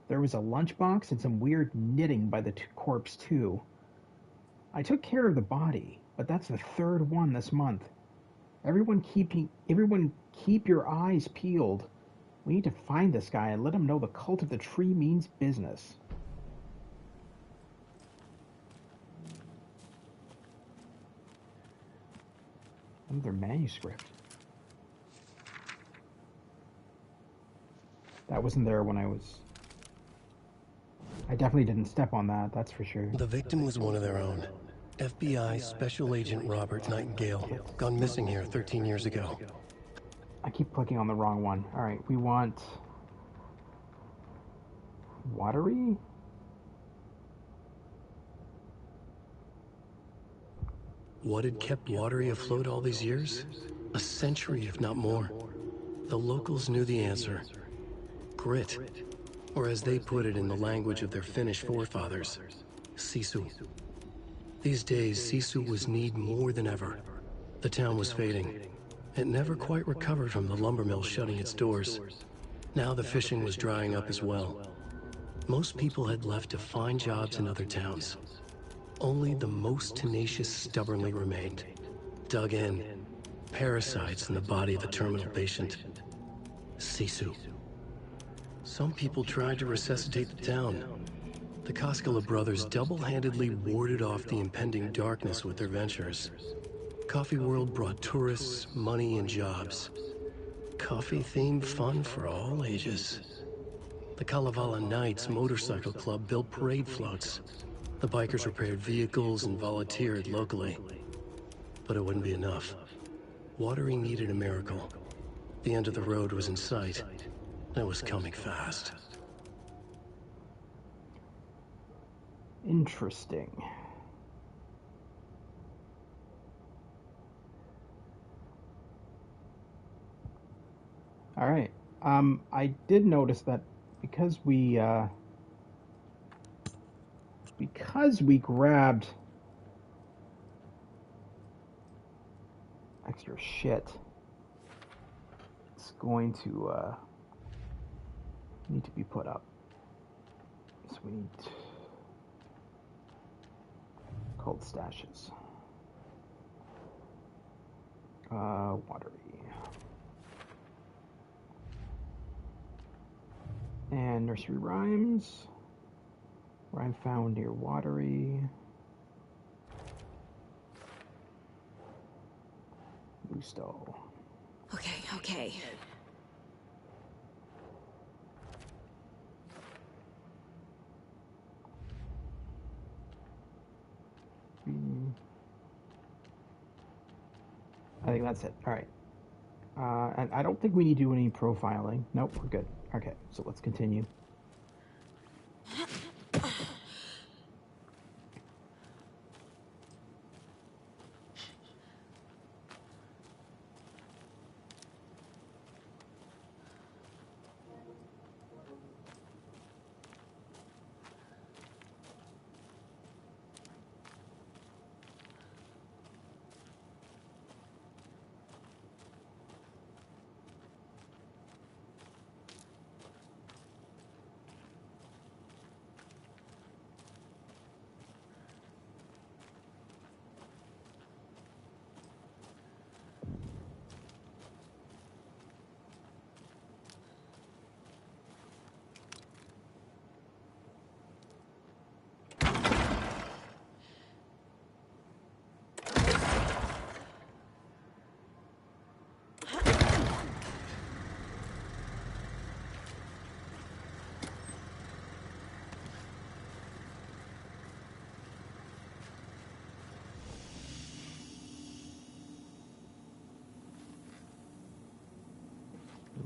There was a lunchbox and some weird knitting by the corpse too. I took care of the body, but that's the third one this month. Everyone keep your eyes peeled. We need to find this guy and let him know the cult of the tree means business. Another manuscript. That wasn't there when I was... I definitely didn't step on that, that's for sure. The victim was one of their own. FBI Special Agent Robert Nightingale, gone missing here 13 years ago. I keep clicking on the wrong one. Alright, we want... Watery? What had kept Watery afloat all these years? A century, if not more. The locals knew the answer. Grit. Or as they put it in the language of their Finnish forefathers, sisu. These days, sisu was needed more than ever. The town was fading. It never quite recovered from the lumber mill shutting its doors. Now the fishing was drying up as well. Most people had left to find jobs in other towns. Only the most tenacious stubbornly remained. Dug in. Parasites in the body of a terminal patient. Sisu. Some people tried to resuscitate the town. The Koskela brothers double-handedly warded off the impending darkness with their ventures. Coffee World brought tourists, money, and jobs. Coffee-themed fun for all ages. The Kalevala Knights Motorcycle Club built parade floats. The bikers repaired vehicles and volunteered locally. But it wouldn't be enough. Watery needed a miracle. The end of the road was in sight. And it was coming fast. Interesting. All right. I did notice that because we grabbed extra shit, it's going to need to be put up. So we need cold stashes. Watery. And nursery rhymes. Rhyme found near Watery. Gusto. Okay. I think that's it. All right. And I don't think we need to do any profiling. Nope, we're good. Okay, so let's continue.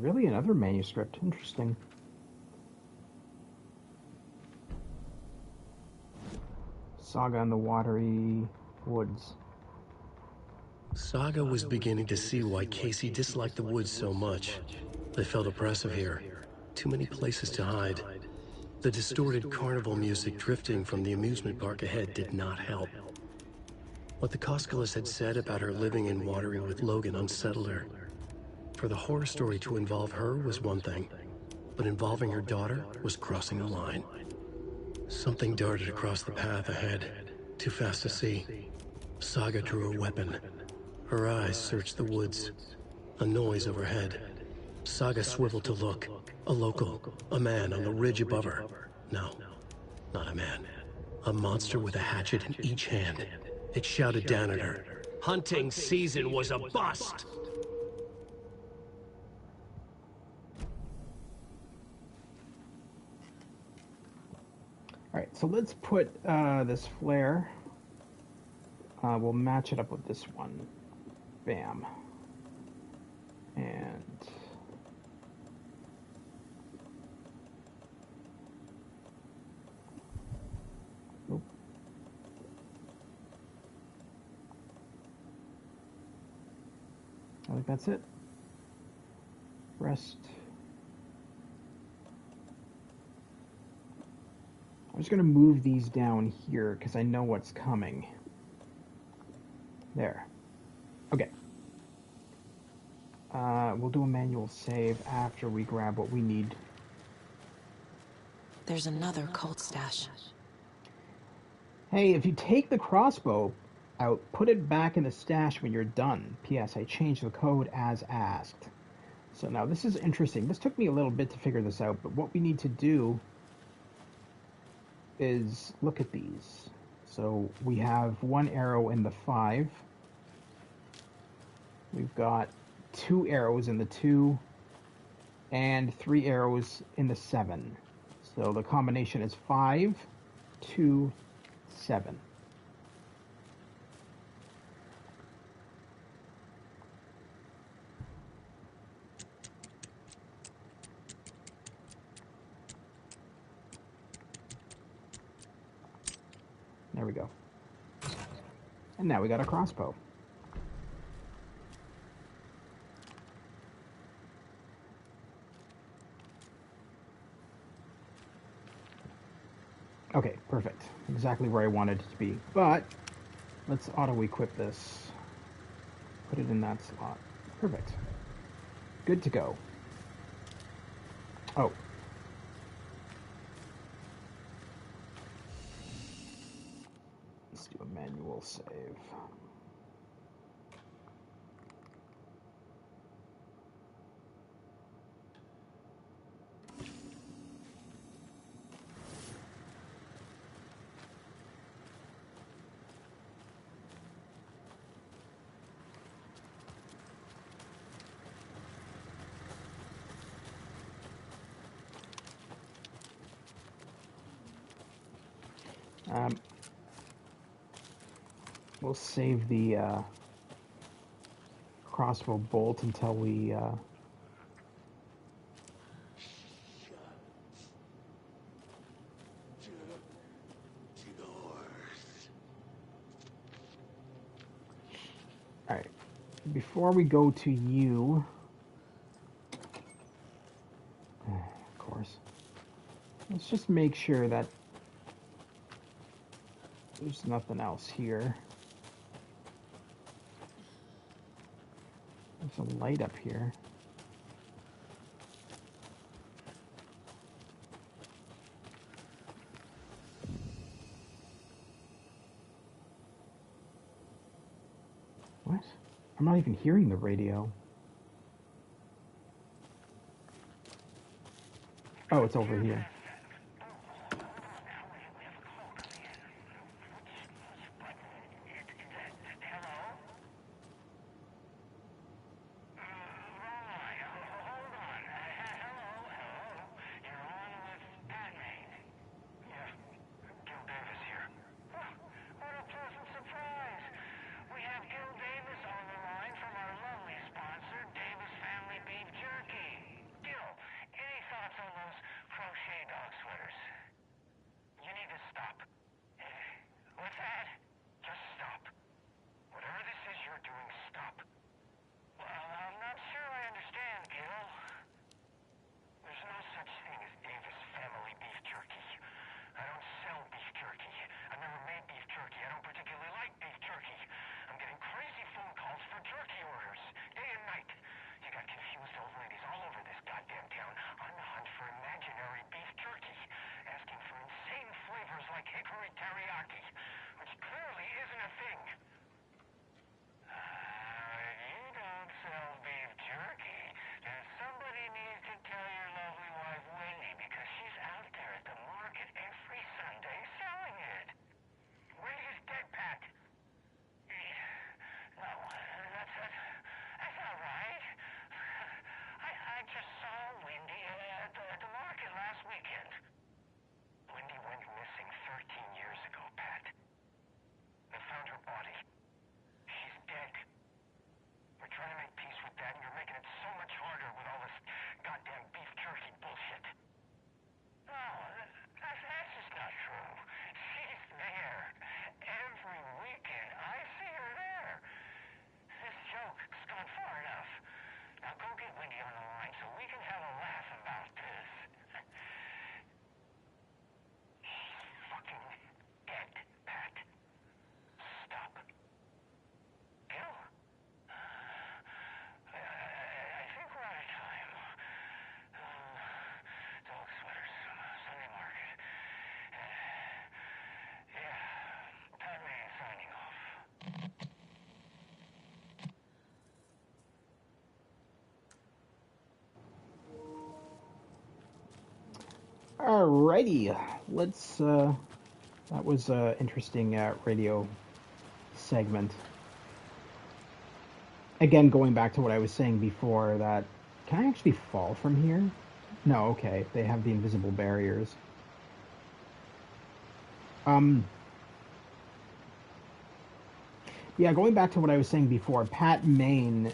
really another manuscript. Interesting. Saga in the Watery Woods. Saga was beginning to see why Casey disliked the woods so much. They felt oppressive here. Too many places to hide. The distorted carnival music drifting from the amusement park ahead did not help. What the Koskalis had said about her living in Watery with Logan unsettled her. For the horror story to involve her was one thing, but involving her daughter was crossing a line. Something darted across the path ahead, too fast to see. Saga drew a weapon. Her eyes searched the woods. A noise overhead. Saga swiveled to look. A local, a man on the ridge above her. No, not a man. A monster with a hatchet in each hand. It shouted down at her. Hunting season was a bust! Alright, so let's put this flare. We'll match it up with this one. Bam. And... Oop. I think that's it. Rest. I'm just going to move these down here because I know what's coming. There. Okay. We'll do a manual save after we grab what we need. There's another cult stash. Hey, if you take the crossbow out, put it back in the stash when you're done. P.S. I changed the code as asked. So now this is interesting. This took me a little bit to figure this out, but what we need to do is look at these. So we have one arrow in the 5. We've got 2 arrows in the 2 and 3 arrows in the 7. So the combination is 5, 2, 7. There we go. And now we got a crossbow. Okay, perfect. Exactly where I wanted it to be. But let's auto-equip this. Put it in that slot. Perfect. Good to go. Oh. Let's do a manual save. We'll save the crossbow bolt until we Alright. Before we go to you, of course, let's just make sure that there's nothing else here. There's a light up here. What? I'm not even hearing the radio. Oh, it's over here. Alrighty, let's, that was an interesting radio segment. Again, going back to what I was saying before, that, can I actually fall from here? No, okay, they have the invisible barriers. Yeah, going back to what I was saying before, Pat Maine,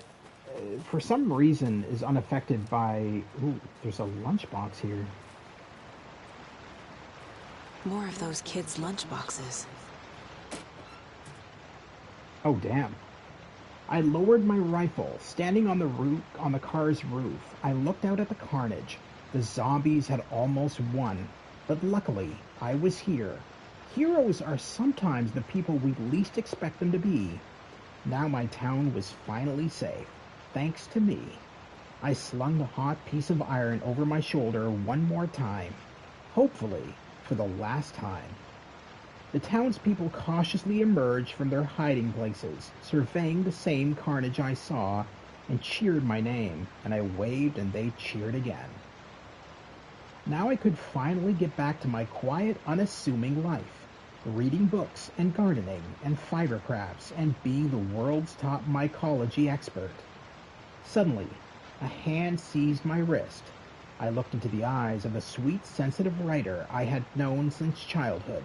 for some reason, is unaffected by... Ooh, there's a lunchbox here. More of those kids' lunchboxes. Oh, damn. I lowered my rifle, standing on the car's roof. I looked out at the carnage. The zombies had almost won, but luckily, I was here. Heroes are sometimes the people we least expect them to be. Now my town was finally safe, thanks to me. I slung the hot piece of iron over my shoulder one more time, hopefully for the last time. The townspeople cautiously emerged from their hiding places, surveying the same carnage I saw, and cheered my name, and I waved and they cheered again. Now I could finally get back to my quiet, unassuming life, reading books and gardening and fiber crafts and being the world's top mycology expert. Suddenly, a hand seized my wrist. I looked into the eyes of the sweet, sensitive writer I had known since childhood.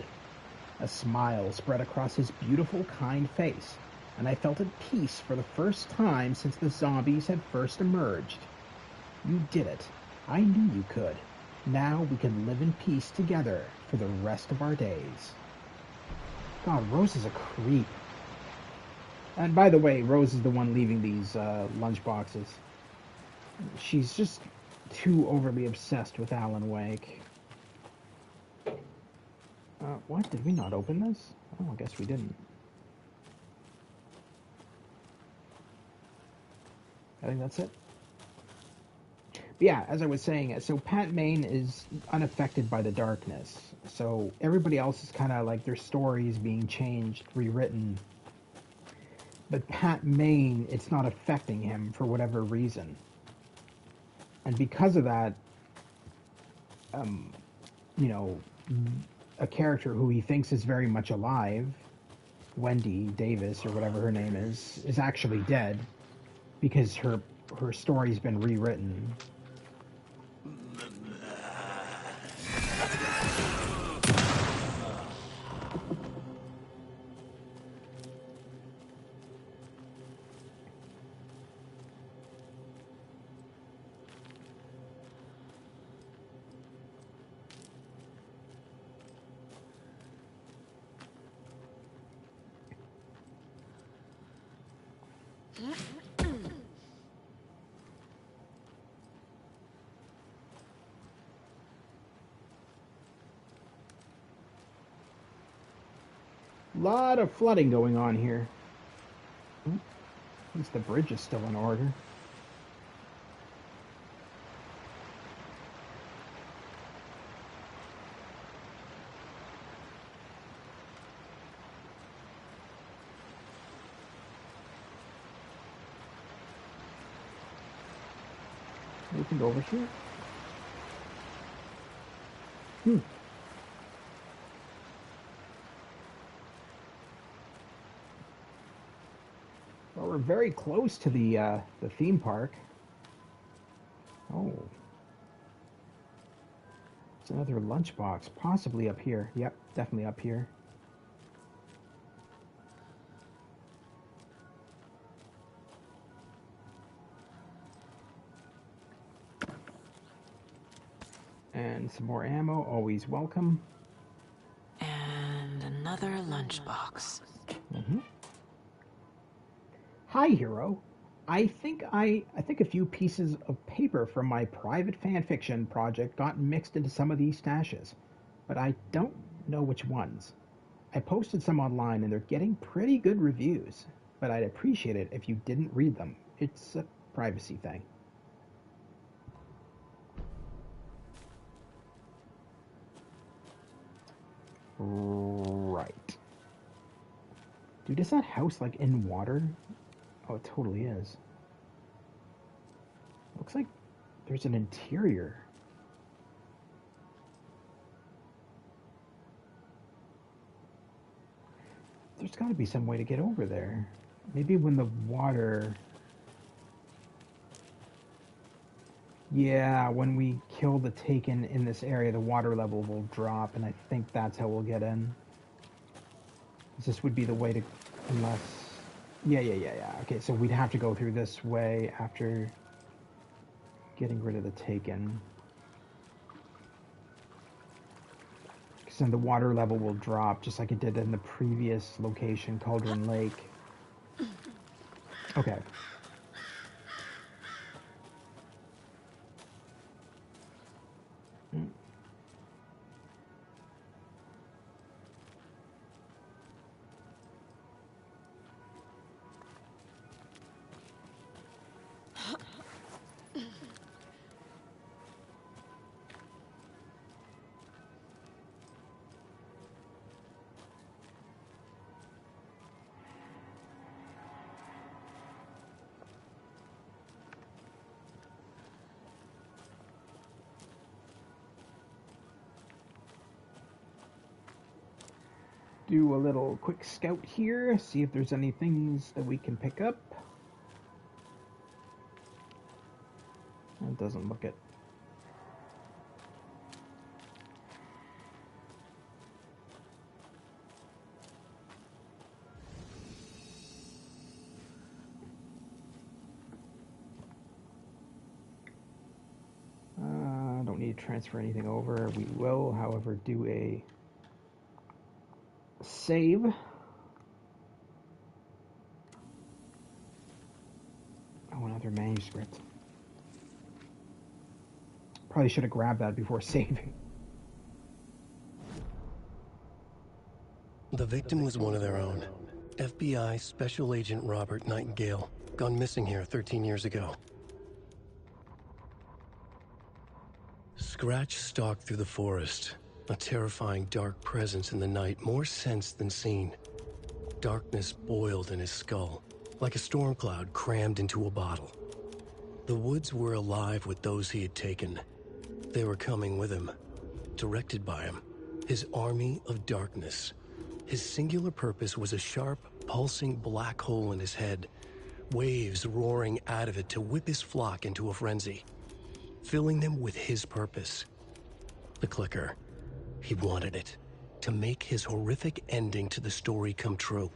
A smile spread across his beautiful, kind face, and I felt at peace for the first time since the zombies had first emerged. You did it. I knew you could. Now we can live in peace together for the rest of our days. God, Rose is a creep. And by the way, Rose is the one leaving these lunch boxes. She's just too overly obsessed with Alan Wake. What? Did we not open this? Oh, I guess we didn't. I think that's it. But yeah, as I was saying, so Pat Maine is unaffected by the darkness. So everybody else is kind of like their story is being changed, rewritten. But Pat Maine, it's not affecting him for whatever reason. And because of that, you know, a character who he thinks is very much alive, Wendy Davis or whatever her name is actually dead because her story's been rewritten. Lot of flooding going on here. At least the bridge is still in order. We can go over here. Well, we're very close to the theme park. Oh. It's another lunchbox, possibly up here. Yep, definitely up here. And some more ammo, always welcome. And another lunchbox. Mm-hmm. Hi, hero. I think a few pieces of paper from my private fanfiction project got mixed into some of these stashes, but I don't know which ones. I posted some online and they're getting pretty good reviews, but I'd appreciate it if you didn't read them. It's a privacy thing. Right. Dude, is that house like in water? Oh, it totally is. Looks like there's an interior. There's got to be some way to get over there. Maybe when the water... Yeah, when we kill the Taken in this area, the water level will drop, and I think that's how we'll get in. This would be the way to... Unless... Yeah. Okay, so we'd have to go through this way after getting rid of the Taken. Because then the water level will drop, just like it did in the previous location, Cauldron Lake. Okay. Do a little quick scout here, see if there's any things that we can pick up. It doesn't look it. Don't need to transfer anything over. We will, however, do a save. Oh, another manuscript. Probably should have grabbed that before saving. The victim was one of their own. FBI Special Agent Robert Nightingale, gone missing here 13 years ago. Scratch stalked through the forest, a terrifying dark presence in the night, more sensed than seen. Darkness boiled in his skull, like a storm cloud crammed into a bottle. The woods were alive with those he had taken. They were coming with him, directed by him, his army of darkness. His singular purpose was a sharp, pulsing black hole in his head, waves roaring out of it to whip his flock into a frenzy, filling them with his purpose. The clicker. He wanted it, to make his horrific ending to the story come true.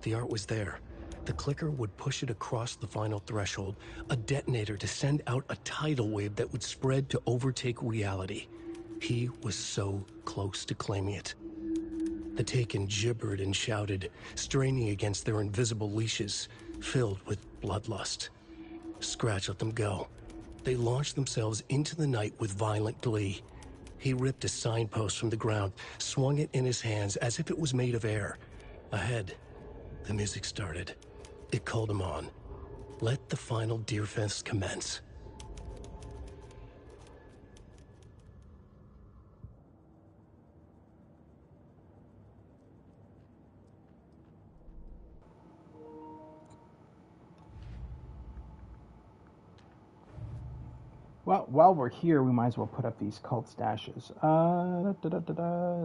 The art was there. The clicker would push it across the final threshold, a detonator to send out a tidal wave that would spread to overtake reality. He was so close to claiming it. The Taken gibbered and shouted, straining against their invisible leashes, filled with bloodlust. Scratch let them go. They launched themselves into the night with violent glee. He ripped a signpost from the ground, swung it in his hands as if it was made of air. Ahead, the music started. It called him on. Let the final Deerfest commence. Well, while we're here, we might as well put up these cult stashes.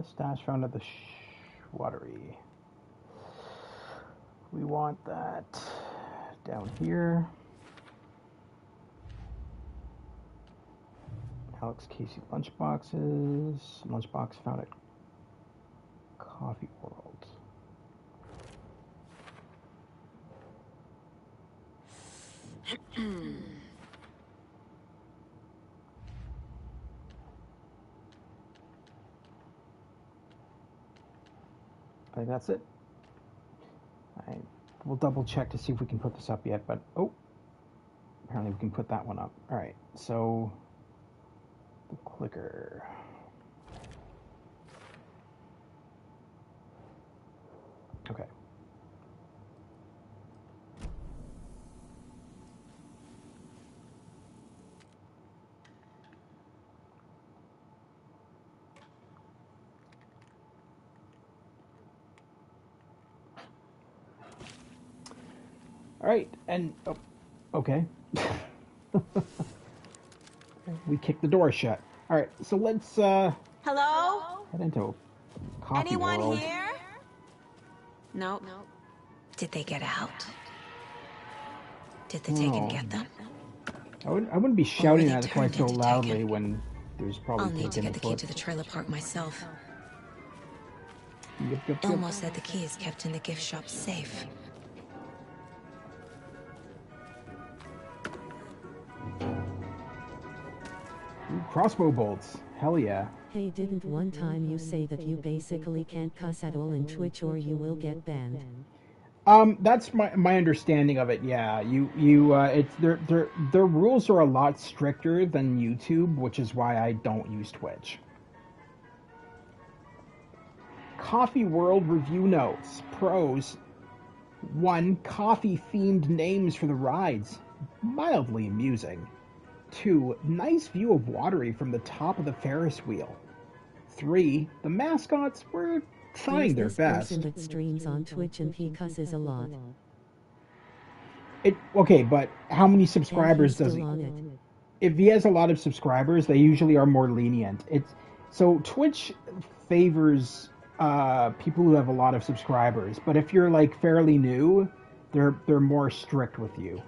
Stash found at the watery. We want that down here. Alex Casey lunchboxes. Lunchbox found at Coffee World. I think that's it. We'll double check to see if we can put this up yet, but oh, apparently we can put that one up. All right, so the clicker. Okay. All right, and oh, okay. We kicked the door shut. All right, so let's Hello? head into Coffee Anyone World. here? Nope. Did they get out? Did the Taken get them? I wouldn't be shouting that quite so loudly when there's probably I'll need to Taken get the key afoot. to the trailer park myself. Yep. Elmo said the key is kept in the gift shop safe. Ooh, crossbow bolts. Hell yeah. Hey, didn't one time you say that you basically can't cuss at all in Twitch or you will get banned? That's my understanding of it. Yeah, it's their rules are a lot stricter than YouTube, which is why I don't use Twitch. Coffee World review notes. Pros: 1. Coffee-themed names for the rides. Mildly amusing. 2. Nice view of Watery from the top of the Ferris wheel. 3. The mascots were trying their best. Person that streams on Twitch and he cusses a lot. Okay, but how many subscribers does he? If he has a lot of subscribers, they usually are more lenient. So Twitch favors people who have a lot of subscribers, but if you're like fairly new, they're more strict with you.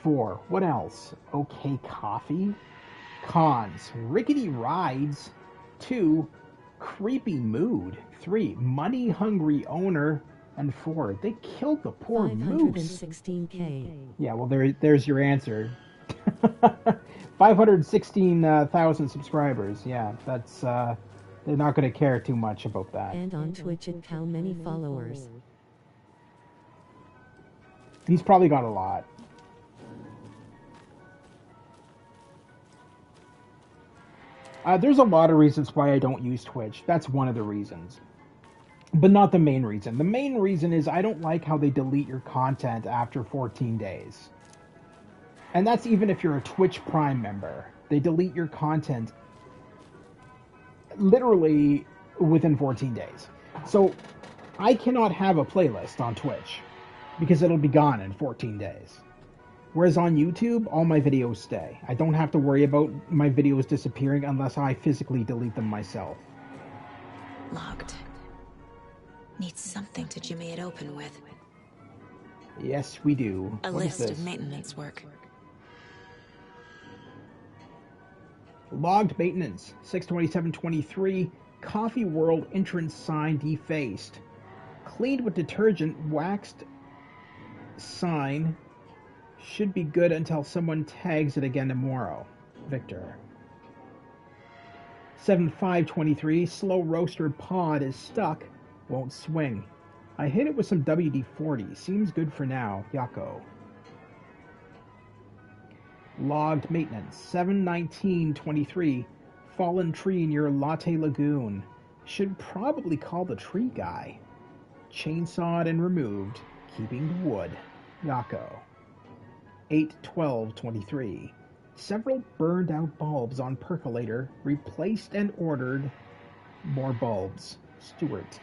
4. What else? Okay, coffee. Cons: rickety rides. 2. Creepy mood. 3. Money hungry owner. And 4. They killed the poor moose. 516K. Yeah, well there's your answer. 516,000 subscribers. Yeah, that's they're not going to care too much about that. And on Twitch it how many followers? He's probably got a lot. There's a lot of reasons why I don't use Twitch. That's one of the reasons. But not the main reason. The main reason is I don't like how they delete your content after 14 days. And that's even if you're a Twitch Prime member. They delete your content literally within 14 days. So I cannot have a playlist on Twitch because it'll be gone in 14 days. Whereas on YouTube, all my videos stay. I don't have to worry about my videos disappearing unless I physically delete them myself. Locked. Need something to jimmy it open with. Yes, we do. A list of maintenance work. Logged maintenance. 6/27/23. Coffee World entrance sign defaced. Cleaned with detergent. Waxed sign. Should be good until someone tags it again tomorrow. Victor. 7/5/23. Slow roaster pod is stuck. Won't swing. I hit it with some WD-40. Seems good for now. Yako. Logged maintenance. 7/19/23. Fallen tree near Latte Lagoon. Should probably call the tree guy. Chainsawed and removed. Keeping the wood. Yako. 8/12/23. Several burned out bulbs on percolator. Replaced and ordered more bulbs. Stewart.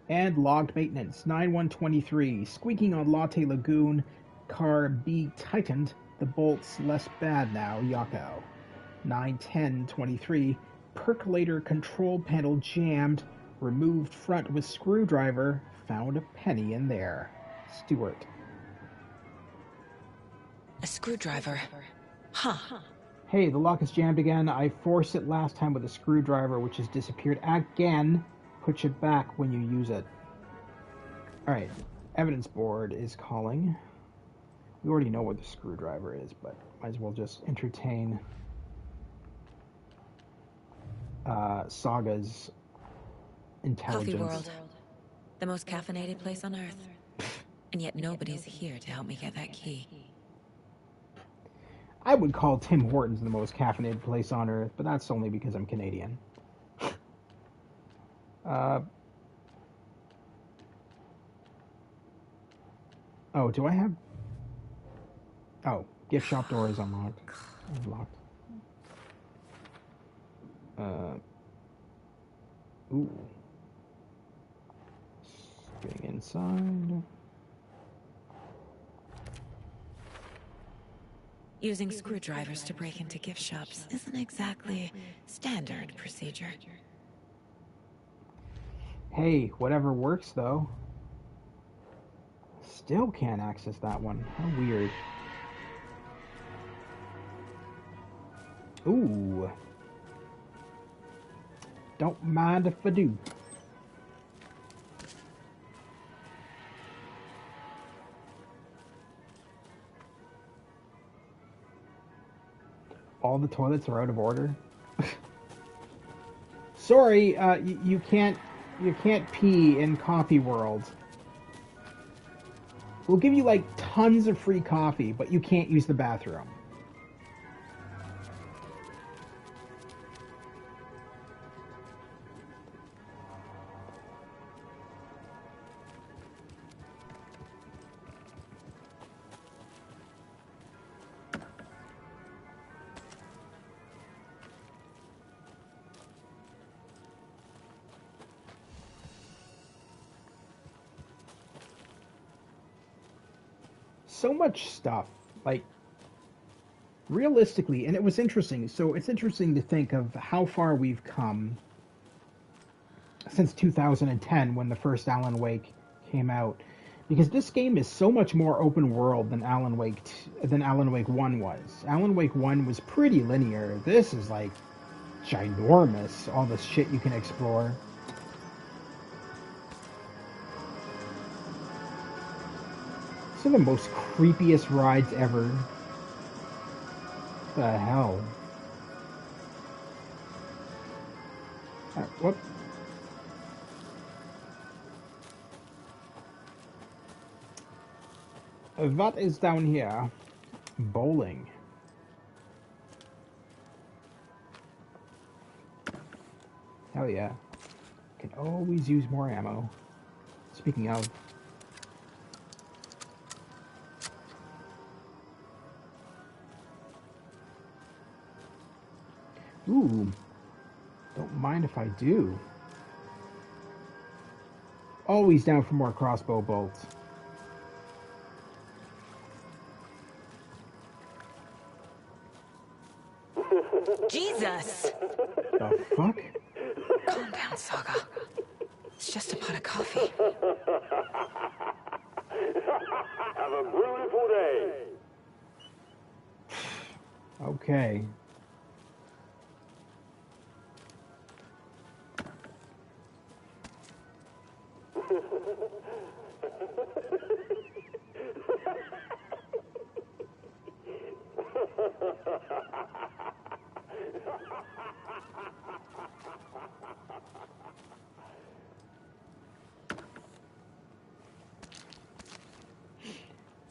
And logged maintenance. 9/1/23. Squeaking on Latte Lagoon. Car B tightened. The bolts less bad now. Yako. 9/10/23. Percolator control panel jammed. Removed front with screwdriver. Found a penny in there. Stewart. A screwdriver. Huh. Hey, the lock is jammed again. I forced it last time with a screwdriver, which has disappeared again. Put it back when you use it. Alright. Evidence board is calling. We already know what the screwdriver is, but might as well just entertain Saga's intelligence. Coffee World. The most caffeinated place on Earth. And yet nobody's here to help me get that key. I would call Tim Hortons the most caffeinated place on Earth, but that's only because I'm Canadian. Oh, do I have... Oh, gift shop door is unlocked. Unlocked. Ooh. Getting inside. Using screwdrivers to break into gift shops isn't exactly standard procedure. Hey, whatever works, though. Still can't access that one. How weird. Ooh. Don't mind if I do. All the toilets are out of order. Sorry, you can't pee in Coffee World. We'll give you like tons of free coffee, but you can't use the bathroom. So much stuff, like, realistically, and it was interesting. So it's interesting to think of how far we've come since 2010 when the first Alan Wake came out, because this game is so much more open world than Alan Wake 1 was. Alan Wake 1 was pretty linear. This is like ginormous, all the shit you can explore. Some of the most creepiest rides ever. What the hell? What? What is down here? Bowling. Hell yeah. Can always use more ammo. Speaking of. Ooh. Don't mind if I do. Always down for more crossbow bolts. Jesus! The fuck? Calm down, Saga. It's just a pot of coffee. Have a beautiful day. Okay.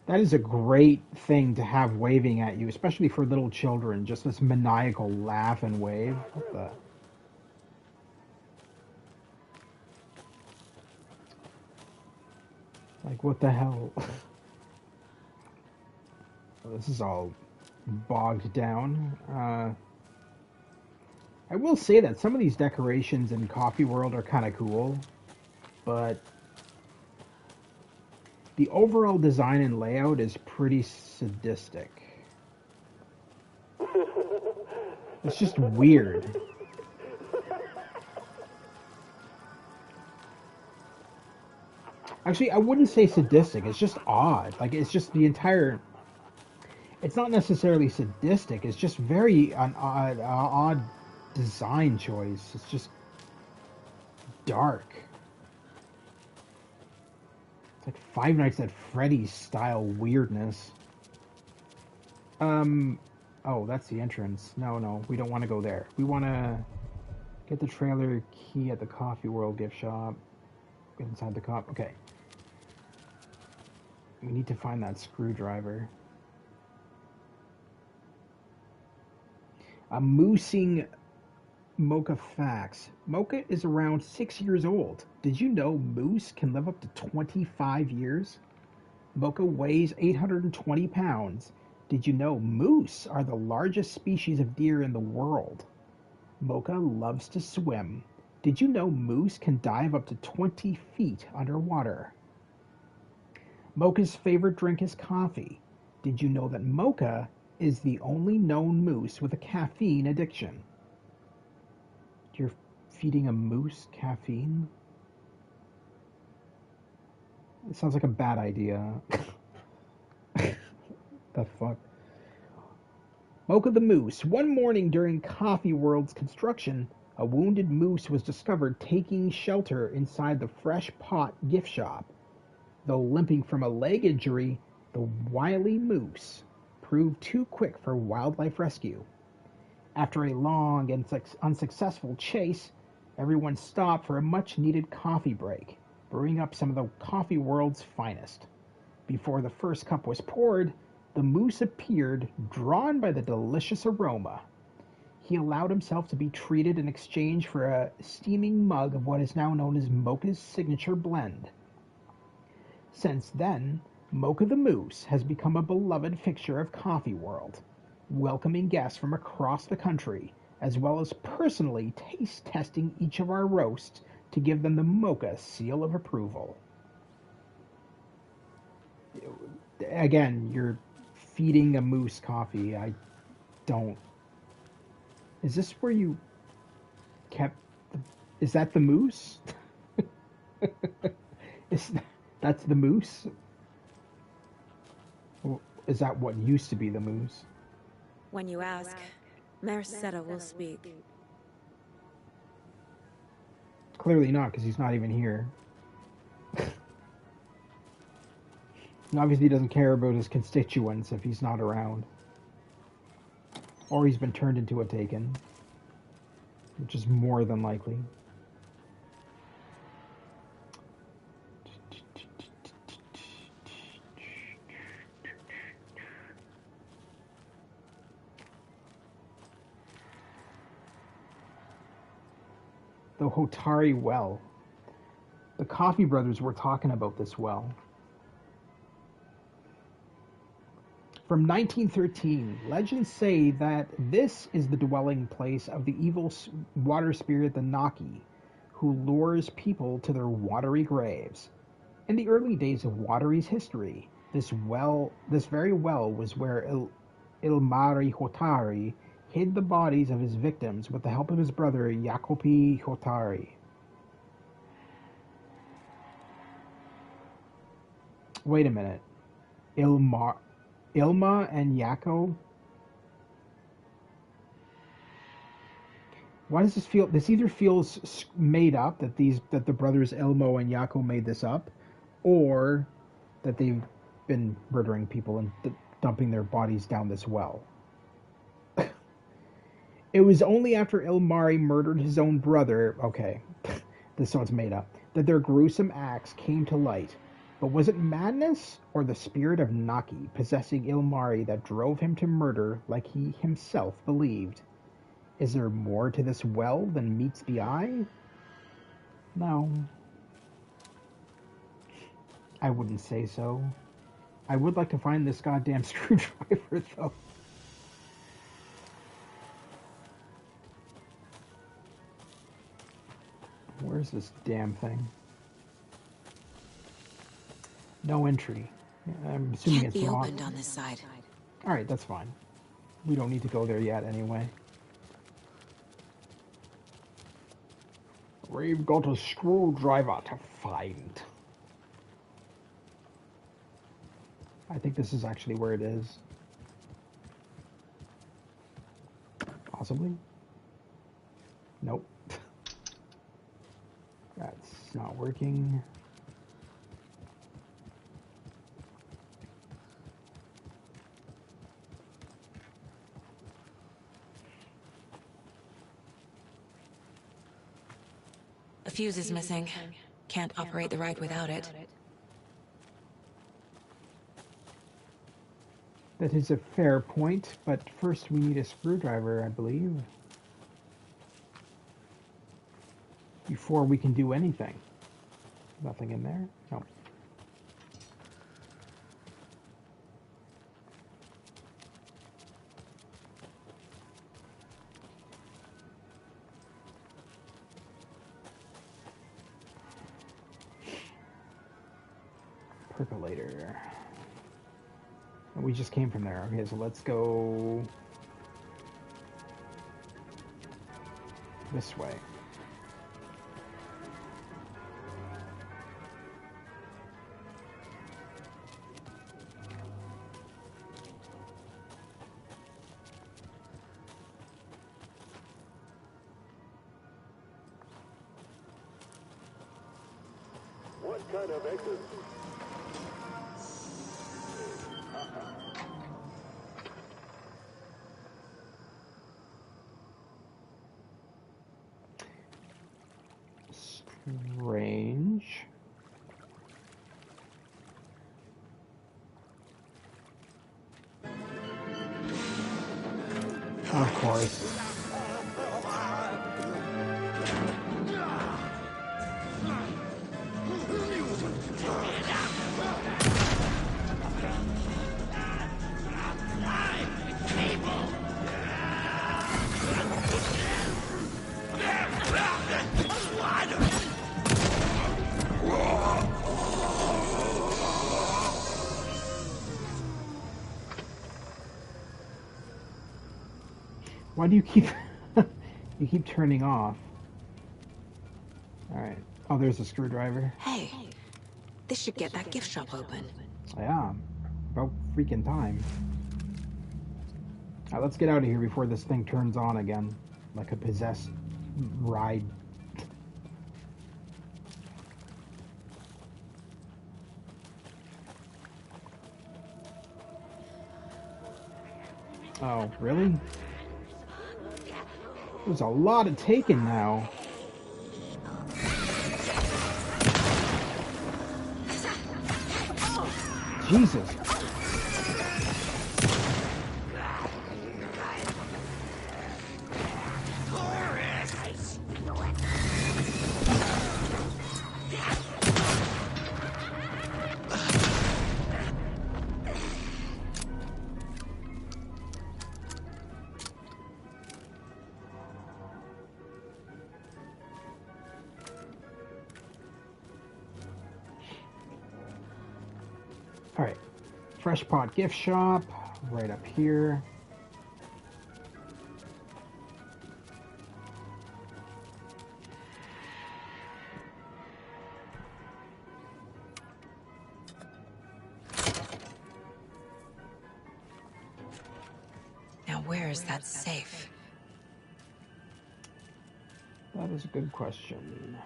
That is a great thing to have waving at you, especially for little children. Just this maniacal laugh and wave. What the? Like, what the hell? This is all bogged down. I will say that some of these decorations in Coffee World are kind of cool, but the overall design and layout is pretty sadistic. It's just weird. Actually, I wouldn't say sadistic. It's just odd. Like, it's just the entire... It's not necessarily sadistic. It's just very an odd design choice. It's just dark. It's like Five Nights at Freddy's style weirdness. Oh, that's the entrance. No, we don't want to go there. We want to get the trailer key at the Coffee World gift shop. Get inside the cop. Okay. We need to find that screwdriver. A moosing Mocha facts. Mocha is around 6 years old. Did you know moose can live up to 25 years? Mocha weighs 820 pounds. Did you know moose are the largest species of deer in the world? Mocha loves to swim. Did you know moose can dive up to 20 feet underwater? Mocha's favorite drink is coffee. Did you know that Mocha is the only known moose with a caffeine addiction? You're feeding a moose caffeine? It sounds like a bad idea. The fuck? Mocha the Moose. One morning during Coffee World's construction, a wounded moose was discovered taking shelter inside the Fresh Pot gift shop. Though limping from a leg injury, the wily moose proved too quick for wildlife rescue. After a long and unsuccessful chase, everyone stopped for a much-needed coffee break, brewing up some of the Coffee World's finest. Before the first cup was poured, the moose appeared, drawn by the delicious aroma. He allowed himself to be treated in exchange for a steaming mug of what is now known as Mocha's signature blend. Since then, Mocha the Moose has become a beloved fixture of Coffee World, welcoming guests from across the country, as well as personally taste-testing each of our roasts to give them the Mocha seal of approval. Again, you're feeding a moose coffee. I don't... Is this where you kept... Is that the moose? That's the moose? Is that what used to be the moose? When you ask, Merceda will speak. Clearly not, because he's not even here. And obviously he doesn't care about his constituents if he's not around. Or he's been turned into a Taken, which is more than likely. The Hotari Well. The Coffee Brothers were talking about this well. From 1913, legends say that this is the dwelling place of the evil water spirit the Naki, who lures people to their watery graves. In the early days of Watery's history, this very well was where Ilmari Hotari hid the bodies of his victims with the help of his brother Jacopi Hotari. Wait a minute. Ilma and Yako? Why does this feel... This either feels made up, that the brothers Ilmo and Yako made this up, or that they've been murdering people and dumping their bodies down this well. It was only after Ilmari murdered his own brother... Okay, this one's made up. That their gruesome acts came to light. But was it madness or the spirit of Naki possessing Ilmari that drove him to murder like he himself believed? Is there more to this well than meets the eye? No. I wouldn't say so. I would like to find this goddamn screwdriver, though. Where's this damn thing? No entry. I'm assuming it's locked. Opened on this side. Alright, that's fine. We don't need to go there yet anyway. We've got a screwdriver to find. I think this is actually where it is. Possibly? Nope. That's not working. A fuse is missing. Can't operate the ride without it. That is a fair point, but first we need a screwdriver, I believe. Before we can do anything. Nothing in there? No. Percolator. And we just came from there. Okay, so let's go this way. What kind of exit? Strange. Of course. Why do you keep you keep turning off? All right. Oh, there's a screwdriver. Hey, this should get that gift shop open. Yeah, about freaking time. All right, let's get out of here before this thing turns on again, like a possessed ride. Oh, really? There's a lot of taking now. Jesus. All right, Fresh Pot gift shop, right up here. Now where is that safe? That is a good question.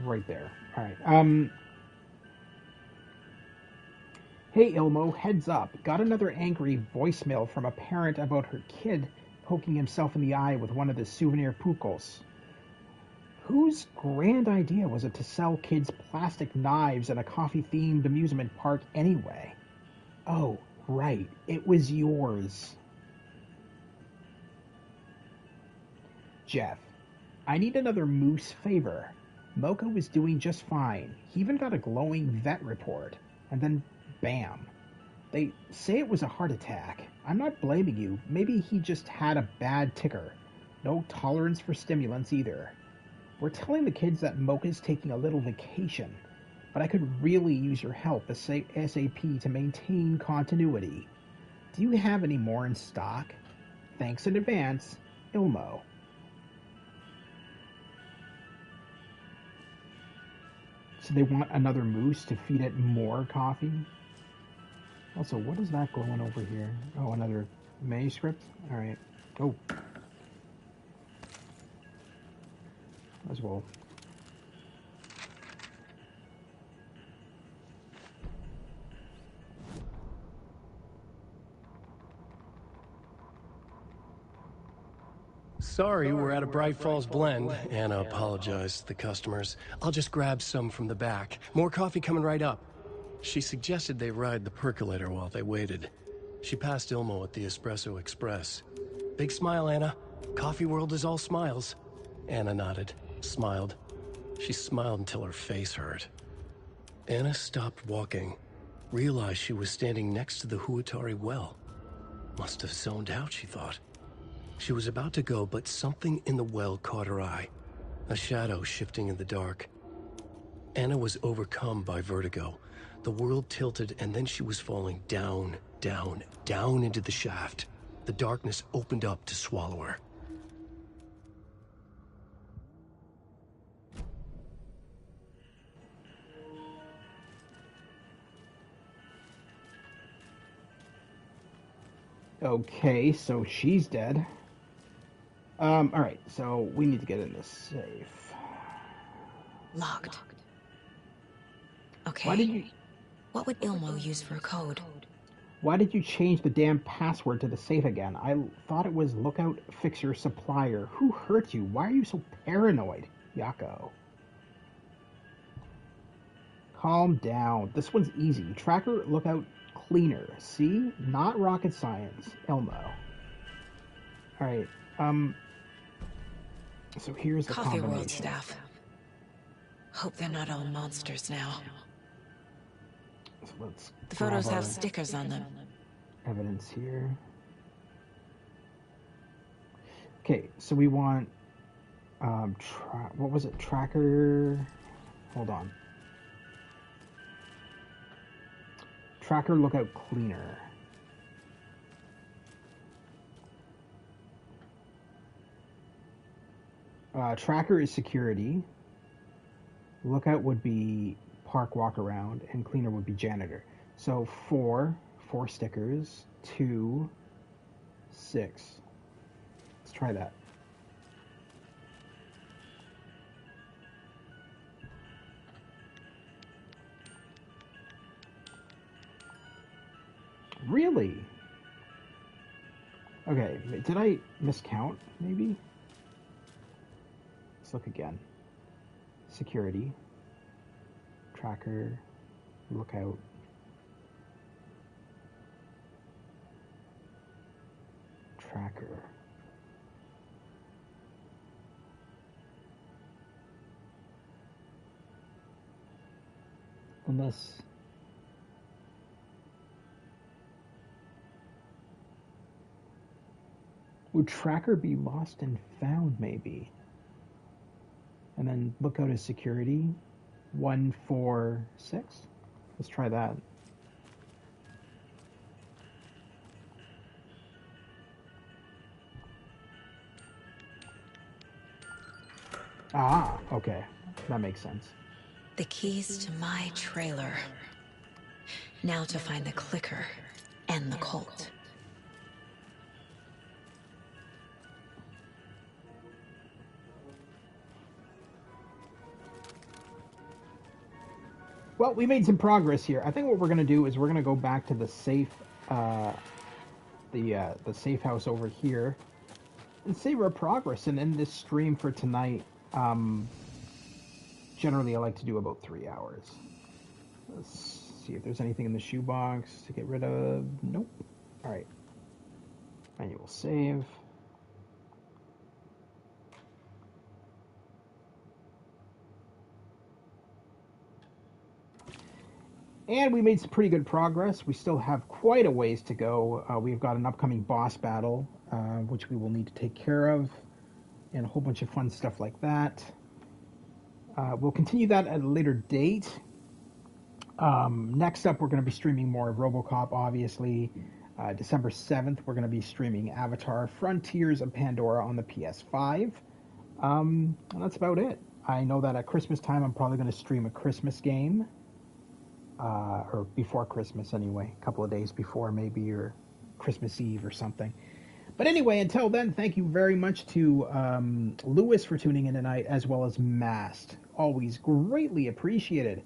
Right there. All right. Hey, Ilmo, heads up. Got another angry voicemail from a parent about her kid poking himself in the eye with one of the souvenir pucos. Whose grand idea was it to sell kids plastic knives at a coffee-themed amusement park anyway? Oh, right. It was yours. Jeff, I need another moose favor. Mocha was doing just fine. He even got a glowing vet report. And then, bam. They say it was a heart attack. I'm not blaming you. Maybe he just had a bad ticker. No tolerance for stimulants either. We're telling the kids that Mocha's taking a little vacation. But I could really use your help ASAP to maintain continuity. Do you have any more in stock? Thanks in advance, Ilmo. So they want another moose to feed it more coffee? Also, what is that going over here? Oh, another manuscript? Alright. Oh. As well. Sorry, we're at a Bright Falls blend. Anna apologized to the customers. I'll just grab some from the back. More coffee coming right up. She suggested they ride the percolator while they waited. She passed Ilmo at the Espresso Express. Big smile, Anna. Coffee world is all smiles. Anna nodded, smiled. She smiled until her face hurt. Anna stopped walking, realized she was standing next to the Huatari well. Must have zoned out, she thought. She was about to go, but something in the well caught her eye. A shadow shifting in the dark. Anna was overcome by vertigo. The world tilted, and then she was falling down, down, down into the shaft. The darkness opened up to swallow her. Okay, so she's dead. Alright, so we need to get in this safe. Locked. Okay. Why did you... What would Ilmo use for a code? Why did you change the damn password to the safe again? I thought it was lookout fixer supplier. Who hurt you? Why are you so paranoid, Yako? Calm down. This one's easy. Tracker, lookout, cleaner. See? Not rocket science. Ilmo. Alright, so here's the Coffee combination. World staff. Hope they're not all monsters now. So let's the photos grab have our stickers on them. Evidence here. Okay, so we want, what was it? Tracker, hold on. Tracker, lookout, cleaner. Tracker is security. Lookout would be park walk around, and cleaner would be janitor. So four stickers, 2, 6. Let's try that. Really? Okay, did I miscount, maybe? Let's look again. Security. Tracker. Lookout. Tracker. Unless... Would Tracker be lost and found, maybe? And then lookout as security. 1, 4, 6. Let's try that. Ah, okay. That makes sense. The keys to my trailer. Now to find the clicker and the cult. Well, we made some progress here. I think what we're going to do is we're going to go back to the safe, the safe house over here, and save our progress and end this stream for tonight. Generally, I like to do about 3 hours. Let's see if there's anything in the shoebox to get rid of. Nope. All right. Manual save. And we made some pretty good progress. We still have quite a ways to go. We've got an upcoming boss battle, which we will need to take care of, and a whole bunch of fun stuff like that. We'll continue that at a later date. Next up, we're going to be streaming more of RoboCop, obviously. December 7th, we're going to be streaming Avatar Frontiers of Pandora on the PS5. And that's about it. I know that at Christmas time, I'm probably going to stream a Christmas game. Or before Christmas anyway, a couple of days before maybe, or Christmas Eve or something. But anyway, until then, thank you very much to Lewis for tuning in tonight, as well as Mast. Always greatly appreciated.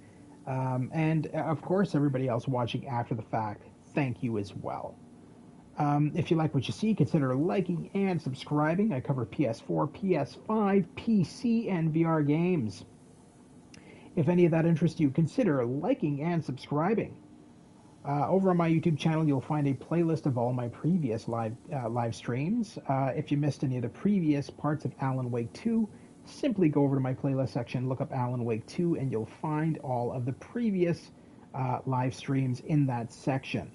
And of course, everybody else watching after the fact, thank you as well. If you like what you see, consider liking and subscribing. I cover PS4, PS5, PC, and VR games. If any of that interests you, consider liking and subscribing. Over on my YouTube channel, you'll find a playlist of all my previous live streams. If you missed any of the previous parts of Alan Wake 2, simply go over to my playlist section, look up Alan Wake 2, and you'll find all of the previous live streams in that section.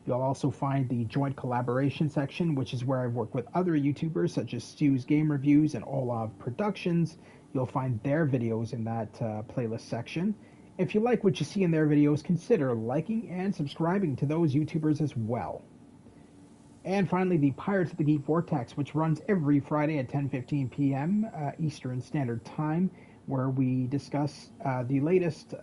You'll also find the joint collaboration section, which is where I've worked with other YouTubers such as Stu's Game Reviews and Olav Productions. You'll find their videos in that playlist section. If you like what you see in their videos, consider liking and subscribing to those YouTubers as well. And finally, the Pirates of the Geek Vortex, which runs every Friday at 10:15 p.m. Eastern Standard Time, where we discuss the latest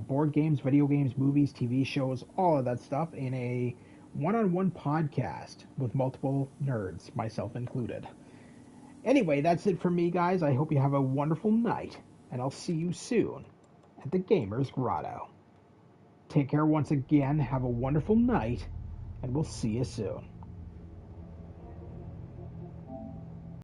board games, video games, movies, TV shows, all of that stuff in a one-on-one podcast with multiple nerds, myself included. Anyway, that's it for me, guys. I hope you have a wonderful night, and I'll see you soon at the Gamer's Grotto. Take care once again, have a wonderful night, and we'll see you soon.